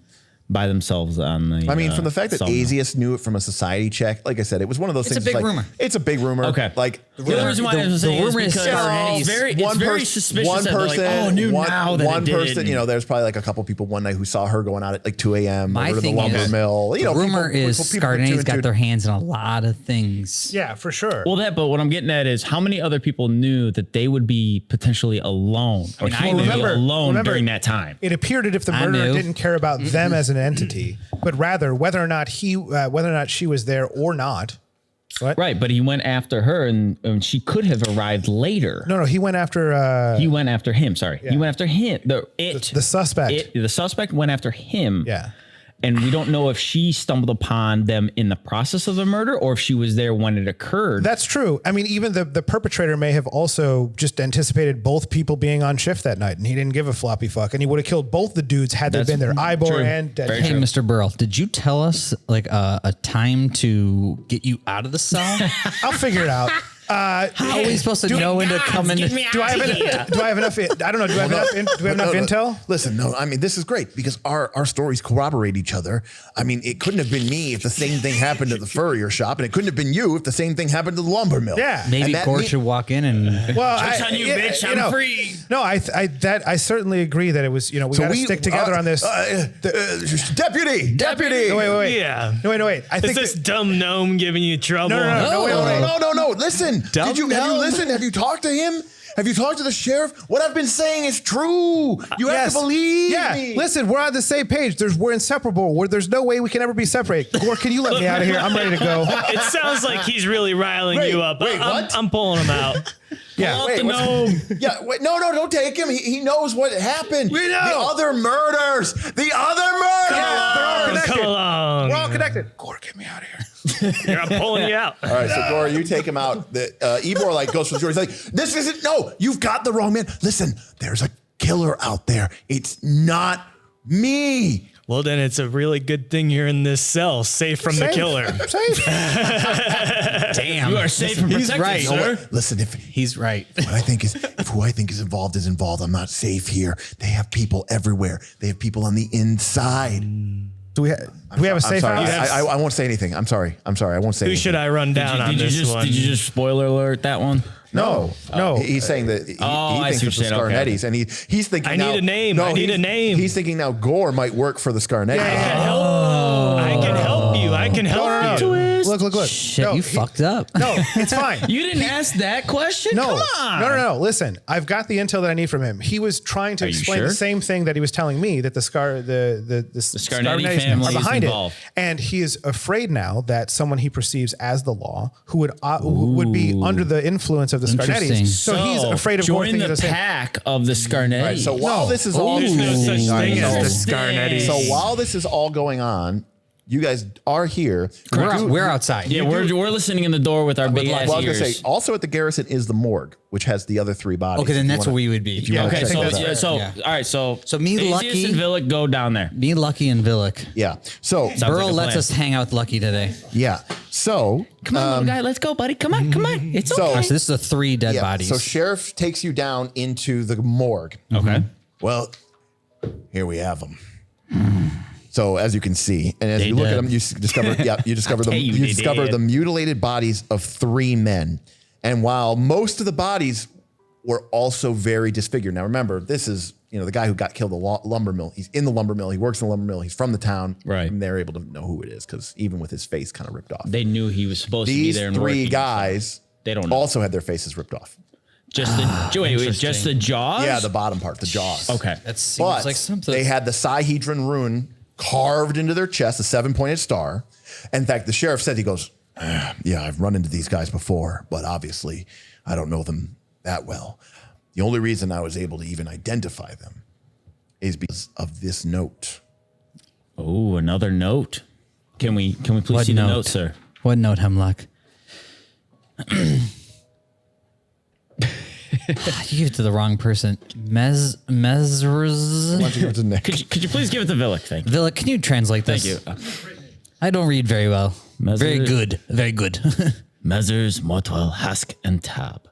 by themselves on the. I mean, from the fact that sawmill? Azius knew it from a society check, like I said, it was one of those It's things. a big like, rumor. It's a big rumor. Okay. Like The reason why I was saying rumor is is because Scarnetti's. it's very suspicious. One that they're person, like, oh, knew now that one it did person. it. You know, there's probably like a couple people one night who saw her going out at like 2 a.m. My over to the thing lumber is, mill. You the know, rumor people is put two Scarnetti's and got two- their hands in a lot of things. Yeah, for sure. Well, but what I'm getting at is how many other people knew that they would be potentially alone, or he would be alone during that time. It appeared as if the I murderer knew. didn't care about them as an entity, but rather whether or not she was there or not. What? Right, but he went after her, and she could have arrived later. No, he went after. He went after him. Sorry, he went after him. The suspect. The suspect went after him. Yeah. And we don't know if she stumbled upon them in the process of the murder or if she was there when it occurred. That's true. I mean, even the perpetrator may have also just anticipated both people being on shift that night, and he didn't give a floppy fuck, and he would have killed both the dudes had they That's been there. Ivor true. and Dead. Very Hey, true. Mr. Burrell, did you tell us like a time to get you out of the cell? I'll figure it out. How are we supposed to know when to come in? Do I have enough? I don't know. Do I have enough? Do we have enough intel? Listen, no, I mean, this is great because our stories corroborate each other. I mean, it couldn't have been me if the same thing happened at the furrier shop, and it couldn't have been you if the same thing happened to the lumber mill. Yeah. Maybe And that Gorre mean- should walk in and. Well, Joke's on you, bitch. I'm free. No, I certainly agree that it was. We got to stick together on this. Deputy. No, wait. Yeah. No, wait. I Is think this dumb gnome giving you trouble? No, wait. No. Listen. Dumb Have you gnome. listened? Have you talked to him? Have you talked to the sheriff? What I've been saying is true. You have to believe me. Listen, we're on the same page. We're inseparable. There's no way we can ever be separated. Gorre, can you let me out of here? I'm ready to go. It sounds like he's really riling you up. I'm pulling him out. Yeah. Wait, no, don't take him. He knows what happened. We know. The other murders. Come along. We're all connected. Gorre, get me out of here. Here, I'm pulling you out. All right, so Gorre, you take him out. Ybor like goes for the door. He's like, "This isn't. No, you've got the wrong man. Listen, there's a killer out there. It's not me." Well, then it's a really good thing you're in this cell, safe from the killer. Safe. Damn. You are safe and He's protected, right. sir. Listen, if He's right. who I think is involved is involved, I'm not safe here. They have people everywhere. They have people on the inside. Do we have a safe I'm sorry. house? I won't say anything. I'm sorry. I won't say. Who anything. should I run down on this one? Did you just spoiler alert that one? No. No. He's saying that he I thinks see it's what the you're saying. Okay. Scarnettis, and he's thinking. I now, need a name. No, I need a name. He's thinking now Gorre might work for the Scarnettis. I can help you. I can help you. Look. Shit, No, you he- fucked up. No, it's fine. You didn't ask that question? No, Come on. no. Listen, I've got the intel that I need from him. He was trying to Are you explain sure? the same thing that he was telling me that the Scarnetti Scarnettis family are is behind it, involved. and he is afraid now that someone he perceives as the law, who would be under the influence of the Interesting. Scarnettis. So he's afraid of Gorre join thinking the the same. pack of the Scarnetti. All right, so while this is all There's no such thing as the Interesting. Scarnettis. so while this is all going on, you guys are here. We're outside. yeah, we're listening in the door with our big ass Well, I was ears. gonna say, also at the garrison is the morgue, which has the other 3 bodies. Okay, then if you that's wanna- where we would be. if you wanna okay, check so that out. all right, so me, Azius Lucky- and Villic go down there. Me, Lucky, and Villic. Yeah. So Sounds Burl like a lets plan. us hang out with Lucky today. yeah. So Come on, little guy, let's go, buddy. Come on. It's So- okay. So this is the 3 dead yeah. bodies. So sheriff takes you down into the morgue. Okay. Well, here we have them. So as you can see, and as They you look at dead. them, you discover tell you they discover dead. the mutilated bodies of 3 men. And while most of the bodies were also very disfigured. Now remember, this is the guy who got killed at the lumber mill. He's in the lumber mill. He works in the lumber mill. He's from the town. Right. And they're able to know who it is because even with his face kind of ripped off. They knew he was supposed to be These there and 3 working, guys they don't know. also had their faces ripped off. Just just the jaws? Yeah, the bottom part, the jaws. Okay. that seems But like something. they had the Sihedron rune carved into their chest, a 7-pointed star. In fact, the sheriff said, he goes, yeah, I've run into these guys before, but obviously I don't know them that well. The only reason I was able to even identify them is because of this note. Oh, another note. Can we please What see the note? note, sir? What note, Hemlock? You give it to the wrong person. Mesrus. Why don't you give it to Nick? Could you please give it to Villic? Thank you. Villic, can you translate Thank this? you. I don't read very well. Very Mesrus- good. Very good. Messrs. Mortwell, Hask, and Tab.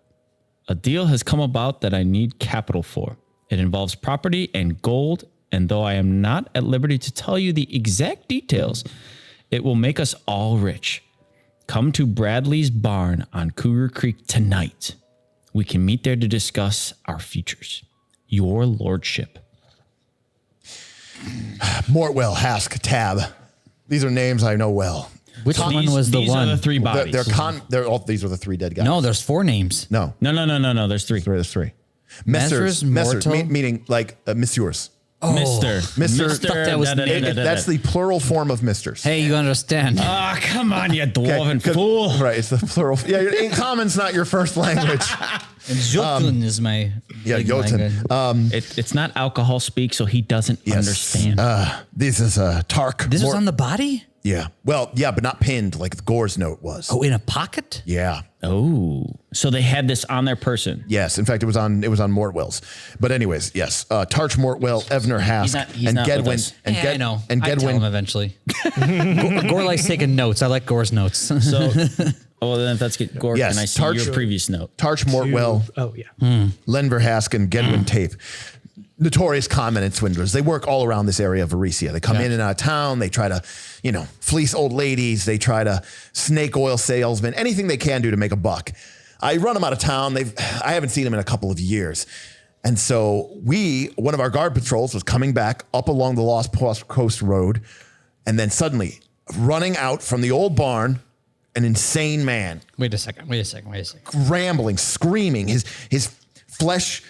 A deal has come about that I need capital for. It involves property and gold, and though I am not at liberty to tell you the exact details, it will make us all rich. Come to Bradley's barn on Cougar Creek tonight. We can meet there to discuss our futures. Your lordship. Mortwell, Hask, Tab. These are names I know well. Which one was the These one? are the three bodies. These were the 3 dead guys. No, there's 4 names. No. No. There's three. There's 3. Messrs. Messrs, Mortal? meaning like messieurs. Mister. that was That's the plural form of misters. Hey, you understand? Ah, come on, you dwarven 'Cause- fool. Right, it's the plural. Yeah, in common's not your first language. Jotun is my Jotun. language. It's not alcohol speak, so he doesn't understand. This is Tark. This was on the body? Yeah. Well, yeah, but not pinned like the Gorre's note was. Oh, in a pocket? Yeah. Oh, so they had this on their person. Yes. In fact, it was on Mortwell's. But anyways, yes. Tarch Mortwell, Evner Hask, he's and not with Gedwin. us. And I know. And I tell him Gedwin. eventually. Gore likes taking notes. I like Gore's notes. So, well, then if that's good, Gorre, Yes, can I see Tarch- your previous note? Tarch Mortwell, Oh, yeah. Lenver Hask, and Gedwin Tape. Notorious con men and swindlers. They work all around this area of Varesia. They come in and out of town. They try to, fleece old ladies. They try to snake oil salesmen, anything they can do to make a buck. I run them out of town. I haven't seen them in a couple of years. And so one of our guard patrols was coming back up along the Lost Coast Road. And then suddenly running out from the old barn, an insane man. Wait a second. Rambling, screaming, his flesh,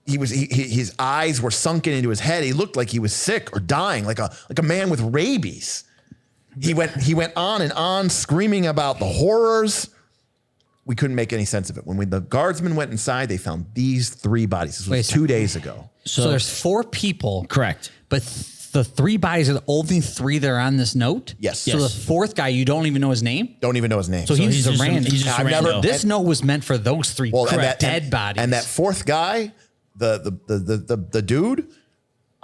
his eyes were sunken into his head. He looked like he was sick or dying, like a man with rabies. He went on and on screaming about the horrors. We couldn't make any sense of it. When the guardsmen went inside, they found these 3 bodies. This was 2 days ago. So there's 4 people. Correct. But the 3 bodies are the only 3 that are on this note? Yes. So Yes. the 4th guy, you don't even know his name? Don't even know his name. So he's he's a just a- random. he's just a I've never. rando. This note was meant for those 3 dead bodies. And that 4th guy, the dude,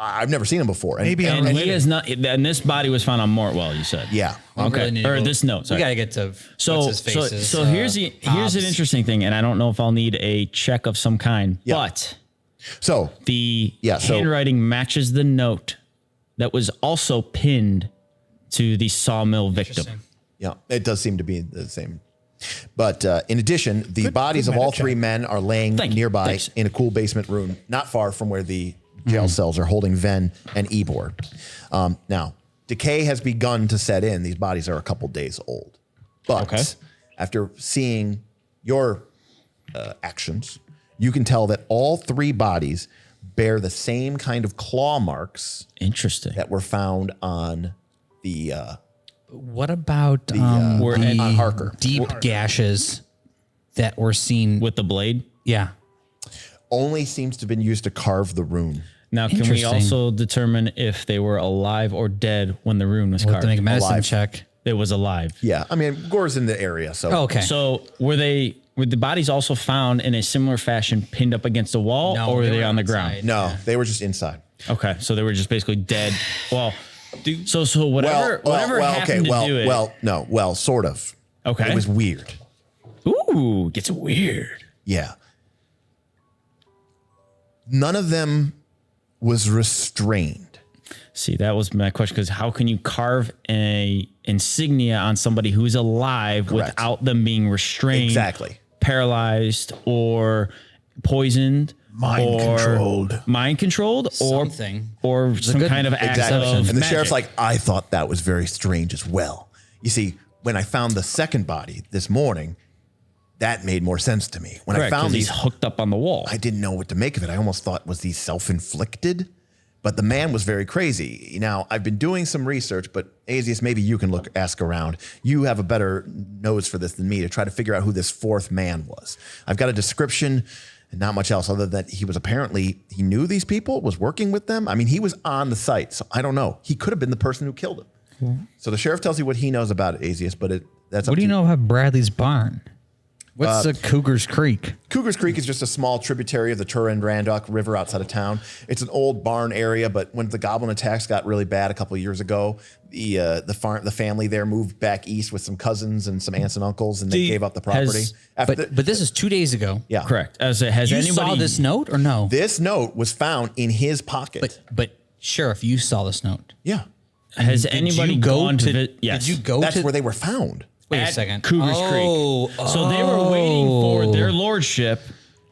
I've never seen him before. Maybe And unrelated. he has not. And this body was found on Mortwell. You said. Yeah. We Okay. really need to Or go- this note. We Sorry. gotta get to So what's his faces, so here's an Hobbs. interesting thing, and I don't know if I'll need a check of some kind, Yeah. but So the so- handwriting matches the note that was also pinned to the sawmill victim. yeah, it does seem to be the same. But in addition, the Good- bodies good of all meta check. 3 men are laying Thank you. nearby Thanks. in a cool basement room, not far from where the jail cells are holding Ven and Ebor. Now, decay has begun to set in. These bodies are a couple days old. But Okay. after seeing your actions, you can tell that all 3 bodies bear the same kind of claw marks Interesting. that were found on the What about Were any- on Harker. deep gashes that were seen? with the blade. Yeah. Only seems to have been used to carve the rune. Now, can we Interesting. also determine if they were alive or dead when the rune was We'll have carved? to make a medicine Alive. check. It was alive. Yeah, I mean, Gore's in the area, so Oh, okay. So were the bodies also found in a similar fashion, pinned up against a wall, No, or were they they were on the outside. ground? no, they were just inside. Okay, so they were just basically dead. Well, so whatever happened to do it. Sort of. Okay. It was weird. Ooh, gets weird. Yeah. None of them was restrained. See, that was my question, because how can you carve a insignia on somebody who's alive Correct. without them being restrained, Exactly. paralyzed, or poisoned, Mind controlled. or Something. or some good- kind of act Exactly. of And the magic. sheriff's like, I thought that was very strange as well. You see, when I found the second body this morning, that made more sense to me. When Correct, I found 'cause these, he's hooked up on the wall. I didn't know what to make of it. I almost thought, was these self-inflicted? But the man was very crazy. Now, I've been doing some research, but Azius, maybe you can ask around. You have a better nose for this than me to try to figure out who this 4th man was. I've got a description and not much else other than he knew these people, was working with them. I mean, he was on the site, so I don't know. He could have been the person who killed him. So the sheriff tells you what he knows about it, Azius, but that's up What do you to know about Bradley's barn? What's the Cougar's Creek? Cougar's Creek is just a small tributary of the Turin-Randolph River outside of town. It's an old barn area, but when the goblin attacks got really bad a couple of years ago, the family there moved back east with some cousins and some aunts and uncles, and they gave up the property. But this is 2 days ago. Yeah, Correct. Has You anybody saw this note or no? This note was found in his pocket. But Sheriff, you saw this note. Yeah, Has Did anybody you go gone to? to? Yes. Did you go that's to? where they were found. Wait a at second. Cougar's Creek. So they were waiting for their lordship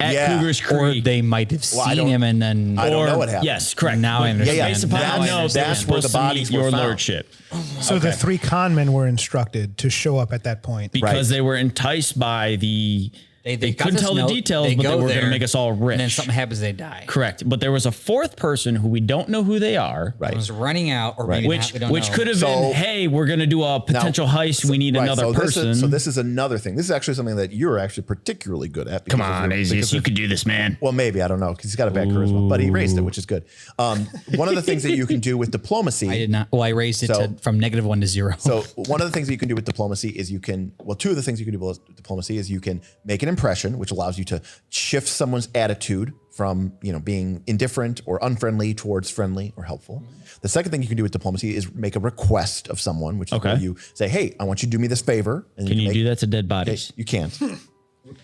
at Yeah. Cougar's Or Creek. they might have I seen don't- him and then. I don't know what happened. Yes, correct. Now I understand. Based upon That's- the note, they were that's where the supposed to bodies meet were your found. lordship So the 3 con men were instructed to show up at that point. because they were enticed by the. They got couldn't this tell the note, details, but they go were going to there, make us all rich. And then something happens, they die. Correct. But there was a fourth person who we don't know who they are. It was running out, or maybe Which not, we don't which know. could have So- been, hey, we're going to do a potential heist. We need another so person. This is another thing. This is actually something that you're actually particularly good at. Come because of on, your- Azius, because you of- could do this, man. Well, maybe, I don't know, because he's got a bad charisma, but he raised it, which is good. One of the things that you can do with diplomacy. I did not. Well, I raised it from -1 to 0. So one of the things that you can do with diplomacy is two of the things you can do with diplomacy is you can make an impression, which allows you to shift someone's attitude from, being indifferent or unfriendly towards friendly or helpful. The second thing you can do with diplomacy is make a request of someone, which is where you say, hey, I want you to do me this favor. And Can you do that to dead bodies? You can't.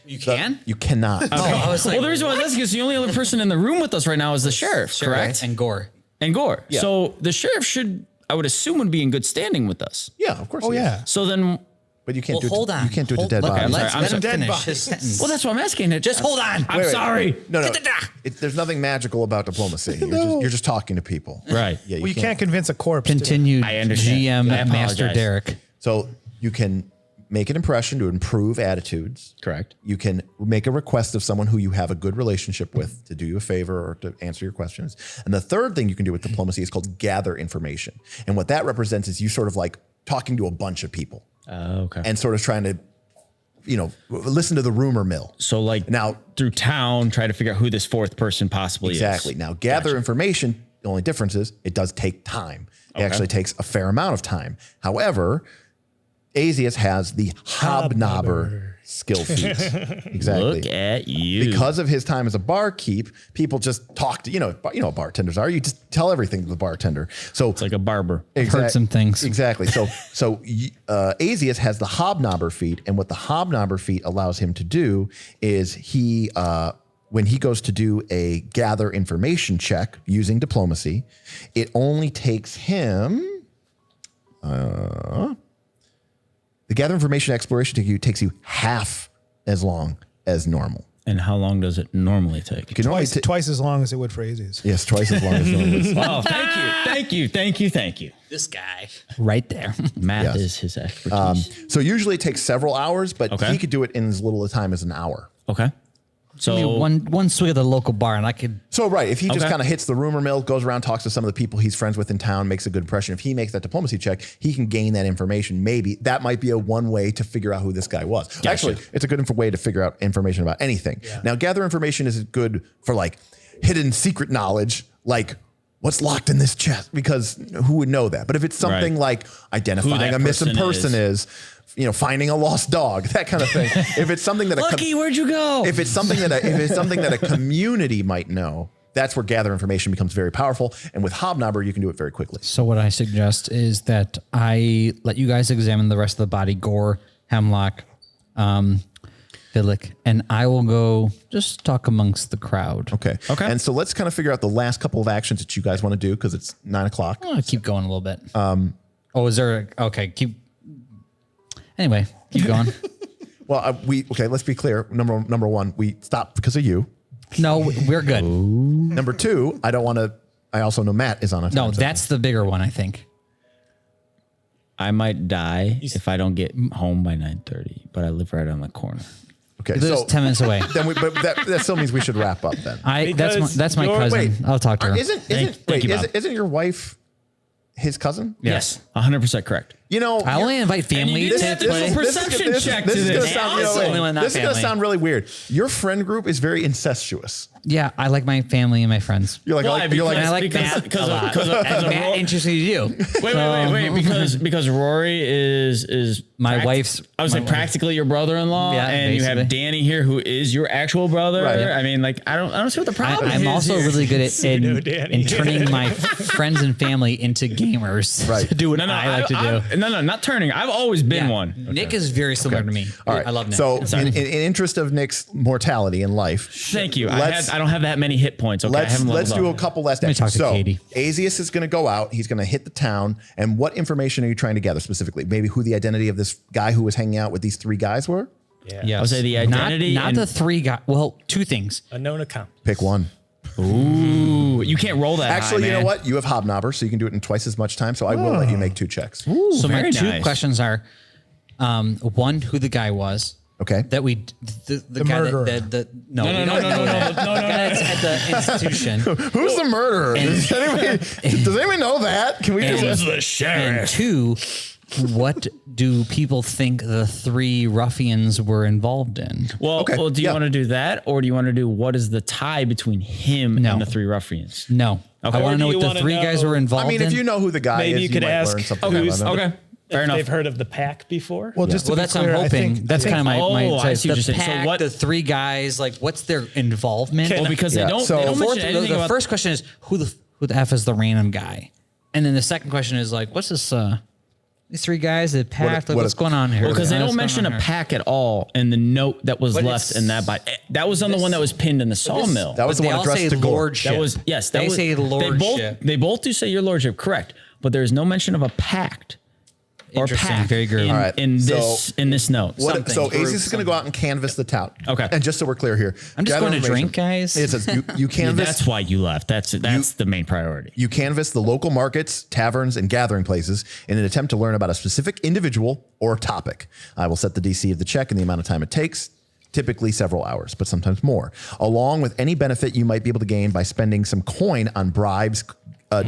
You can? You cannot. I was like, Well, the reason why that's because the only other person in the room with us right now is the sheriff, correct? And Gorre. And Gorre. So the sheriff should, I would assume, would be in good standing with us. Yeah, of course. Oh, he is. yeah. So then, But you can't Well, do it. hold on. You can't do it to dead Look, bodies. Let's I'm let him sorry. finish Dead his bodies. sentence. well, that's what I'm asking. Just hold on. I'm Wait, wait. sorry. No. There's nothing magical about diplomacy. You're just talking to people. Right. Yeah. Well, you can't convince a corpse. Continued I understand. GM I Master apologize. Derek. So you can make an impression to improve attitudes. Correct. You can make a request of someone who you have a good relationship with to do you a favor or to answer your questions. And the third thing you can do with diplomacy is called gather information. And what that represents is you sort of like talking to a bunch of people Okay. and sort of trying to, listen to the rumor mill. So like Now, through town, try to figure out who this fourth person possibly exactly. is. Now, gather information, the only difference is it does take time. It actually takes a fair amount of time. However, Azius has the hobnobber skill feat. Exactly. Look at you. Because of his time as a barkeep, people just talk to, what bartenders are. You just tell everything to the bartender. So it's like a barber. Heard some things. Exactly. So Azius has the hobnobber feat, and what the hobnobber feat allows him to do is when he goes to do a gather information check using diplomacy, it only takes him. The gather information exploration takes you half as long as normal. And how long does it normally take? You can only Twice as long as it would for Azius. yes, twice as long as normal. Oh, thank you. This guy. Right there. Math Yes. is his expertise. So usually it takes several hours, but Okay. he could do it in as little a time as an hour. Okay. So Give me one swig of the local bar, and I could. So right, if he just Okay. kind of hits the rumor mill, goes around, talks to some of the people he's friends with in town, makes a good impression. If he makes that diplomacy check, he can gain that information. Maybe that might be one way to figure out who this guy was. Actually, it's a good way to figure out information about anything. Now, gather information is good for like hidden secret knowledge, like what's locked in this chest, because who would know that? But if it's something Right. like identifying that a missing person person is, finding a lost dog, that kind of thing. If it's something that Lucky, where'd you go? if it's something that a community might know, that's where gather information becomes very powerful. And with Hobnobber, you can do it very quickly. So what I suggest is that I let you guys examine the rest of the body, Gorre, Hemlock, Philic, and I will go just talk amongst the crowd. Okay. And so let's kind of figure out the last couple of actions that you guys want to do because it's 9:00. I'll keep going a little bit. Is there? Okay, Anyway, keep going. Well, let's be clear. Number one, we stopped because of you. No, we're good. Number two, I also know Matt is on a time No, session. that's the bigger one, I think. I might die if I don't get home by 9:30, but I live right on the corner. Okay. There's So 10 minutes away. but that still means we should wrap up then. That's my cousin. Wait, I'll talk to her. Thank you, Bob. Isn't your wife his cousin? Yes, 100% correct. I only invite family didn't to have to play. do perception check to is this. gonna sound, That's the only one not this is gonna family. sound really weird. Your friend group is very incestuous. Yeah, I like my family and my friends. You're like, Why? you're like, And I like because- Matt because a of- lot. because of- And Matt interesting to you. Wait, because Rory is My wife's- I was my like wife. practically your brother-in-law, Yeah, and you have basically. Danny here, who is your actual brother. Right. I mean, like I don't see what the problem is. I'm also here. really good at Pseudo-Danny. in turning my friends and family into gamers. Right. To do what No, I like to do. No, not turning. I've always been Yeah. one. Nick is very similar to me. all right. I love Nick. So in interest of Nick's mortality in life, Thank you. Let's- I don't have that many hit points. Okay, I let's haven't let's leveled do a up. couple last me actions. talk to So Katie. Azius is going to go out. He's going to hit the town. And what information are you trying to gather specifically? Maybe who the identity of this guy who was hanging out with these 3 guys were? yes. I would say the identity Not and- the 3 guys. Well, 2 things. A known account. Pick one. Ooh, you can't roll that. Actually, high, you know man. what? You have Hobnobber, so you can do it in twice as much time. So I will let you make 2 checks. So my very 2 nice. questions are, one, who the guy was. Okay. That we the guy murderer. that no No. the guy that's at the institution. Who's the murderer? Does anybody know that? Can we just? the sheriff? And 2, what do people think the 3 ruffians were involved in? Well, Okay, do you yeah. want to do that, or do you want to do what is the tie between him No. and the 3 ruffians? No, Okay. I want Or to know do you what the wanna 3 guys know- were involved I mean, in. if you know who the guy Maybe is, you could might ask learn something who's- about him. Okay, fair If enough. they've heard of the pack before. Well, just to well, be that's clear, I'm I hoping. think- That's kind of my Oh, I see what the you're saying. So pack, what- the 3 guys, like what's their involvement? Well, because Yeah, they don't. so- they don't Fourth- mention anything the about. first question is who the F is the random guy, and then the second question is like what's this these 3 guys that packed, like, what- what's going on here? Because they What's don't going mention a on here? pack at all in the note that was But left it's- in that bite. That was on the one that was pinned in the sawmill. That was But the they one all addressed say to Gorre. lordship. That was yes. That They was, say lordship. They both do say your lordship, correct? But there is no mention of a pact or Interesting, pact very good. in, All right, in so this note. What, so Something. Aziz is going to go out and canvass the town. Okay. And just so we're clear here, I'm just gather going to information. drink, guys. It says you Yeah, canvass. that's why you left. That's the main priority. You canvass the local markets, taverns, and gathering places in an attempt to learn about a specific individual or topic. I will set the DC of the check and the amount of time it takes, typically several hours, but sometimes more, along with any benefit you might be able to gain by spending some coin on bribes,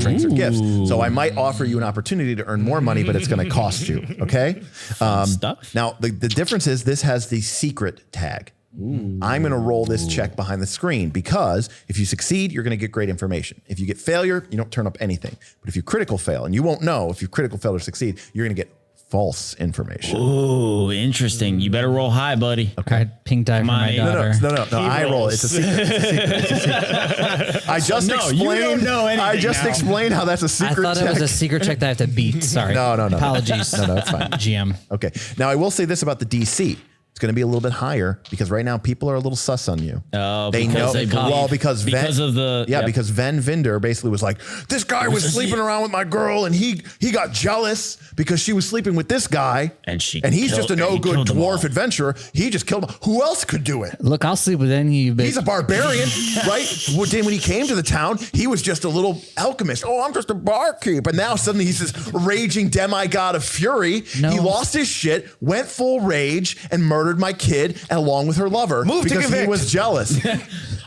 drinks, or gifts. So I might offer you an opportunity to earn more money, but it's going to cost you. Okay. Stuff. Now, the difference is this has the secret tag. I'm going to roll this check behind the screen because if you succeed, you're going to get great information. If you get failure, you don't turn up anything. But if you critical fail, and you won't know if you critical fail or succeed, you're going to get false information. Ooh, interesting. You better roll high, buddy. I had pink dye for my on, daughter. No. I roll. It's a secret. It's a secret. I just No, you explained. don't know anything I just now. explained how that's a I secret. thought it was check. a secret check that I have to beat. Sorry. No. Apologies. No, it's fine. GM. Okay. Now I will say this about the DC. It's going to be a little bit higher because right now people are a little sus on you. Oh, because they believe- well because of the yeah yep. because Ven Vinder basically was like, this guy was sleeping around with my girl and he got jealous because she was sleeping with this guy And he's he's killed- just a and he no good killed them all. dwarf adventurer. He just killed him. Who else could do it? Look, I'll sleep with any of you, but He's a barbarian, right? When he came to the town, he was just a little alchemist. Oh, I'm just a barkeep. And now suddenly he's this raging demigod of fury. No. He lost his shit, went full rage, and murdered my kid along with her lover Move to because he convict. was jealous.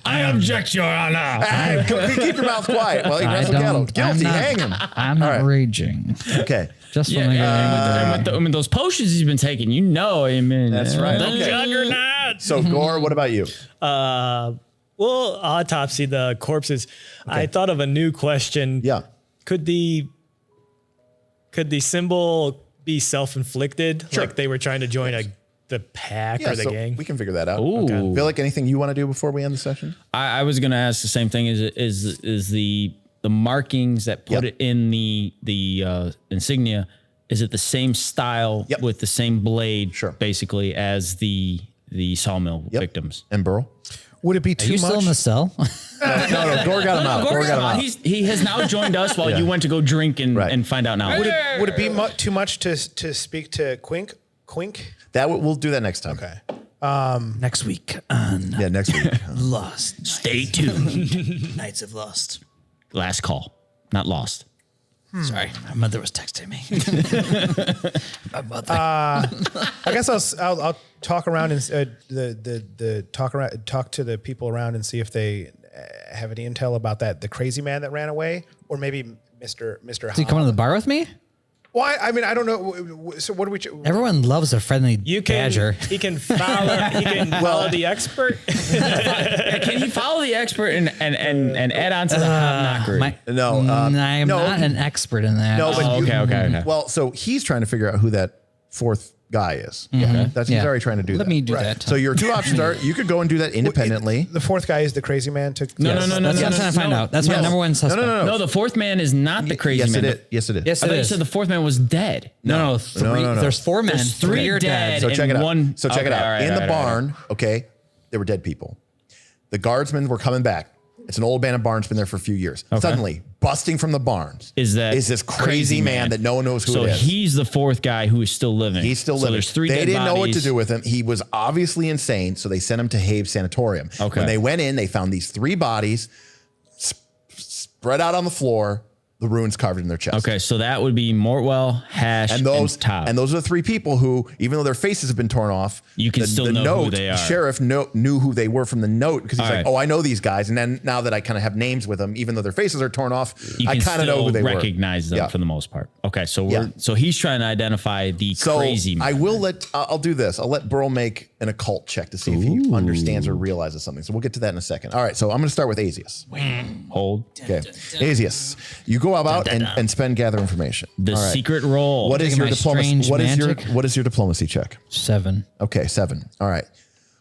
I object, Your Honor. Hey, keep your mouth quiet. Well, he I wrestled cattle. don't. I'm Guilty, not, hang him. I'm not All right. raging. Okay. Just Yeah, when and with those potions he's been taking, you know, I mean, That's right. The Okay. juggernaut. So, Gorre, what about you? Well, autopsy the corpses. I thought of a new question. Yeah. Could the symbol be self-inflicted? Sure. Like they were trying to join the pack Yeah, or the so gang? we can figure that out. Ooh. Okay. Feel like anything you want to do before we end the session? I was going to ask the same thing. Is the markings that put Yep. it in the insignia? Is it the same style Yep. with the same blade, Sure. basically, as the sawmill Yep. victims? And Burl? Would it be Are too you much? still in the cell? No, Gorre got him out. Gorre got him out. He has now joined us while you went to go drink Right. and find out now. Would it be too much to speak to Quink? We'll do that next time. Okay. Next week on Yeah, next week. Lost. Stay tuned. Nights of Lost. Last call, not lost. Sorry, my mother was texting me. My mother. I guess I'll talk around and talk to the people around and see if they have any intel about the crazy man that ran away, or maybe Mr. Is he coming to the bar with me? Why? I mean, I don't know. So what do we? Everyone loves a friendly badger. He can follow. He can follow the expert. Can you follow the expert and add on to the hobnockery? No, I am no, not an expert in that. No, but okay. Well, so he's trying to figure out who that fourth guy is. He's already trying to do that. Let me do that. So your two options are you could go and do that independently. The fourth guy is the crazy man. No. That's what I'm trying to find out. That's my number one suspect. No, the fourth man is not the crazy Yes, man. it is. Yes, it is. Yes, I it thought you is. said the fourth man was dead. No. There's 4 men. There's 3 are dead. So check it and out. one- So check it okay, out. all right, In all the right, all right. barn, okay, there were dead people. The guardsmen were coming back. It's an old abandoned barn. It's been there for a few years. Suddenly, busting from the barns Is this crazy man that no one knows who So it is. he's the fourth guy who is still living. He's still so living. There's 3 They dead didn't know what to bodies. do with him. He was obviously insane, so they sent him to Have's Sanatorium. Okay. When they went in, they found these 3 bodies spread out on the floor, the runes carved in their chest. Okay, so that would be Mortwell, Hash, And those Todd. are the 3 people who, even though their faces have been torn off, You can still know who they are. The sheriff knew who they were from the note because he's All like, right. oh, I know these guys. And then now that I kind of have names with them, even though their faces are torn off, you I can kind of know who they recognize were. them for the most part. Okay, so Yeah. so he's trying to identify the crazy man. I will I'll do this. I'll let Burl make an occult check to see if he understands or realizes something. So we'll get to that in a second. All right, so I'm going to start with Asius. Hold Okay, Asius, you go about and spend gather information. the All right. secret roll. What is Taking your my diplomacy? strange magic? What is your diplomacy check? 7. Okay, 7. All right.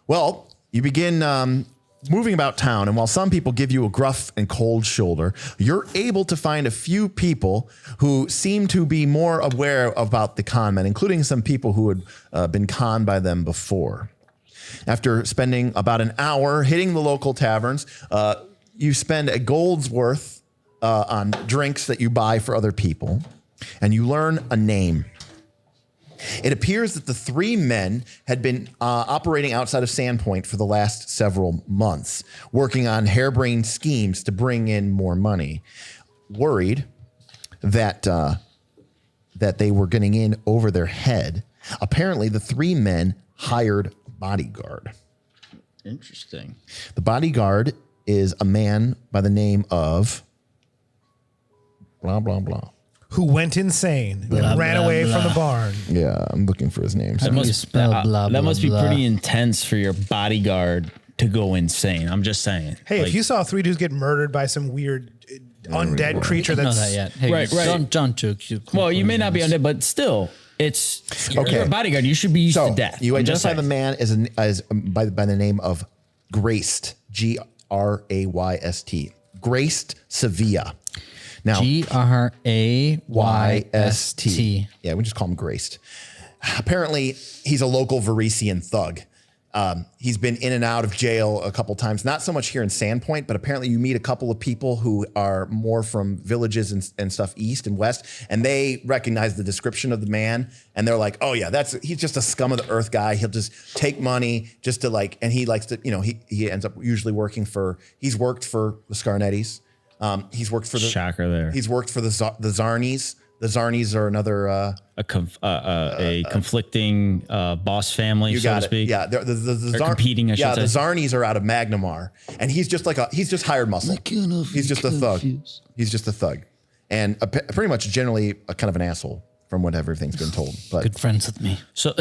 Well, you begin moving about town, and while some people give you a gruff and cold shoulder, you're able to find a few people who seem to be more aware about the con men, including some people who had been conned by them before. After spending about an hour hitting the local taverns, you spend a gold's worth on drinks that you buy for other people, and you learn a name. It appears that the 3 men had been operating outside of Sandpoint for the last several months, working on harebrained schemes to bring in more money. Worried that they were getting in over their head, apparently the 3 men hired a bodyguard. Interesting. The bodyguard is a man by the name of blah, blah, blah. Who went insane and ran away from the barn? Yeah, I'm looking for his name. How do you spell blah, that blah, must be blah? pretty intense for your bodyguard to go insane. I'm just saying. Hey, Like, if you saw 3 dudes get murdered by some weird undead creature I don't know that's that yet. Hey, Right. Don't joke. well, you may not be undead, but still, it's Okay. You're a bodyguard. You should be used So to death. you I'm just identify the saying. man as by the name of Graced, Grayst, Graced Sevilla. Now, Grayst. Yeah, we just call him Graced. Apparently, he's a local Varisian thug. He's been in and out of jail a couple times, not so much here in Sandpoint, but apparently you meet a couple of people who are more from villages and stuff east and west, and they recognize the description of the man, and they're like, oh yeah, he's just a scum of the earth guy. He'll just take money just to and he likes to, he ends up usually he's worked for the Scarnettis. He's worked for the Shocker there. He's worked for the Zarnis. The Zarnis are another a conflicting boss family, you so got to it. speak. Yeah, the competing, I should the say. Zarnis are out of Magnamar, and he's just he's just hired muscle. He's just a thug. He's just a thug, and pretty much generally a kind of an asshole from what everything's been told. But Good friends with me. So,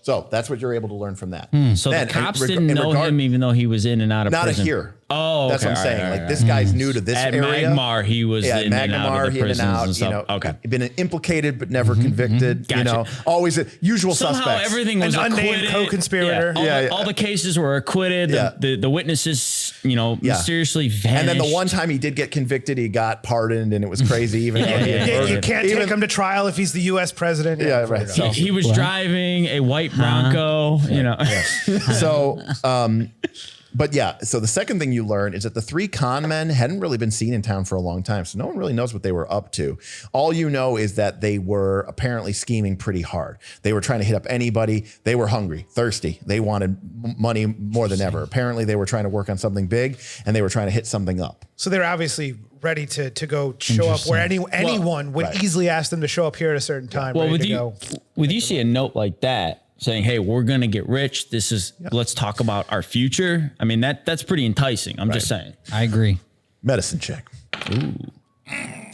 so that's what you're able to learn from that. so Then, the cops in didn't know regard- him, even though he was in and out of Not prison. here. Oh, that's okay, what I'm all saying. right, Like all this right. guy's new to this At area. Magmar, he was Yeah, in and out of the in and prisons out. and stuff. Okay. Been implicated but never convicted. Gotcha. Always usual Somehow suspects. everything was An unnamed acquitted. co-conspirator. Yeah, all the cases were acquitted. Yeah. The witnesses, mysteriously vanished. And then the one time he did get convicted, he got pardoned, and it was crazy. Even though he had You murdered. can't take him to trial if he's the U.S. president. Yeah, right. So, he was driving a white Bronco. so but yeah, so the second thing you learn is that the 3 con men hadn't really been seen in town for a long time. So no one really knows what they were up to. All you know is that they were apparently scheming pretty hard. They were trying to hit up anybody. They were hungry, thirsty. They wanted money more than ever. Apparently they were trying to work on something big, and they were trying to hit something up. So they're obviously ready to go show up where anyone would right. easily ask them to show up here at a certain time. Well, ready to go. with you see a note like that saying, "Hey, we're gonna get rich. Let's talk about our future." I mean, that's pretty enticing. I'm just saying. I agree. Medicine check.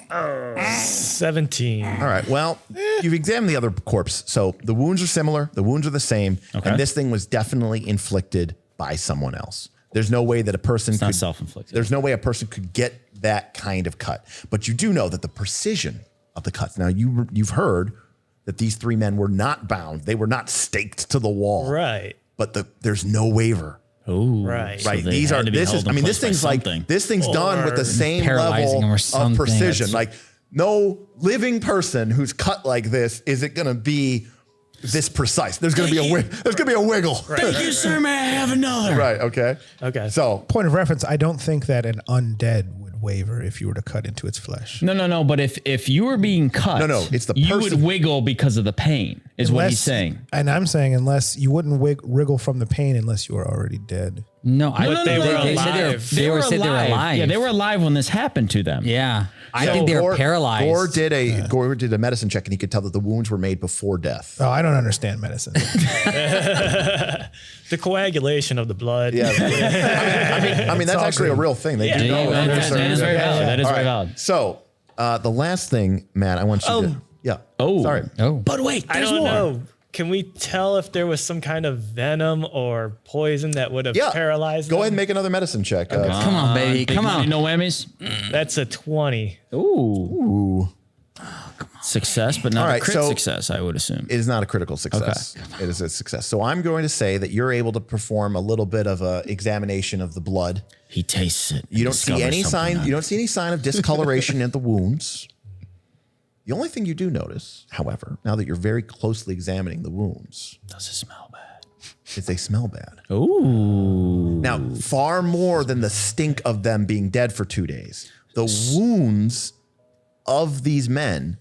17. All right. Well, you've examined the other corpse. So the wounds are similar. The wounds are the same. Okay. And this thing was definitely inflicted by someone else. There's no way that a person It's could not self-inflicted. There's no way a person could get that kind of cut. But you do know that the precision of the cuts. Now you've heard that these three men were not bound. They were not staked to the wall. Right. But there's no waiver. Oh, Right. so Right. they These had are to be this held is in I mean place this by thing's something. like this thing's done with the same paralyzing them level or of something. precision. That's- Like no living person who's cut like this is it going to be this precise. There's going to be a wiggle. Thank you, sir. May I have another? Right, okay. Okay. So, Point of reference, I don't think that an undead would waver if you were to cut into its flesh. No. But if you were being cut, No, it's the you person- would wiggle because of the pain. Is what he's saying. And I'm saying unless you wouldn't wriggle from the pain unless you were already dead. No, I But they were said alive. they were alive. Yeah, they were alive when this happened to them. Yeah. I think they were paralyzed. Gore did a medicine check and he could tell that the wounds were made before death. Oh, I don't understand medicine. The coagulation of the blood. Yeah. I mean that's all actually a green. real thing. They do Yeah, know that under is certain- very valid. That is All very right. valid. So, the last thing, Matt, I want you to yeah. Oh. Sorry. Oh. But wait, I there's don't more. know. Can we tell if there was some kind of venom or poison that would have Yeah. paralyzed Go them? ahead and make another medicine check. Come on, baby. Big Come money, on. no whammies. That's a 20. Ooh. Success, but not All a right, crit so- success, I would assume. It is not a critical success. It is a success. So I'm going to say that you're able to perform a little bit of a examination of the blood. He tastes it. You don't see any sign. You don't see any sign of discoloration in the wounds. The only thing you do notice, however, now that you're very closely examining the wounds, Does it smell bad? is they smell bad. Ooh. Now, far more than the stink of them being dead for 2 days, the wounds of these men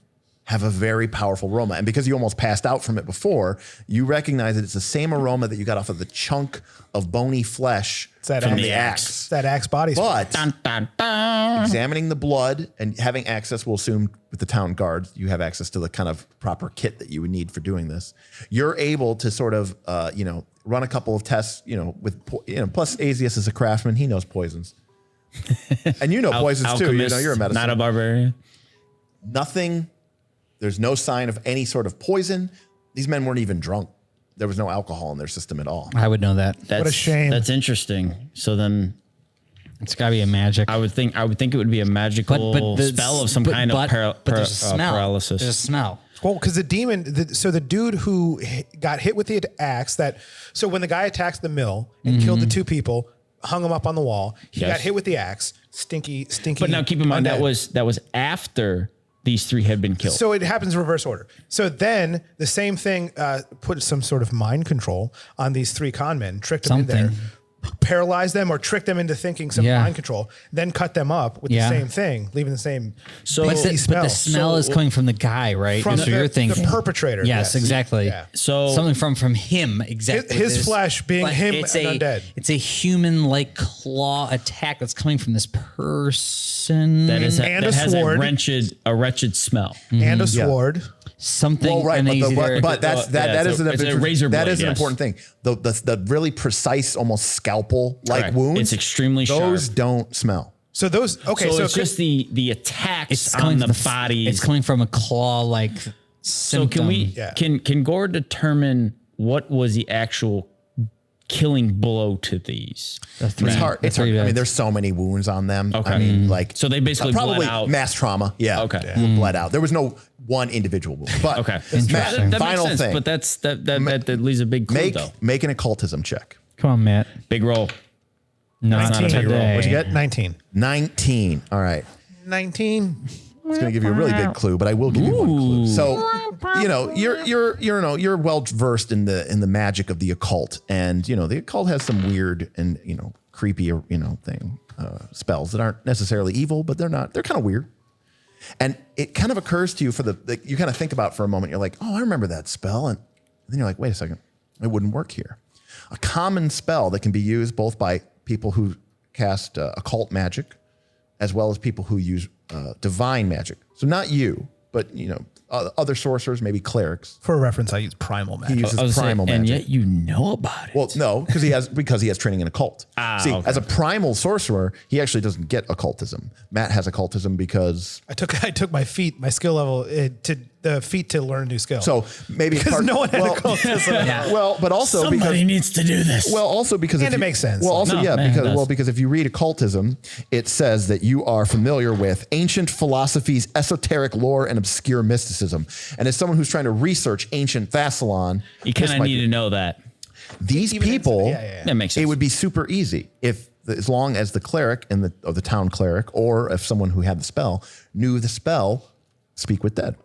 have a very powerful aroma. And because you almost passed out from it before, you recognize that it's the same aroma that you got off of the chunk of bony flesh that from axe. the It's axe. that axe body spray. But Dun, dun, dun. examining the blood and having access, we'll assume with the town guard, you have access to the kind of proper kit that you would need for doing this. You're able to sort of, run a couple of tests, with, plus Azius is a craftsman. He knows poisons. And poisons too. Alchemist, You're a medicine. not a barbarian. Nothing. There's no sign of any sort of poison. These men weren't even drunk. There was no alcohol in their system at all. I would know that. That's, a shame. That's interesting. So then It's got to be a magic. I would think it would be a magical spell of some kind of but there's a smell. paralysis. There's a smell. Well, because the demon, so the dude who got hit with the axe, so when the guy attacked the mill and killed the two people, hung them up on the wall, he Yes. got hit with the axe, stinky. But now keep in mind undead. that was after these three had been killed. So it happens in reverse order. So then the same thing put some sort of mind control on these three con men, tricked them in there, paralyzed them or tricked them into thinking some mind control, then cut them up with the same thing, leaving the same But the smell is coming from the guy, right? From so you're thinking the perpetrator. Yes, exactly. Yeah. So something from him, exactly. His flesh being But him it's and undead. It's a human-like claw attack that's coming from this person. that is and that a has sword. a wretched smell. And a sword. Something. Well, right, and but, he's either- that is a razor blade, that is an yes. important thing. The really precise, almost scalpel like Correct. wounds. It's extremely those sharp. don't smell. So those okay. So So, it's just the attacks it's on coming the from bodies. It's coming from a claw-like. So can we Yeah. can Gorre determine what was the actual killing blow to these? It's hard. It's hard. I mean, there's so many wounds on them. Okay. I mean, like So they basically probably bled out. mass trauma. Yeah. Okay. Bled out. There was no one individual wound. But Okay, Matt, that final makes sense, thing. but that leaves a big clue though. Make an occultism check. Come on, Matt. Big roll. Not not a big roll. today. what'd you get? 19. 19. All right. 19. It's going to give you a really big clue, but I will give you one clue. So, you're well versed in the magic of the occult, and the occult has some weird and creepy spells that aren't necessarily evil, but they're kind of weird. And it kind of occurs to you you kind of think about it for a moment. You're like, oh, I remember that spell, and then you're like, wait a second, it wouldn't work here. A common spell that can be used both by people who cast occult magic, as well as people who use divine magic. So not you, but other sorcerers, maybe clerics. For reference, I use primal magic. He uses primal magic. And yet you know about it. Well, no, because he has training in occult. Okay. As a primal sorcerer, he actually doesn't get occultism. Matt has occultism because I took my skill level to the feat to learn a new skill. so maybe because no one had occultism. well, but also Somebody needs to do this. well, also because And it makes sense. Well, also No, man, it does. because if you read occultism, it says that you are familiar with ancient philosophies, esoteric lore, and obscure mysticism. And as someone who's trying to research ancient Thassalon, you kind of need to know that. these people. That makes sense. It would be super easy as long as the cleric or the town cleric, or if someone who had the spell knew the spell, speak with dead.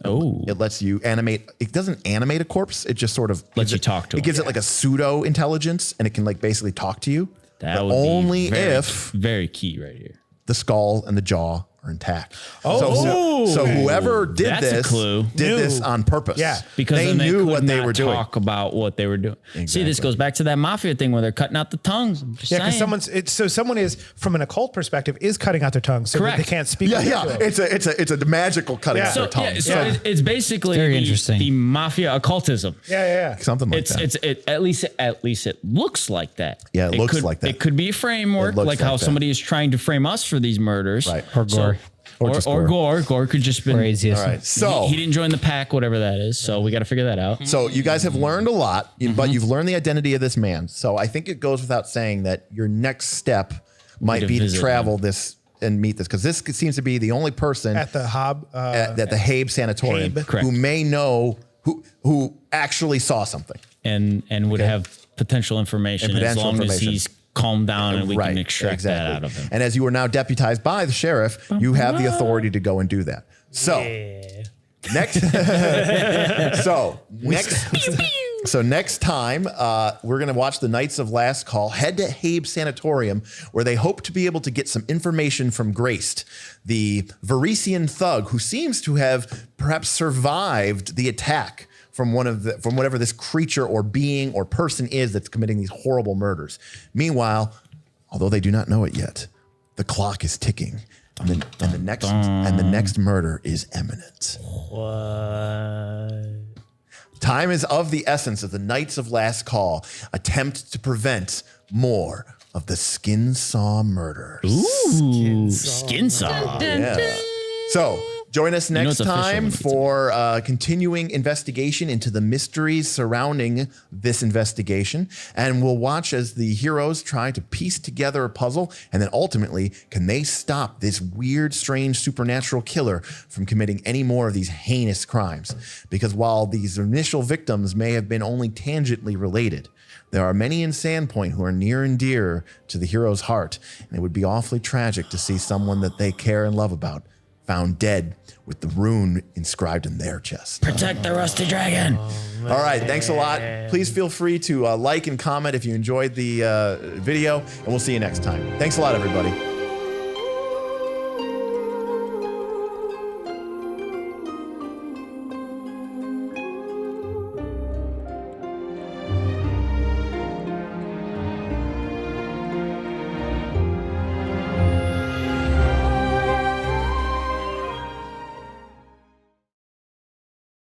Oh, It lets you animate. It doesn't animate a corpse. It just sort of Lets gives you it- talk to It him. gives it like a pseudo intelligence, and it can like basically talk to you. that but would only be very, if very key right here. the skull and the jaw are intact. So whoever did That's a this clue. did this on purpose. Yeah. Because they then they knew could what they not were doing. talk about what they were doing. See, this Exactly. goes back to that mafia thing where they're cutting out the tongues. I'm just Yeah, because saying. someone is from an occult perspective is cutting out their tongue so that Correct. they can't speak. Yeah, what they're yeah. doing. It's a magical cutting Yeah. out So, their tongue. it's basically very the, interesting. the mafia occultism. yeah. Something like that. At least it looks like that. Yeah, it looks could, like that. It could be a framework, It looks like how like that. somebody is trying to frame us for these murders. Right. Or Gorre. Or just Gorre. Gorre. Gorre could just been. Or Azius. All right. So he didn't join the pack, whatever that is. So we got to figure that out. So you guys have learned a lot, but you've learned the identity of this man. So I think it goes without saying that your next step might to be to visit travel this and meet this, because this seems to be the only person At the Hob. at the Habe Sanatorium Habe. Correct. who may know who actually saw something. And would have potential information And as potential long as information. he's calmed down and we can extract that out of him. And as you are now deputized by the sheriff, you have the authority to go and do that. So next, next time, we're going to watch the Knights of Last Call head to Habe Sanatorium, where they hope to be able to get some information from Graced, the Varisian thug who seems to have perhaps survived the attack from whatever this creature or being or person is that's committing these horrible murders. Meanwhile, although they do not know it yet, the clock is ticking, and the next murder is imminent. Time is of the essence of the Knights of Last Call attempt to prevent more of the SKINSAW murders. Ooh, SKINSAW. Yeah. So join us next it's official when time we get to for continuing investigation into the mysteries surrounding this investigation. And we'll watch as the heroes try to piece together a puzzle. And then ultimately, can they stop this weird, strange, supernatural killer from committing any more of these heinous crimes? Because while these initial victims may have been only tangentially related, there are many in Sandpoint who are near and dear to the hero's heart. And it would be awfully tragic to see someone that they care and love about found dead with the rune inscribed in their chest. Protect the rusty dragon. All right, thanks a lot. Please feel free to like and comment if you enjoyed the video, and we'll see you next time. Thanks a lot, everybody.